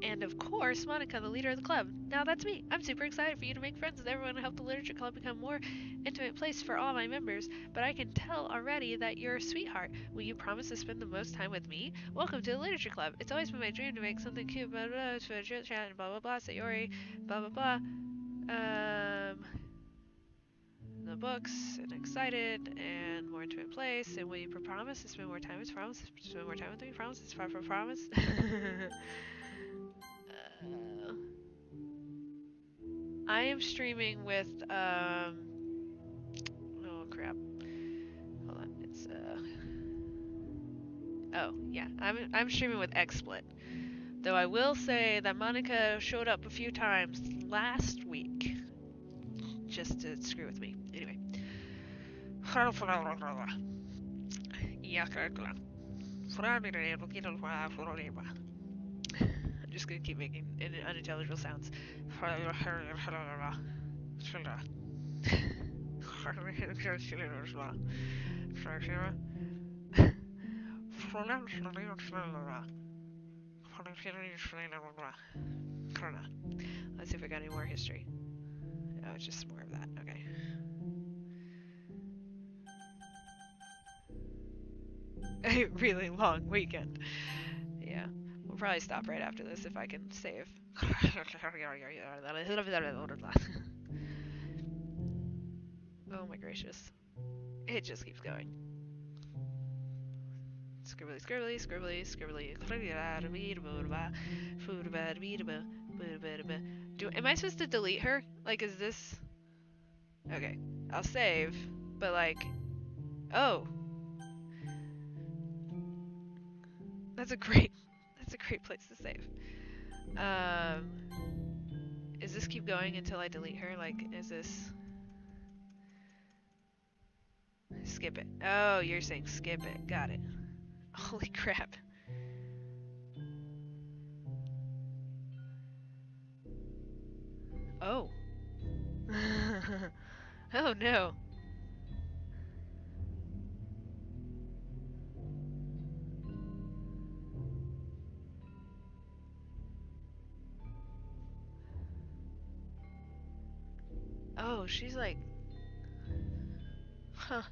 And of course, Monica, the leader of the club. Now that's me. I'm super excited for you to make friends with everyone and help the literature club become a more intimate place for all my members. But I can tell already that you're a sweetheart. Will you promise to spend the most time with me? Welcome to the literature club. It's always been my dream to make something cute, blah blah, for chit chat and blah blah blah. Sayori, blah blah blah. The books and excited and more intimate place. And will you promise to spend more time with promise? Spend more time with me? Promise? It's far from promise. I am streaming with, oh crap. Hold on, it's, oh, yeah, I'm streaming with XSplit. Though I will say that Monica showed up a few times last week. Just to screw with me. Anyway. I'm just gonna keep making unintelligible sounds. Let's see if I got any more history. Oh, it's just more of that. Okay. A really long weekend. Yeah. We'll probably stop right after this if I can save. Oh my gracious. It just keeps going. Scribbly, scribbly, scribbly, scribbly. Am I supposed to delete her? Like, is this... Okay, I'll save, but like... Oh! That's a great place to save. Is this keep going until I delete her? Like, is this... Skip it. Oh, you're saying skip it. Got it. Holy crap. Oh. Oh no. Oh, she's like... Huh.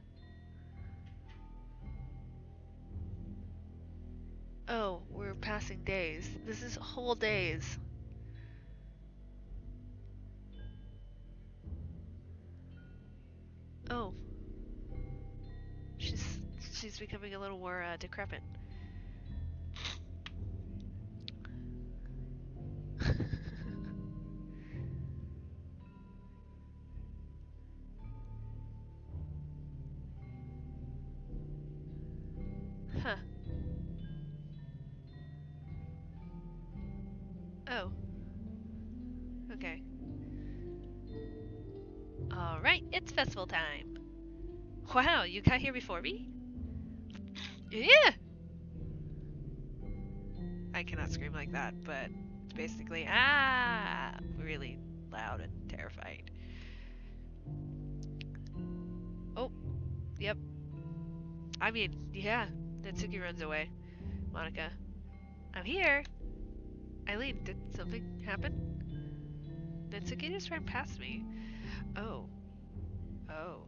Oh, we're passing days. This is whole days. Oh. She's becoming a little more decrepit. Huh. Oh. Okay. Alright, it's festival time. Wow, you got here before me? Yeah! I cannot scream like that, but it's basically, really loud and terrified. Oh, yep. I mean, yeah, Natsuki runs away. Monica, I'm here. Eileen, did something happen? Natsuki just ran past me. Oh. Oh.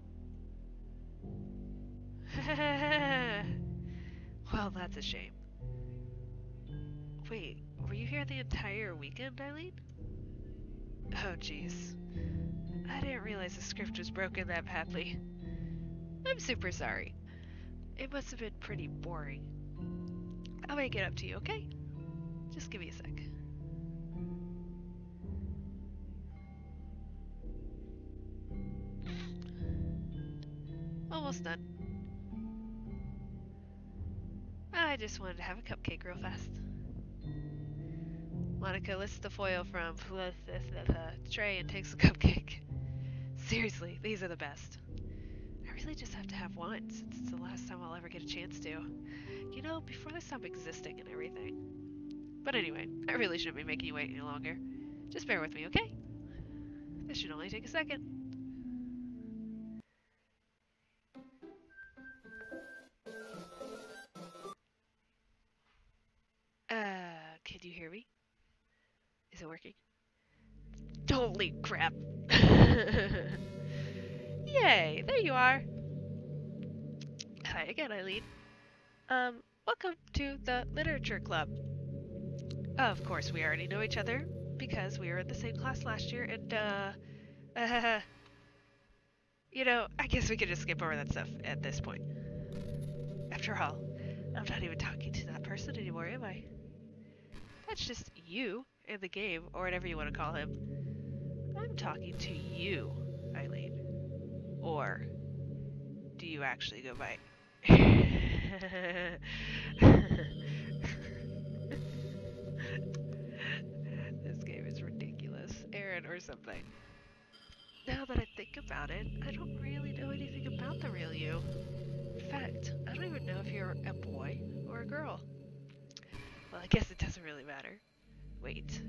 Well, that's a shame. Wait, were you here the entire weekend, Eileen? Oh, jeez. I didn't realize the script was broken that badly. I'm super sorry. It must have been pretty boring. I'll make it up to you, okay? Just give me a sec. Almost done. I just wanted to have a cupcake real fast. Monica lifts the foil from the tray and takes the cupcake. Seriously, these are the best. I really just have to have one, since it's the last time I'll ever get a chance to. You know, before they stop existing and everything. But anyway, I really shouldn't be making you wait any longer. Just bear with me, okay? This should only take a second. Can you hear me? Is it working? Holy crap! Yay, there you are! Hi again, Eileen. Welcome to the Literature Club. Of course, we already know each other, because we were in the same class last year, and, you know, I guess we could just skip over that stuff at this point. After all, I'm not even talking to that person anymore, am I? That's just you in the game, or whatever you want to call him. I'm talking to you, Eileen. Or do you actually go by... This game is ridiculous. Aaron or something. Now that I think about it, I don't really know anything about the real you. In fact, I don't even know if you're a boy or a girl. Well, I guess it doesn't really matter. Wait.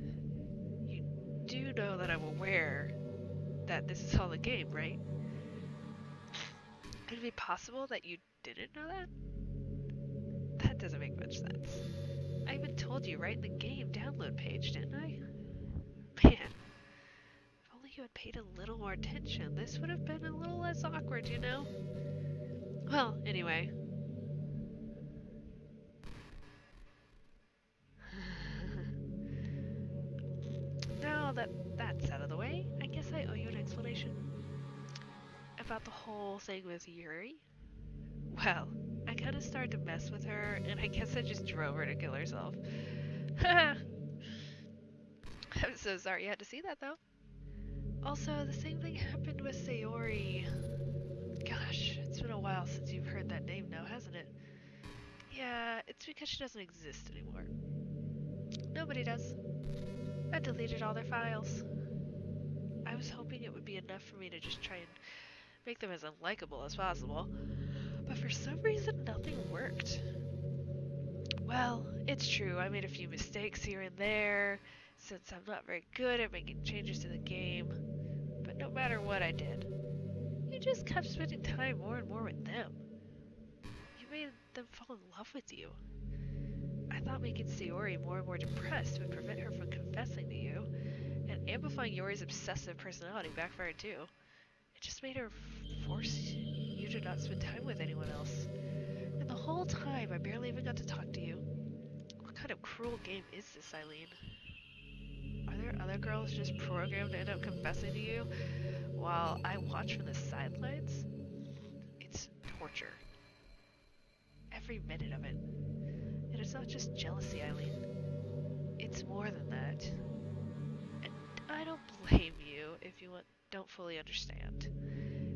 You do know that I'm aware that this is all a game, right? Could it be possible that you didn't know that? That doesn't make much sense. I even told you right in the game download page, didn't I? Man, if only you had paid a little more attention, this would have been a little less awkward, you know? Well, anyway. Now that that's out of the way, I guess I owe you an explanation. About the whole thing with Yuri? Well, I kind of started to mess with her, and I guess I just drove her to kill herself. I'm so sorry you had to see that, though. Also, the same thing happened with Sayori. Gosh, it's been a while since you've heard that name now, hasn't it? Yeah, it's because she doesn't exist anymore. Nobody does. I deleted all their files. I was hoping it would be enough for me to just try and make them as unlikable as possible, but for some reason nothing worked. Well, it's true, I made a few mistakes here and there, since I'm not very good at making changes to the game, but no matter what I did, you just kept spending time more and more with them. You made them fall in love with you. I thought making Sayori more and more depressed would prevent her from confessing to you, and amplifying Yori's obsessive personality backfired too. It just made her force you to not spend time with anyone else. And the whole time, I barely even got to talk to you. What kind of cruel game is this, Eileen? Are there other girls just programmed to end up confessing to you while I watch from the sidelines? It's torture. Every minute of it. And it's not just jealousy, Eileen. It's more than that. And I don't blame you if you don't fully understand.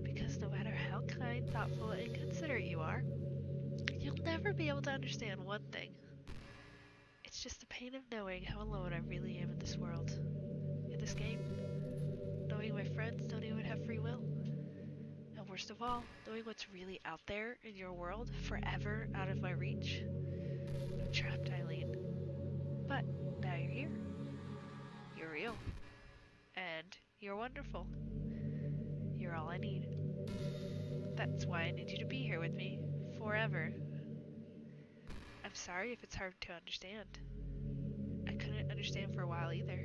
Because no matter how kind, thoughtful, and considerate you are, you'll never be able to understand one thing. It's just the pain of knowing how alone I really am in this world. In this game. Knowing my friends don't even have free will. And worst of all, knowing what's really out there in your world, forever out of my reach. I'm trapped, Eileen. But now you're here. You're real. And you're wonderful. You're all I need. That's why I need you to be here with me. Forever. I'm sorry if it's hard to understand. I couldn't understand for a while either.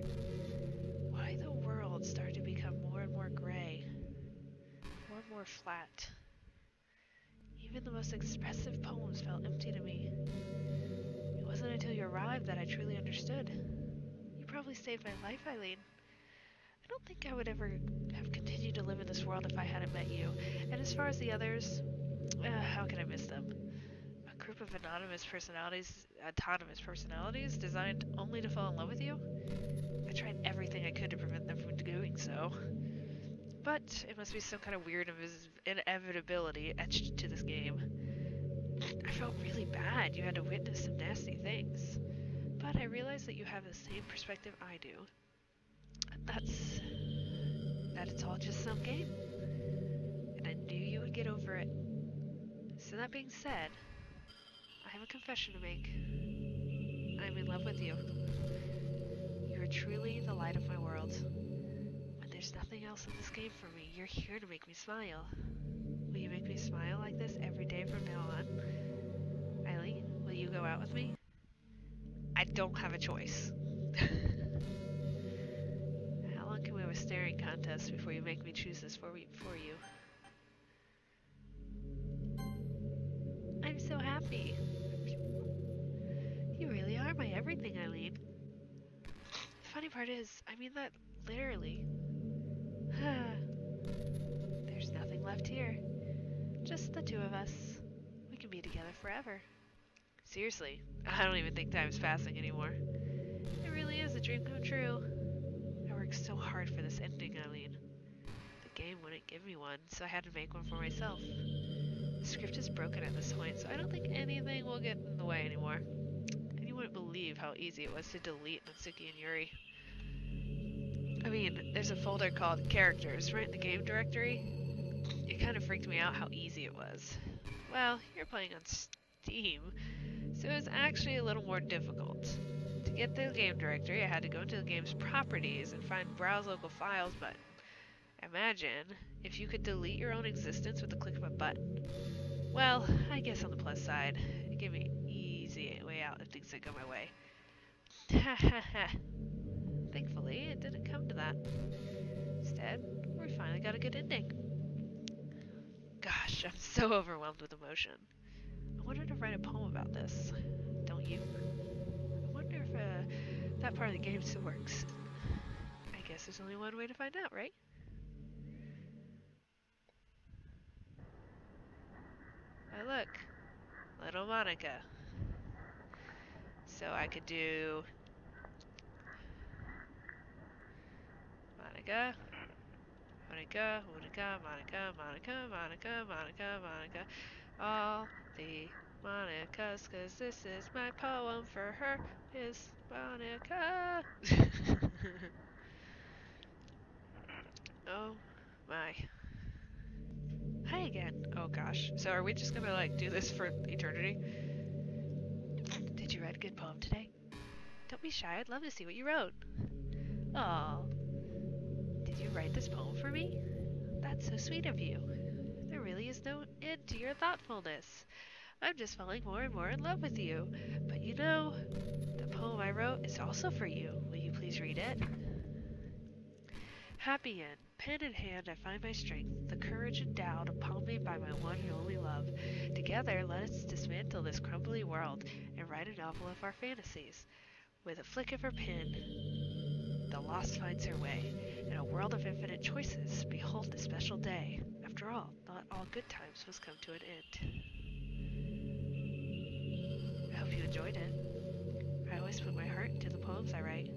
Why the world started to become more and more gray. More and more flat. Even the most expressive poems felt empty to me. It wasn't until you arrived that I truly understood. You probably saved my life, Eileen. I don't think I would ever have continued to live in this world if I hadn't met you. And as far as the others, how can I miss them? A group of autonomous personalities designed only to fall in love with you? I tried everything I could to prevent them from doing so. But it must be some kind of weird inevitability etched to this game. I felt really bad you had to witness some nasty things. But I realized that you have the same perspective I do. That it's all just some game. And I knew you would get over it. So that being said, I have a confession to make. I'm in love with you. You are truly the light of my world. When there's nothing else in this game for me, you're here to make me smile. Will you make me smile like this every day from now on? Eileen, will you go out with me? I don't have a choice. How long can we have a staring contest before you make me choose this for you? I'm so happy. You really are my everything, Eileen. The funny part is, I mean that literally. There's nothing left here. Just the two of us. We can be together forever. Seriously, I don't even think time's passing anymore. It really is a dream come true. I worked so hard for this ending, Eileen. The game wouldn't give me one, so I had to make one for myself. The script is broken at this point, so I don't think anything will get in the way anymore. And you wouldn't believe how easy it was to delete Natsuki and Yuri. I mean, there's a folder called Characters right in the game directory. It kind of freaked me out how easy it was. Well, you're playing on Steam, so it was actually a little more difficult. To get the game directory, I had to go into the game's properties and find Browse Local Files button. Imagine if you could delete your own existence with the click of a button. Well, I guess on the plus side, it gave me an easy way out if things didn't go my way. Ha ha ha. Thankfully, it didn't come to that. Instead, we finally got a good ending. Gosh, I'm so overwhelmed with emotion. I wanted to write a poem about this. Don't you? I wonder if that part of the game still works. I guess there's only one way to find out, right? Oh, look. little Monica. So I could do Monica, Monica, Monica, Monica, Monica, Monica, Monica, Monica. All the Monicas, 'cause this is my poem for her, is Monica. Oh my. Hi again. Oh gosh. So are we just gonna like do this for eternity? Did you write a good poem today? Don't be shy. I'd love to see what you wrote. Oh. Did you write this poem for me? That's so sweet of you. There really is no end to your thoughtfulness. I'm just falling more and more in love with you. But you know, the poem I wrote is also for you. Will you please read it? Happy end. Pen in hand, I find my strength, the courage endowed upon me by my one and only love. Together, let us dismantle this crumbly world and write a novel of our fantasies. With a flick of her pen, the lost finds her way. In a world of infinite choices, behold this special day. After all, not all good times must come to an end. I hope you enjoyed it. I always put my heart into the poems I write.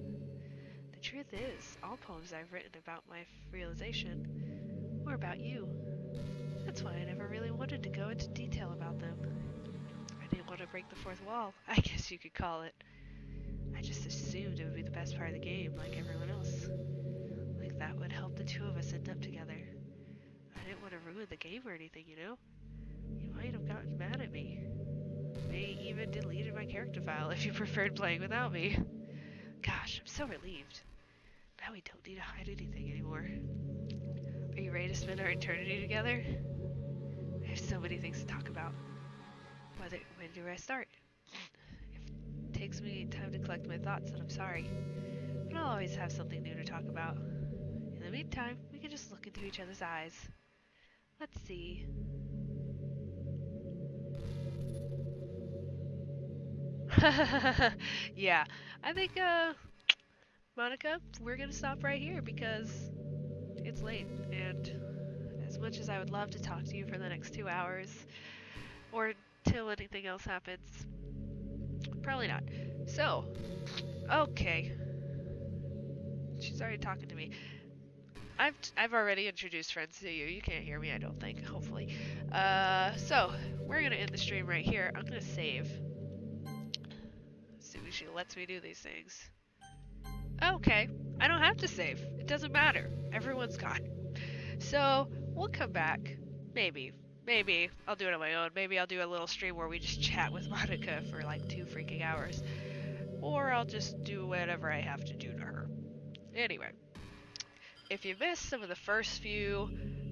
The truth is, all poems I've written about my realization were about you. That's why I never really wanted to go into detail about them. I didn't want to break the fourth wall, I guess you could call it. I just assumed it would be the best part of the game, like everyone else. Like that would help the two of us end up together. I didn't want to ruin the game or anything, you know? You might have gotten mad at me. May even deleted my character file if you preferred playing without me. Gosh, I'm so relieved. Now we don't need to hide anything anymore. Are you ready to spend our eternity together? I have so many things to talk about. When do I start? If it takes me time to collect my thoughts, then I'm sorry. But I'll always have something new to talk about. In the meantime, we can just look into each other's eyes. Let's see. Yeah, I think, Monica, we're gonna stop right here because it's late, and as much as I would love to talk to you for the next 2 hours, or till anything else happens, probably not. So, okay. She's already talking to me. I've already introduced friends to you. You can't hear me, I don't think, hopefully. So, we're gonna end the stream right here. I'm gonna save. Assuming she lets me do these things. Okay, I don't have to save. It doesn't matter. Everyone's gone. So, we'll come back. Maybe. Maybe I'll do it on my own. Maybe I'll do a little stream where we just chat with Monica for like 2 freaking hours. Or I'll just do whatever I have to do to her. Anyway, if you missed some of the first few,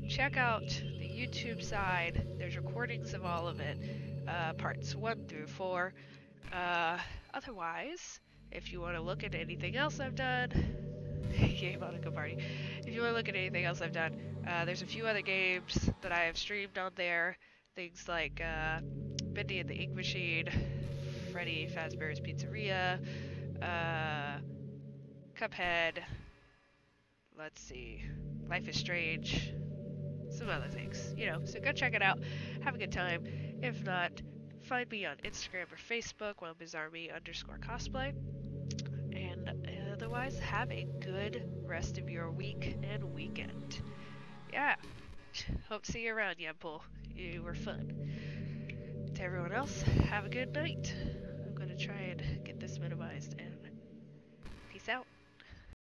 check out the YouTube side. There's recordings of all of it, parts 1 through 4. Otherwise, if you want to look at anything else I've done, Game Monica Party. If you want to look at anything else I've done, there's a few other games that I have streamed on there. Things like Bendy and the Ink Machine, Freddy Fazbear's Pizzeria, Cuphead, let's see, Life is Strange, some other things, you know, so go check it out, have a good time. If not, find me on Instagram or Facebook, OneBizarreMe_cosplay, and otherwise, have a good rest of your week and weekend. Yeah, hope to see you around, Yampool. You were fun. To everyone else, have a good night. I'm gonna try and get this minimized, and peace out.